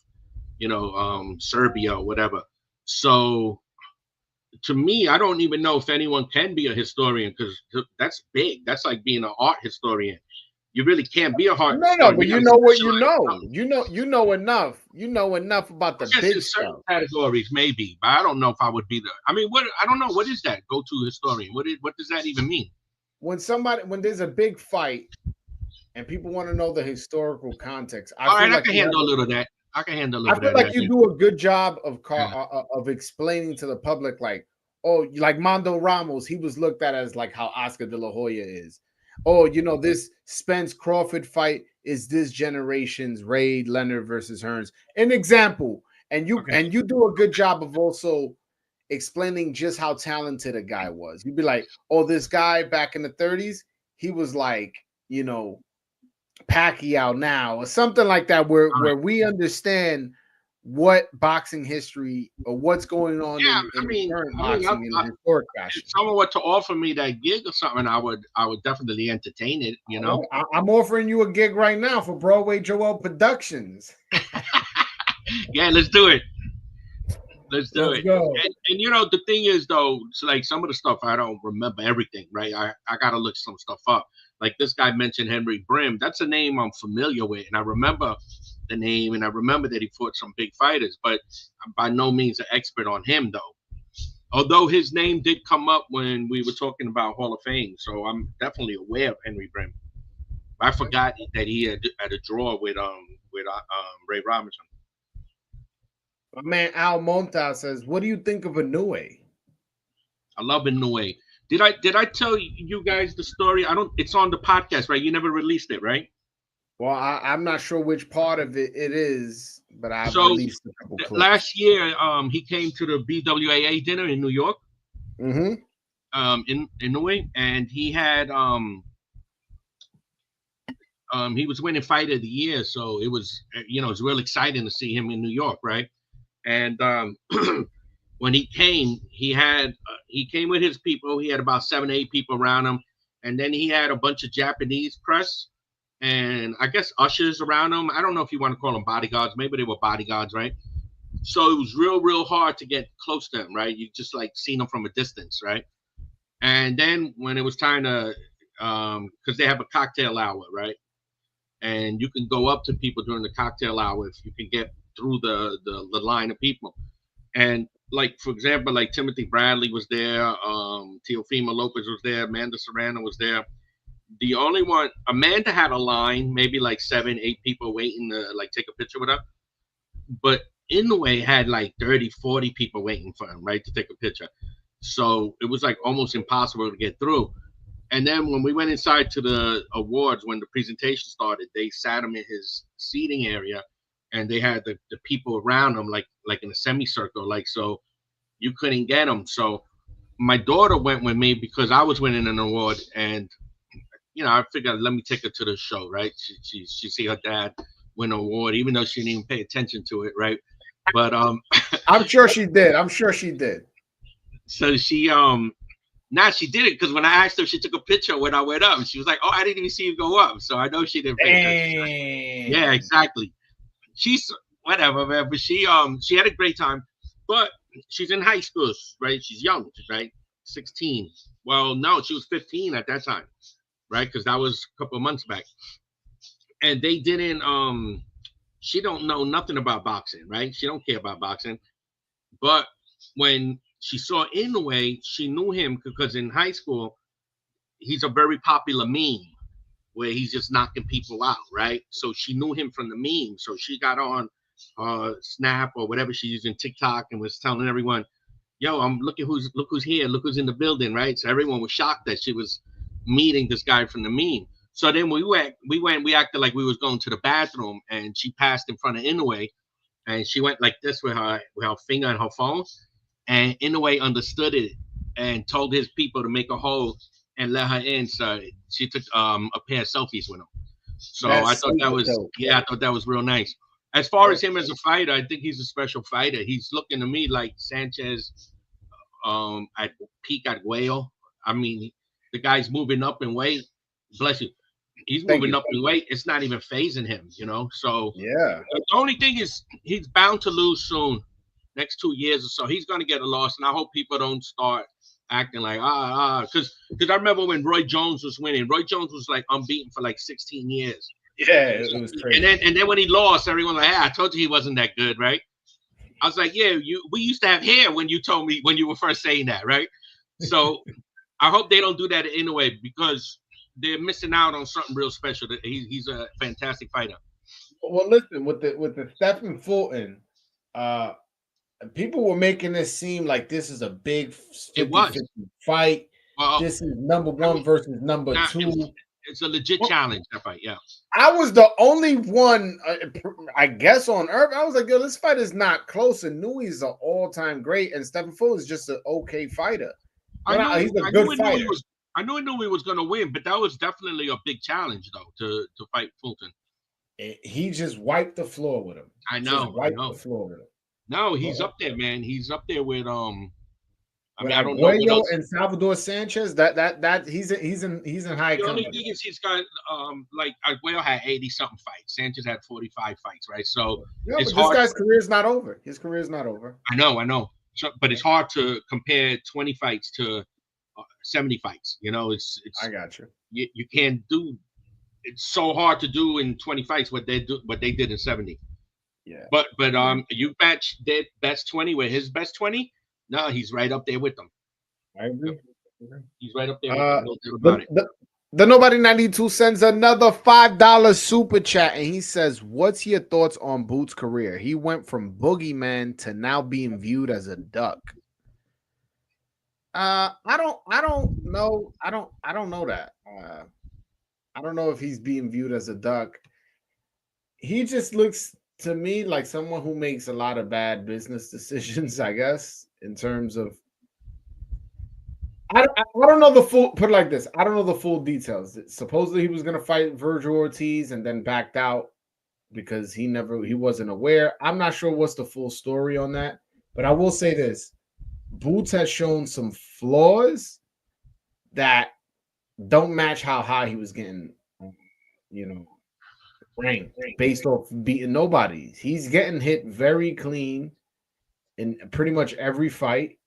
you know, Serbia or whatever. So to me, I don't even know if anyone can be a historian because that's big. That's like being an art historian. You really can't be a hard. No, but you know what you know. You know enough. You know enough about the big stuff. Categories, maybe, but I don't know if I would be the. I mean, I don't know. What is that? Go-to historian. What does that even mean? When there's a big fight and people want to know the historical context, I can handle a little of that. I feel like you do a good job of explaining to the public, like, oh, like Mondo Ramos, he was looked at as like how Oscar De La Hoya is. Oh, you know, this Spence Crawford fight is this generation's Ray Leonard versus Hearns. An example. And you do a good job of also explaining just how talented a guy was. You'd be like, oh, this guy back in the 30s, he was like, you know, Pacquiao now, or something like that, where we understand what boxing history or what's going on in current boxing in a historic fashion. If someone were to offer me that gig or something, I would definitely entertain it, you know. I'm offering you a gig right now for Broadway Joel Productions. Yeah, let's do it. Let's do it. And you know, the thing is though, it's like some of the stuff I don't remember everything, right? I gotta look some stuff up. Like this guy mentioned Henry Brim. That's a name I'm familiar with, and I remember the name, and I remember that he fought some big fighters, but I'm by no means an expert on him though. Although his name did come up when we were talking about Hall of Fame, so I'm definitely aware of Henry Brim. I forgot that he had a draw with Ray Robinson. My man Al Monta says, "What do you think of Inoue?" I love Inoue. Did I tell you guys the story? It's on the podcast, right? You never released it, right? Well, I'm not sure which part of it is, but I've released a couple clips. Last year, he came to the BWAA dinner in New York. Mm-hmm. In Inoue, and he had he was winning Fighter of the Year, so it was it was real exciting to see him in New York, right? And when he came, he came with his people. He had about 7 or 8 people around him, and then he had a bunch of Japanese press and I guess ushers around him. I don't know if you want to call them bodyguards. Maybe they were bodyguards, right? So it was real hard to get close to him, right? You just like seen him from a distance, right? And then when it was time to, because they have a cocktail hour, right? And you can go up to people during the cocktail hour if you can get through the line of people. And like, for example, like Timothy Bradley was there, Teofimo Lopez was there, Amanda Serrano was there. The only one, Amanda had a line, maybe like 7, 8 people waiting to like take a picture with her. But Inoue had like 30, 40 people waiting for him, right, to take a picture. So it was like almost impossible to get through. And then when we went inside to the awards, when the presentation started, they sat him in his seating area, and they had the people around him like in a semicircle, like, so you couldn't get him. So my daughter went with me because I was winning an award, and I figured, let me take her to the show, right? She see her dad win an award, even though she didn't even pay attention to it, right? But I'm sure she did. I'm sure she did. So she she did it because when I asked her, she took a picture when I went up, and she was like, "Oh, I didn't even see you go up." So I know she didn't pay attention. Yeah, exactly. She's whatever, man. But she had a great time. But she's in high school, right? She's young, right? 16. Well, no, she was 15 at that time, right? Because that was a couple of months back. And they didn't she don't know nothing about boxing, right? She don't care about boxing. But when she saw Inoue, she knew him because in high school, he's a very popular meme where he's just knocking people out, right? So she knew him from the meme. So she got on Snap or whatever she's using, TikTok, and was telling everyone, "Yo, look who's here, look who's in the building," right? So everyone was shocked that she was meeting this guy from the meme. So then we acted like we was going to the bathroom, and she passed in front of Inoue, and she went like this with her finger on her phone, and Inoue understood it and told his people to make a hole and let her in. So she took a pair of selfies with him. So I thought that was I thought that was real nice. As far as him as a fighter, I think he's a special fighter. He's looking to me like Sanchez at peak at Puello. I mean, the guy's moving up in weight. Bless you. He's moving up in weight. It's not even phasing him, So yeah, the only thing is he's bound to lose soon. Next 2 years or so, he's going to get a loss, and I hope people don't start acting like because I remember when Roy Jones was winning. Roy Jones was like unbeaten for like 16 years. Yeah, it was crazy. And then when he lost, everyone was like, "Hey, I told you he wasn't that good, right?" I was like, "Yeah, we used to have hair when you told me when you were first saying that, right?" So I hope they don't do that anyway because they're missing out on something real special. He's a fantastic fighter. Well, listen, with the Stephen Fulton, people were making this seem like this is a big 50-50 fight. Well, this is number one versus number two. It's a legit challenge, that fight, yeah. I was the only one, I guess, on earth. I was like, yo, this fight is not close. And Nunes is an all-time great, and Stephen Fulton is just an okay fighter. He's a good fighter. I knew he was going to win, but that was definitely a big challenge, though, to fight Fulton. He just wiped the floor with him. I know. The floor with him. No, he's up there, man. He's up there with I don't know what else. And Salvador Sanchez. That he's in high. The only thing is he's got like Arguello had 80-something fights. Sanchez had 45 fights, right? So this guy's career is not over. His career is not over. I know. So, but it's hard to compare 20 fights to 70 fights. It's. I got you. You can't do. It's so hard to do in 20 fights what they did in 70. Yeah. But you match their best 20 with his best 20. No, he's right up there with them. I agree. He's right up there with them. The Nobody 92 sends another $5 super chat, and he says, "What's your thoughts on Boots' career? He went from boogeyman to now being viewed as a duck." I don't know. I don't know that. I don't know if he's being viewed as a duck. He just looks to me like someone who makes a lot of bad business decisions, I guess, in terms of I don't know the full, put it like this. I don't know the full details. Supposedly he was going to fight Virgil Ortiz and then backed out because he wasn't aware. I'm not sure what's the full story on that, but I will say this. Boots has shown some flaws that don't match how high he was getting, ranked based off beating nobody. He's getting hit very clean in pretty much every fight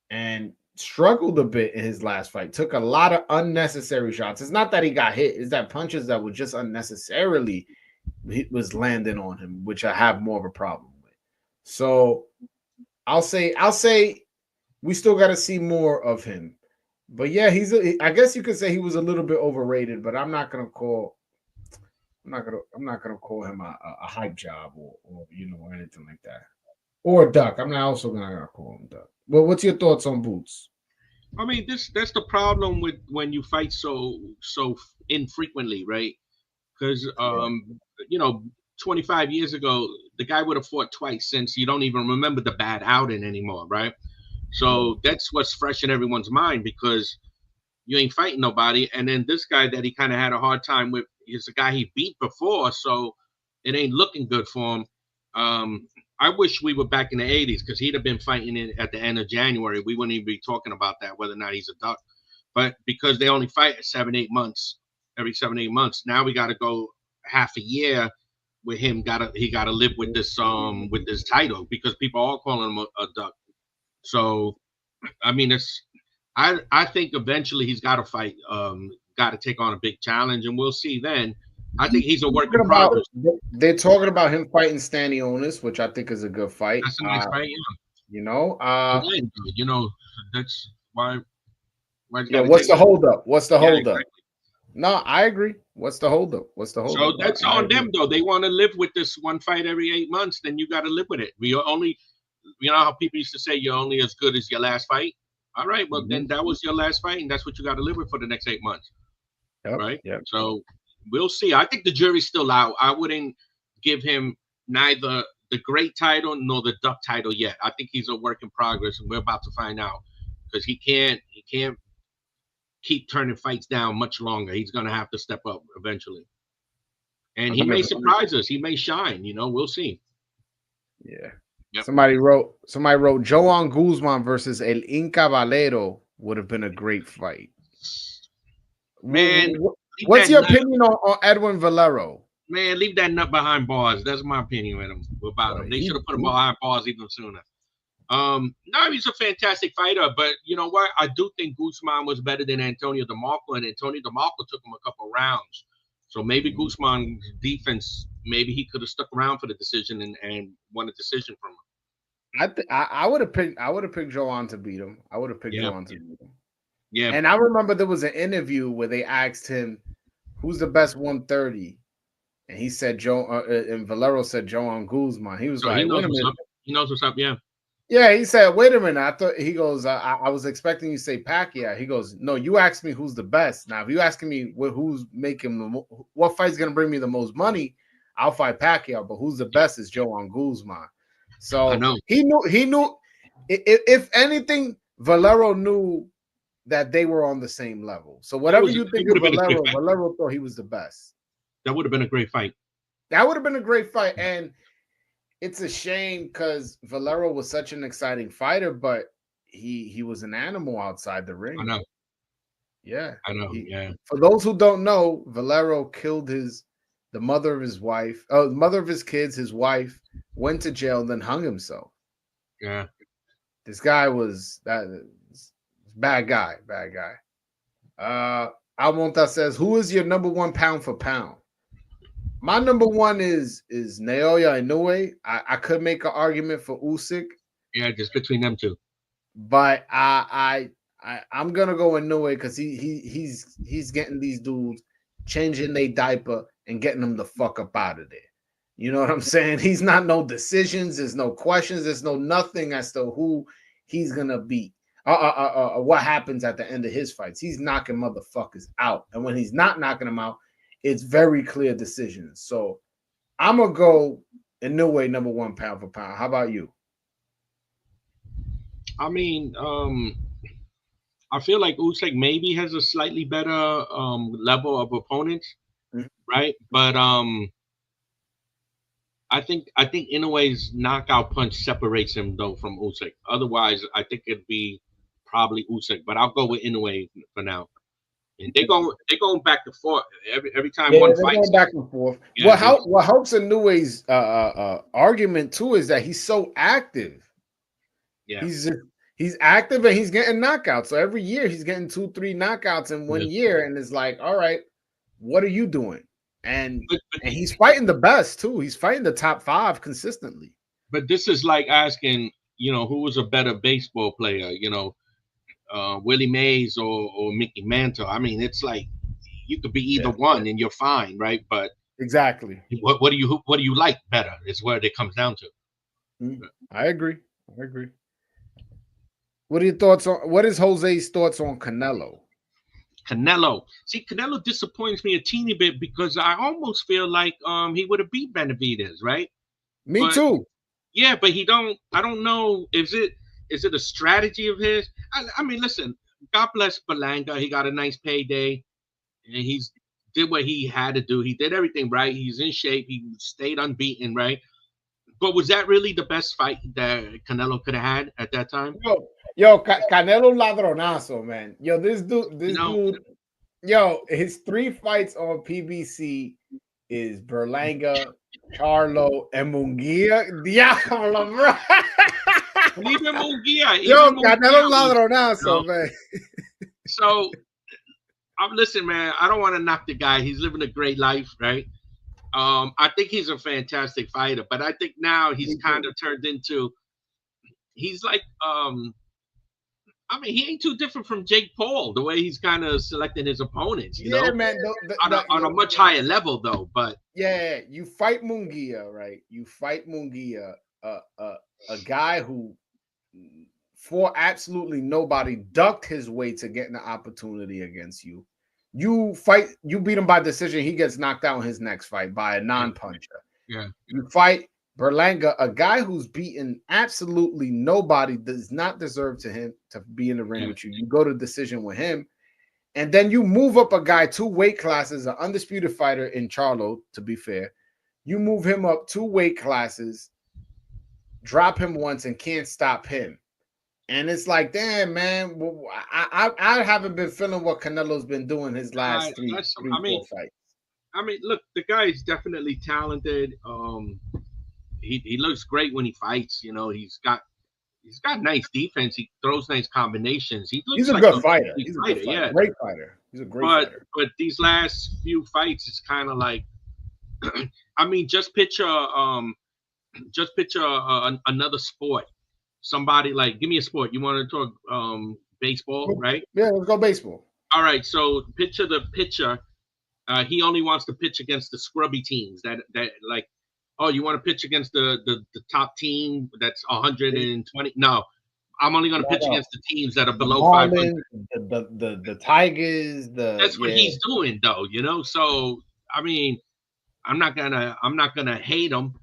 and struggled a bit in his last fight. Took a lot of unnecessary shots. It's not that he got hit, it's that punches that were just unnecessarily was landing on him, which I have more of a problem with. So I'll say we still got to see more of him. But yeah, I guess you could say he was a little bit overrated, but I'm not going to call I'm not gonna call him a hype job or or anything like that. Or Duck. I'm not also gonna call him Duck. Well, what's your thoughts on Boots? I mean, that's the problem with when you fight so infrequently, right? Because Yeah. 25 years ago, the guy would have fought twice since you don't even remember the bad outing anymore, right? Yeah. So that's what's fresh in everyone's mind because you ain't fighting nobody. And then this guy that he kind of had a hard time with is a guy he beat before, so it ain't looking good for him. I wish we were back in the 80s because he'd have been fighting in at the end of January. We wouldn't even be talking about that, whether or not he's a duck. But because they only fight 7-8 months, every 7-8 months, now we got to go half a year with him. He gotta live with this title because people are all calling him a duck. So I mean, I think eventually he's got to fight, got to take on a big challenge, and we'll see then. I think he's a work in progress. They're talking about him fighting Stanionis, which I think is a good fight. That's a nice fight, yeah. You know, Again, that's why. Yeah, what's the holdup? What's the holdup? Exactly. No, I agree. What's the holdup? What's the holdup? So that's on them, though. They want to live with this one fight every 8 months. Then you got to live with it. We are only, how people used to say you're only as good as your last fight. All right, well then that was your last fight, and that's what you got to live with for the next 8 months, right? Yep. So we'll see. I think the jury's still out. I wouldn't give him neither the great title nor the duck title yet. I think he's a work in progress, and we're about to find out because he can't keep turning fights down much longer. He's going to have to step up eventually, and he may surprise us. He may shine. We'll see. Yeah. Yep. Somebody wrote Joan Guzman versus El Inca Valero would have been a great fight. Man, what's your opinion on Edwin Valero? Man, leave that nut behind bars. That's my opinion with him about him. They should have put him behind bars even sooner. No, he's a fantastic fighter, but you know what? I do think Guzman was better than Antonio DeMarco, and Antonio DeMarco took him a couple rounds. So maybe Guzman's defense, maybe he could have stuck around for the decision and won a decision from him. I would have picked Joan to beat him. I would have picked Joan to beat him. Yeah. And I remember there was an interview where they asked him, "Who's the best 130?" And he said and Valero said Joan Guzman. He was like, "Wait a minute." He knows what's up. Yeah. Yeah, he said, "Wait a minute." I thought he goes, I was expecting you to say Pacquiao. He goes, "No, you asked me who's the best. Now, if you asking me who's making what fight's gonna bring me the most money, I'll fight Pacquiao. But who's the best is Joan Guzman." So he knew. If anything, Valero knew that they were on the same level. So whatever you think of Valero thought he was the best. That would have been a great fight. That would have been a great fight, and it's a shame because Valero was such an exciting fighter, but he was an animal outside the ring. I know. Yeah. I know. Yeah. For those who don't know, Valero killed the mother of his wife, the mother of his kids, his wife, went to jail, and then hung himself. Yeah. This guy was bad guy. Almonta says, "Who is your number one pound for pound?" My number one is Naoya Inoue. I could make an argument for Usyk. Yeah, just between them two. But I'm gonna go Inoue because he's getting these dudes changing their diaper and getting them the fuck up out of there. You know what I'm saying? He's not no decisions. There's no questions. There's no nothing as to who he's gonna beat. What happens at the end of his fights? He's knocking motherfuckers out, and when he's not knocking them out, it's very clear decisions. So I'm gonna go Inoue number one pound for pound. How about you? I mean, I feel like Usyk maybe has a slightly better level of opponents, right? But I think Inoue's knockout punch separates him though from Usyk. Otherwise, I think it'd be probably Usyk. But I'll go with Inoue for now. And they're going back and forth every time one fight. Going back and forth. Yeah, what helps Inoue's argument too is that he's so active. Yeah, he's active and he's getting knockouts. So every year he's getting 2-3 knockouts in 1 year, and it's like, all right, what are you doing? And he's fighting the best too. He's fighting the top 5 consistently. But this is like asking, who was a better baseball player? Willie Mays or Mickey Mantle. I mean, it's like you could be either one and you're fine, right? But Exactly. What do you like better? Is where it comes down to. I agree. What are your thoughts on? What is Jose's thoughts on Canelo? See, Canelo disappoints me a teeny bit because I almost feel like he would have beat Benavidez, right? Me too. Yeah, but I don't know. Is it a strategy of his? I mean, listen, God bless Berlanga. He got a nice payday, and he's did what he had to do. He did everything right. He's in shape. He stayed unbeaten, right? But was that really the best fight that Canelo could have had at that time? Canelo ladronazo, man. This dude, his 3 fights on PBC is Berlanga, Charlo, and Munguia. Diablo, bro. Even Munguia. Canelo ladronazo, man. So, listen, man, I don't want to knock the guy. He's living a great life, right? I think he's a fantastic fighter, but I think now he's kind of turned into, he's like, I mean, he ain't too different from Jake Paul, the way he's kind of selecting his opponents, you know? Man. On a much higher level, though, but... Yeah, you fight Munguia, right? You fight Munguia, a guy who, for absolutely nobody, ducked his way to getting the opportunity against you. You beat him by decision. He gets knocked out in his next fight by a non-puncher. Yeah. You fight Berlanga, a guy who's beaten absolutely nobody, does not deserve to be in the ring with you. You go to decision with him, and then you move up a guy 2 weight classes, an undisputed fighter in Charlo, to be fair. You move him up 2 weight classes, drop him once, and can't stop him. And it's like, damn, man, I haven't been feeling what Canelo's been doing his last 4 fights. I mean, look, the guy is definitely talented. He looks great when he fights. You know, he's got nice defense. He throws nice combinations. He's a good fighter. He's a good fighter. Yeah, great fighter. He's a great fighter. But these last few fights, it's kind of like, I mean, just picture another sport. Somebody like, give me a sport. You want to talk baseball, right? Yeah, let's go baseball. All right. So picture the pitcher. He only wants to pitch against the scrubby teams that like, oh, you want to pitch against the top team that's 120? No, I'm only going to pitch against the teams that are below 500. The Tigers. That's what he's doing, though. You know. So I mean, I'm not gonna hate him,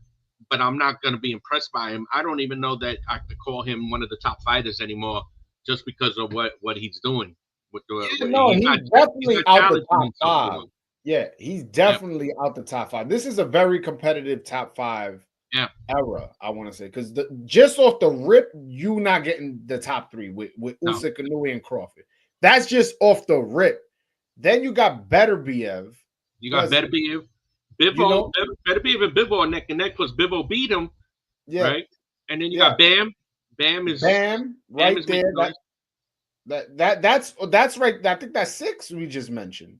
but I'm not gonna be impressed by him. I don't even know that I could call him one of the top fighters anymore, just because of what he's doing. He's definitely out the top 5. Yeah, he's definitely out the top 5. This is a very competitive top 5 era, I want to say, because just off the rip, you not getting the top 3 with Usyk, Inoue, and Crawford. That's just off the rip. Then you got Beterbiev. You got Beterbiev. Bivol, Beterbiev and Bivol are neck and neck, plus Bivol beat him. Yeah. Right? And then you got Bam. Bam right there. That's right. I think that's 6 we just mentioned.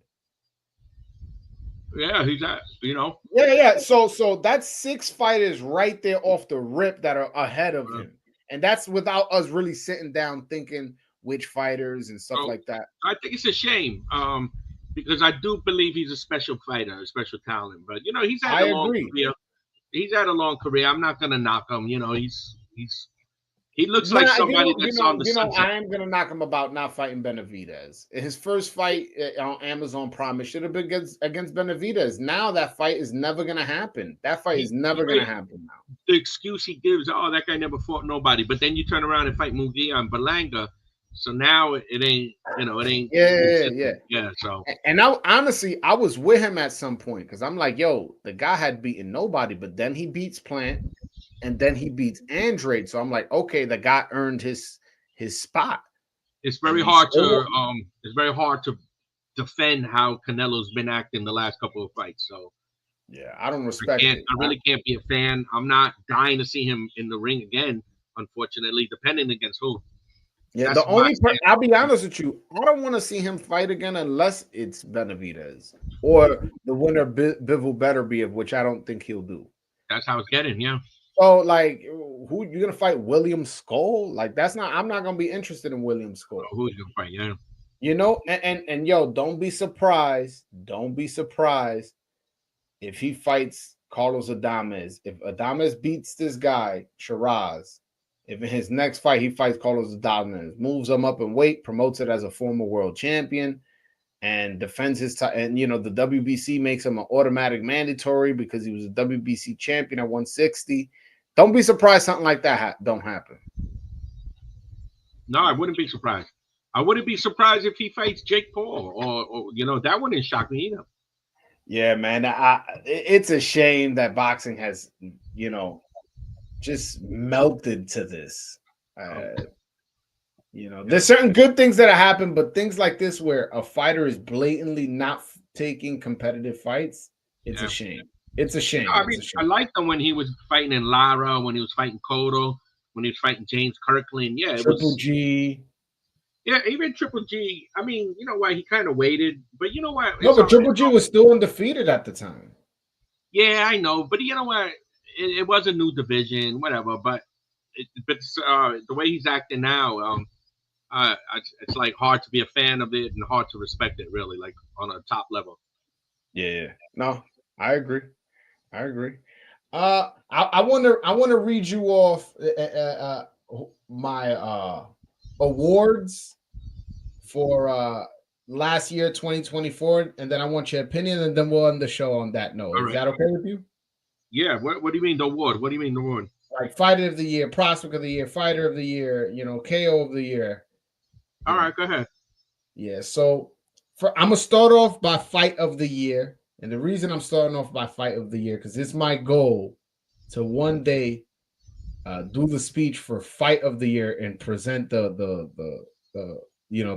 Yeah, he's at, you know. Yeah. So that's 6 fighters right there off the rip that are ahead of him. And that's without us really sitting down thinking which fighters and stuff like that. I think it's a shame. Because I do believe he's a special fighter, a special talent. But you know, he's had a long career. He's had a long career. I'm not gonna knock him. You know, he looks like somebody that's on the sunset. I am gonna knock him about not fighting Benavidez. His first fight on Amazon Prime, it should have been against Benavidez. Now that fight is never gonna happen. That fight is never gonna happen now. The excuse he gives, oh, that guy never fought nobody. But then you turn around and fight Munguia and Berlanga. So now it ain't, you know, it ain't. Yeah. So, and I was with him at some point because I'm like, yo, the guy had beaten nobody, but then he beats Plant, and then he beats Andrade. So I'm like, okay, the guy earned his spot. It's very hard to defend how Canelo's been acting the last couple of fights. So, yeah, I don't respect it. I really can't be a fan. I'm not dying to see him in the ring again. Unfortunately, depending against who. Yeah, the only I'll be honest with you, I don't want to see him fight again unless it's Benavidez or the winner Bivol Beterbiev, which I don't think he'll do. That's how it's getting, yeah. So, like, who you're gonna fight? William Skull? Like, I'm not gonna be interested in William Skull. Who is gonna fight? Yeah. You know, and yo, don't be surprised. Don't be surprised if he fights Carlos Adames, if Adames beats this guy, Shiraz, if in his next fight he fights Carlos Adames, moves him up in weight, promotes it as a former world champion, and defends his title, and the WBC makes him an automatic mandatory because he was a WBC champion at 160. Don't be surprised something like that don't happen. No, I wouldn't be surprised. I wouldn't be surprised if he fights Jake Paul, or that wouldn't shock me either. Yeah, man, it's a shame that boxing has, just melted to this. There's certain good things that have happened, but things like this where a fighter is blatantly not taking competitive fights, it's a shame. It's a shame. I liked him when he was fighting in Lara, when he was fighting Cotto, when he was fighting James Kirkland. Yeah, Triple G. Yeah, even Triple G. I mean, you know why he kind of waited, but you know what? No, but Triple G was still undefeated at the time. Yeah, I know, but you know what? It was a new division, whatever. But the way he's acting now, it's like hard to be a fan of it and hard to respect it, really, like on a top level. Yeah, no, I agree. I want to read you off my awards for last year 2024, and then I want your opinion, and then we'll end the show on that note. Is that okay with you? Yeah. What do you mean the award? What do you mean the award? Like fighter of the year, prospect of the year, fighter of the year, KO of the year. All right, go ahead. Yeah, so I'm gonna start off by fight of the year, and the reason I'm starting off by fight of the year because it's my goal to one day do the speech for fight of the year and present the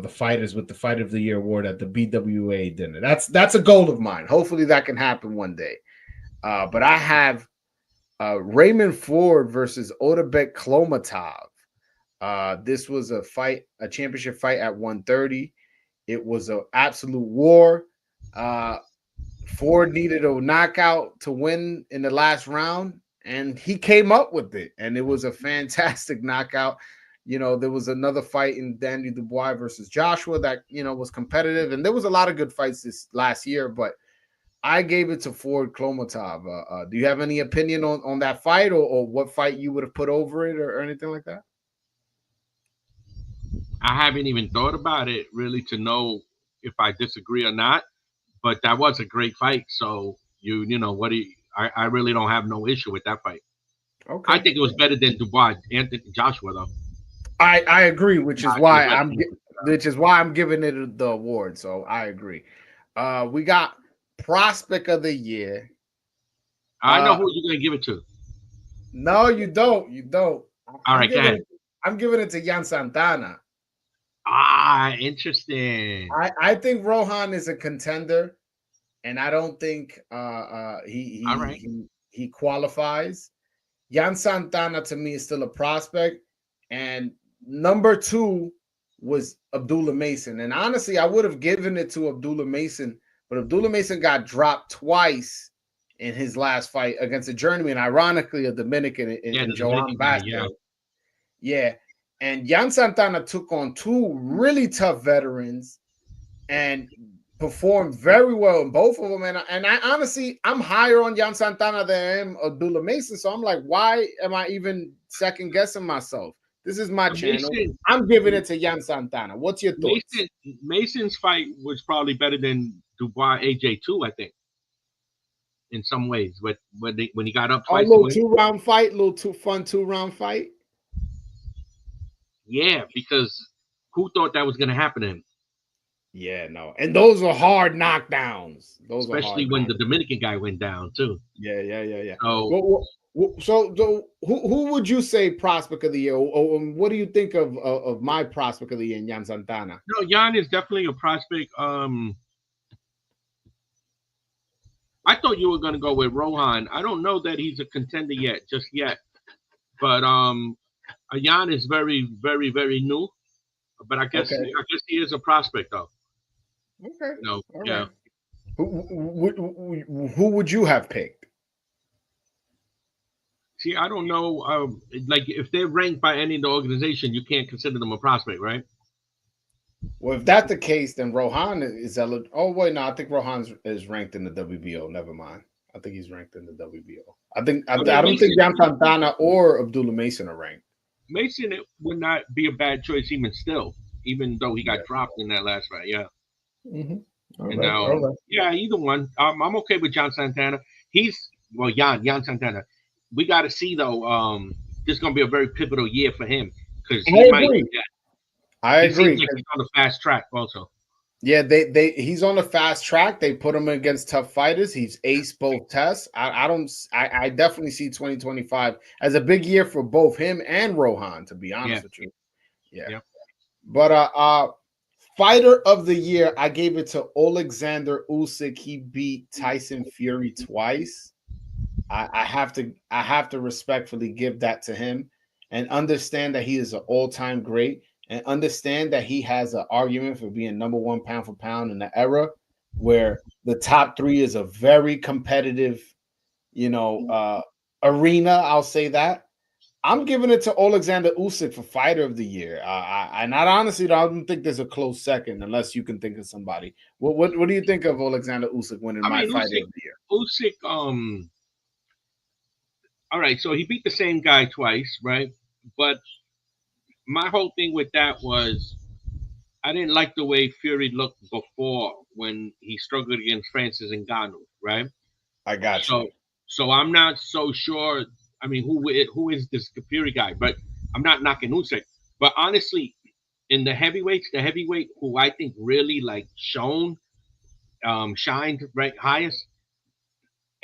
fighters with the fight of the year award at the BWA dinner. That's a goal of mine. Hopefully that can happen one day. But I have Raymond Ford versus Otabek Klomatov. This was a championship fight at 130. It was an absolute war. Ford needed a knockout to win in the last round, and he came up with it, and it was a fantastic knockout. There was another fight in Danny Dubois versus Joshua that, was competitive, and there was a lot of good fights this last year, but I gave it to Ford Klomatov. Do you have any opinion on that fight or what fight you would have put over it or anything like that? I haven't even thought about it really to know if I disagree or not, but that was a great fight. So I really don't have no issue with that fight. Okay. I think it was better than Dubois, Anthony Joshua, though. I agree, which is why I'm giving it the award. So I agree. We got prospect of the year. I know who you're gonna give it to. No, you don't. All right, go ahead. I'm giving it to Yan Santana. Interesting. I think Rohan is a contender, and I don't think he qualifies. Yan Santana to me is still a prospect, and number 2 was Abdullah Mason. And honestly, I would have given it to Abdullah Mason, but Abdullah Mason got dropped twice in his last fight against a journeyman, ironically a Dominican in Joan Basco. Yeah. And Yan Santana took on 2 really tough veterans and performed very well in both of them. And I honestly, I'm higher on Yan Santana than I am Abdullah Mason. So I'm like, why am I even second guessing myself? This is my channel. I'm giving it to Yan Santana. What's your thoughts? Mason's fight was probably better than Dubois AJ too, I think. In some ways, when he got up twice. A little 2-round fight, fun 2-round fight. Yeah, because who thought that was going to happen to him? Yeah, no. And those are hard knockdowns. Especially when the Dominican guy went down, too. Yeah. So who would you say prospect of the year? Or what do you think of my prospect of the year, Yan Santana? No, Yan is definitely a prospect. I thought you were going to go with Rohan. I don't know that he's a contender just yet. But Yan is very, very, very new. But I guess he is a prospect, though. Okay. Yeah. Who would you have picked? See, I don't know. Like, if they're ranked by any of the organization, you can't consider them a prospect, right? Well, if that's the case, then Rohan is eligible. Oh, wait, no, I think Rohan is ranked in the WBO. Never mind. I think he's ranked in the WBO. I don't Mason, think Jan Santana or Abdullah Mason are ranked. Mason, it would not be a bad choice even though he got dropped in that last fight. Yeah. Mm-hmm. Yeah, either one. I'm okay with John Santana. Jan Santana. We got to see though. This is gonna be a very pivotal year for him because he might. I agree. Seems like he's on the fast track also. Yeah, he's on the fast track. They put him against tough fighters. He's aced both tests. I definitely see 2025 as a big year for both him and Rohan, to be honest with you. Yeah. But fighter of the year, I gave it to Alexander Usyk. He beat Tyson Fury twice. I have to respectfully give that to him and understand that he is an all-time great. And understand that he has an argument for being number one pound for pound in the era where the top three is a very competitive, arena. I'll say that. I'm giving it to Alexander Usyk for fighter of the year. I honestly don't think there's a close second unless you can think of somebody. What do you think of Alexander Usyk winning fighter of the year? Usyk, all right, so he beat the same guy twice, right? But my whole thing with that was I didn't like the way Fury looked before when he struggled against Francis Ngannou, right? I got you. So I'm not so sure. I mean, who is this Fury guy? But I'm not knocking Usyk. But honestly, in the heavyweight who I think really like shined right highest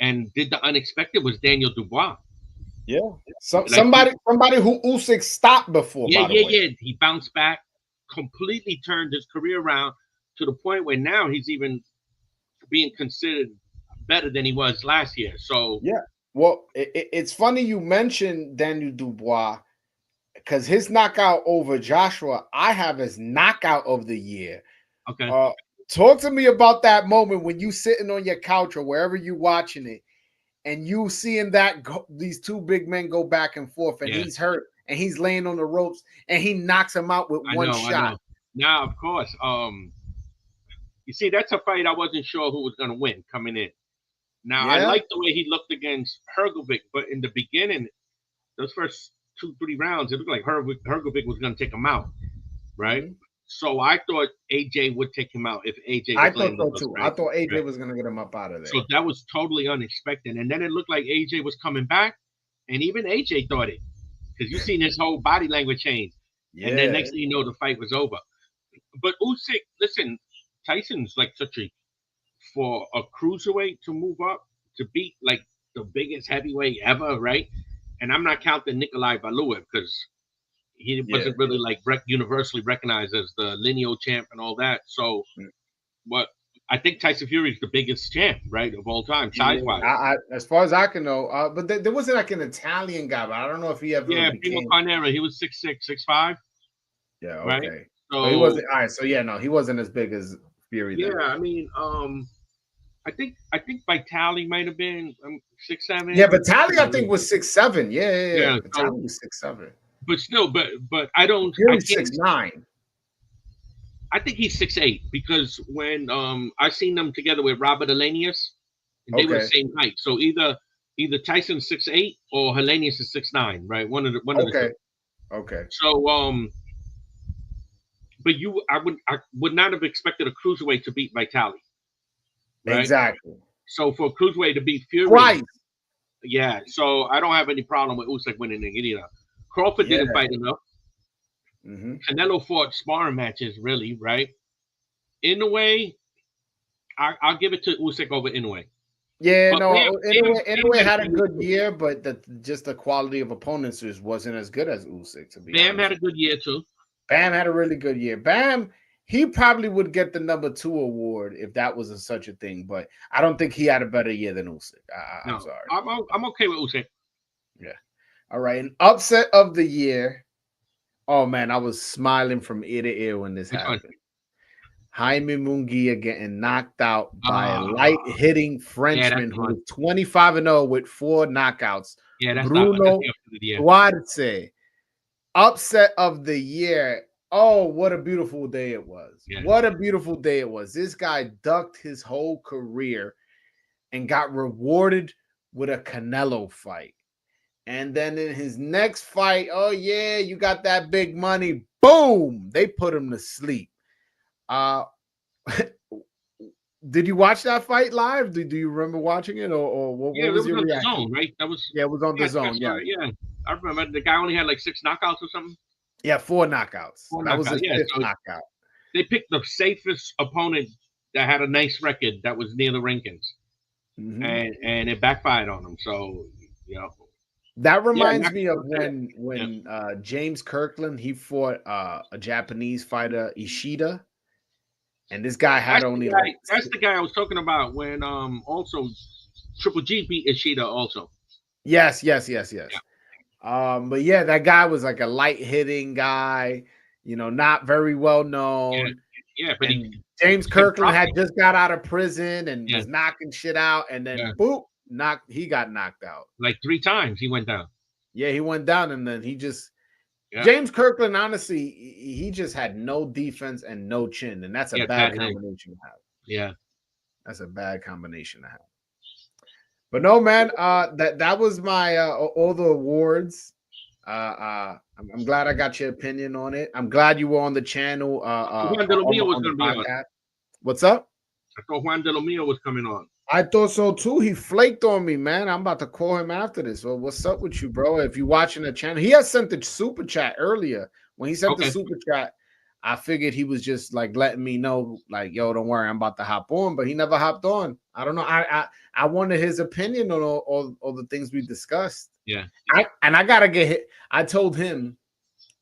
and did the unexpected was Daniel Dubois. Yeah, somebody who Usyk stopped before. Yeah. He bounced back, completely turned his career around to the point where now he's even being considered better than he was last year. So yeah, well, it's funny you mentioned Daniel Dubois because his knockout over Joshua, I have as knockout of the year. Okay. Talk to me about that moment when you sitting on your couch or wherever you watching it. And you seeing these two big men go back and forth, and he's hurt, and he's laying on the ropes, and he knocks him out with one shot. I know. Now, of course, you see, that's a fight I wasn't sure who was going to win coming in. Now, I like the way he looked against Hrgovic, but in the beginning, those first 2-3 rounds, it looked like Hrgovic was going to take him out, right? Mm-hmm. So I thought AJ would take him out if AJ. I thought so too. I thought AJ was going to get him up out of there. So that was totally unexpected. And then it looked like AJ was coming back, and even AJ thought it because you seen his whole body language change. Yeah. And then next thing you know, the fight was over. But Usyk, listen, Tyson's like for a cruiserweight to move up to beat like the biggest heavyweight ever, right? And I'm not counting Nikolai Valuev because he wasn't really like universally recognized as the lineal champ and all that. So, but I think Tyson Fury is the biggest champ, right, of all time, size-wise. As far as I can know, but there wasn't like an Italian guy, but I don't know if he ever. Yeah, Primo Carnera, he was 6'6", 6'5". Yeah, okay. Right? So he wasn't. All right, so he wasn't as big as Fury. Yeah, then. I mean, I think Vitali might have been 6'7". Yeah, Vitali I think was 6'7". Yeah. Vitali was 6'7". But still, but I don't. Fury's 6'9". I think he's 6'8" because when I seen them together with Robert Helenius, they were the same height. So either Tyson's 6'8" or Helenius is 6'9", right? One of the two. Okay. So but I would not have expected a cruiserweight to beat Vitali. Right? Exactly. So for a cruiserweight to beat Fury, right? Yeah. So I don't have any problem with Usyk winning it either. Crawford didn't fight enough. Mm-hmm. Canelo fought sparring matches, really, right? Inoue, I'll give it to Usyk over Inoue. Yeah, Inoue had a good year, but the quality of opponents wasn't as good as Usyk. To be honest, Bam had a good year too. Bam had a really good year. Bam, he probably would get the number 2 award if that was such a thing, but I don't think he had a better year than Usyk. I'm sorry. I'm okay with Usyk. Yeah. All right. An upset of the year. Oh man, I was smiling from ear to ear when this happened. Jaime Munguia getting knocked out by a light-hitting Frenchman who was 25-0 with 4 knockouts. Yeah, Bruno Duarte. Upset of the year. Oh, what a beautiful day it was. Yeah. What a beautiful day it was. This guy ducked his whole career. and got rewarded with a Canelo fight. And then in his next fight, oh yeah, you got that big money. Boom! They put him to sleep. Did you watch that fight live? Do you remember watching it, or what was your reaction? The Zone, right? That was it was on the Zone. Yeah, I remember the guy only had like 6 knockouts or something. Yeah, 4 knockouts. That was his 5th knockout. They picked the safest opponent that had a nice record that was near the rankings, and it backfired on him. So that reminds me of when James Kirkland, he fought a Japanese fighter, Ishida. And this guy had that's the guy I was talking about when also Triple G beat Ishida also. Yes. Yeah. But yeah, that guy was like a light hitting guy, not very well known. Yeah, but James Kirkland had just got out of prison and was knocking shit out, and then boop, he got knocked out. Like 3 times he went down. Yeah, he went down, and then he just James Kirkland, honestly, he just had no defense and no chin, and that's a bad combination to have. Yeah, that's a bad combination to have. But no, man, that was my all the awards. I'm glad I got your opinion on it. I'm glad you were on the channel. Juan De Lo Mio was going to be on. What's up? I thought Juan De Lo Mio was coming on. I thought so too. He flaked on me, man. I'm about to call him after this. Well, what's up with you, bro? If you're watching the channel, he has sent the super chat earlier. When he sent the super chat, I figured he was just like letting me know, like, yo, don't worry, I'm about to hop on. But he never hopped on. I don't know. I wanted his opinion on all the things we discussed. Yeah. I gotta get hit. I told him,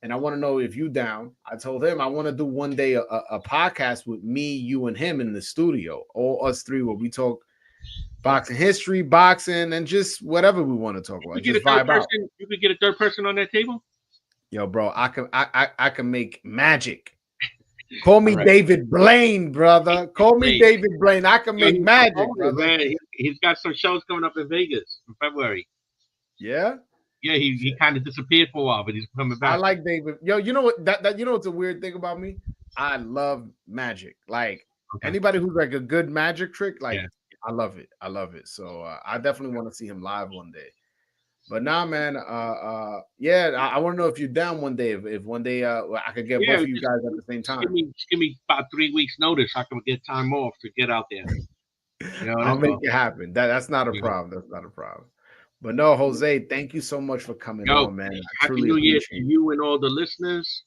and I want to know if you down. I told him I want to do one day a podcast with me, you, and him in the studio, all us 3, where we talk boxing history, boxing, and just whatever we want to talk about. You could get a third person on that table. Yo, bro, I can make magic. Call me David Blaine, brother. Call me David Blaine. I can make magic, brother. Man, he's got some shows coming up in Vegas in February. Yeah. Yeah, he kind of disappeared for a while, but he's coming back. I like David. Yo, you know what? That you know what's a weird thing about me? I love magic. Like anybody who's like a good magic trick, like. I love it. I love it. So I definitely want to see him live one day. But nah, man. I want to know if you're down one day. If one day I could get both of you guys at the same time. Give me about 3 weeks notice. I can get time off to get out there. I'll make it happen. That's not a problem. That's not a problem. But no, Jose, thank you so much for coming on, man. Happy New Year to you and all the listeners.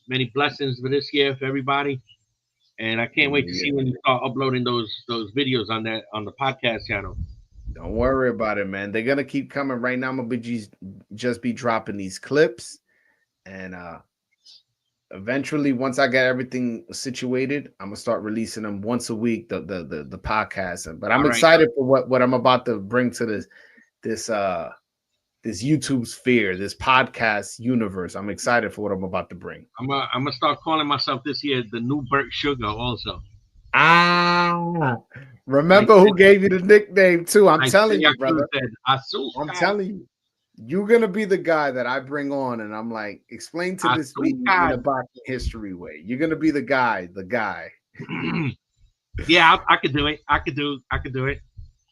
Many blessings for this year for everybody. And I can't wait to see when you start uploading those videos on the podcast channel. Don't worry about it, man. They're gonna keep coming. Right now, I'm gonna just be dropping these clips, and eventually, once I get everything situated, I'm gonna start releasing them once a week. The podcast, but I'm excited for what I'm about to bring to this YouTube sphere, this podcast universe. I'm excited for what I'm about to bring. I'm gonna start calling myself this year the new Burt Sugar also. Remember who gave you the nickname too? I'm telling you, brother. I'm telling you, you're gonna be the guy that I bring on, and I'm like, explain to this meeting in a boxing history way. You're gonna be the guy. Yeah, I could do it. I could do it.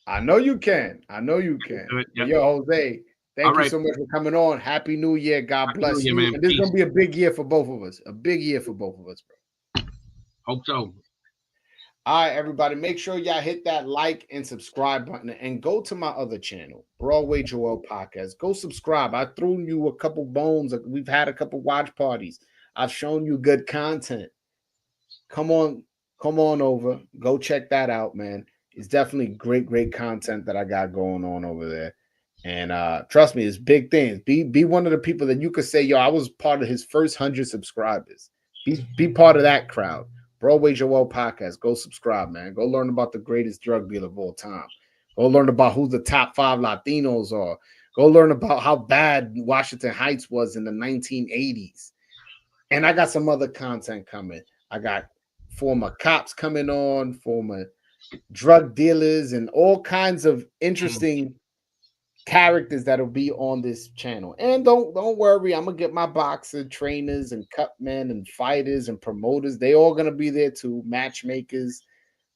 I know you can. Yep. Yo, Jose. Thank you so much for coming on. Happy New Year. God bless you. Man. And this is going to be a big year for both of us. A big year for both of us, bro. Hope so. All right, everybody. Make sure y'all hit that like and subscribe button and go to my other channel, Broadway Joel Podcast. Go subscribe. I threw you a couple bones. We've had a couple watch parties. I've shown you good content. Come on over. Go check that out, man. It's definitely great content that I got going on over there. And trust me, it's big things. Be one of the people that you could say, yo, I was part of his first 100 subscribers. Be part of that crowd. Broadway Joel Podcast. Go subscribe, man. Go learn about the greatest drug dealer of all time. Go learn about who the top 5 Latinos are. Go learn about how bad Washington Heights was in the 1980s. And I got some other content coming. I got former cops coming on, former drug dealers, and all kinds of interesting characters that'll be on this channel. And don't worry, I'm gonna get my boxer trainers and cut men and fighters and promoters. They all gonna be there too, matchmakers.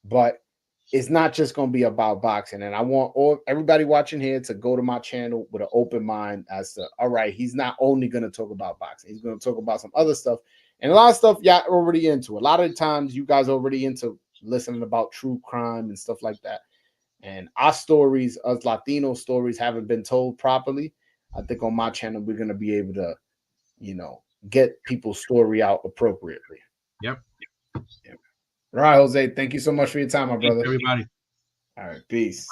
But it's not just going to be about boxing. And I want everybody watching here to go to my channel with an open mind as to, all right, he's not only going to talk about boxing, he's going to talk about some other stuff. And a lot of stuff y'all already into. A lot of the times you guys already into listening about true crime and stuff like that. And our stories, us Latino stories, haven't been told properly. I think on my channel, we're going to be able to, get people's story out appropriately. Yep. All right, Jose. Thank you so much for your time, my brother. Everybody. All right. Peace.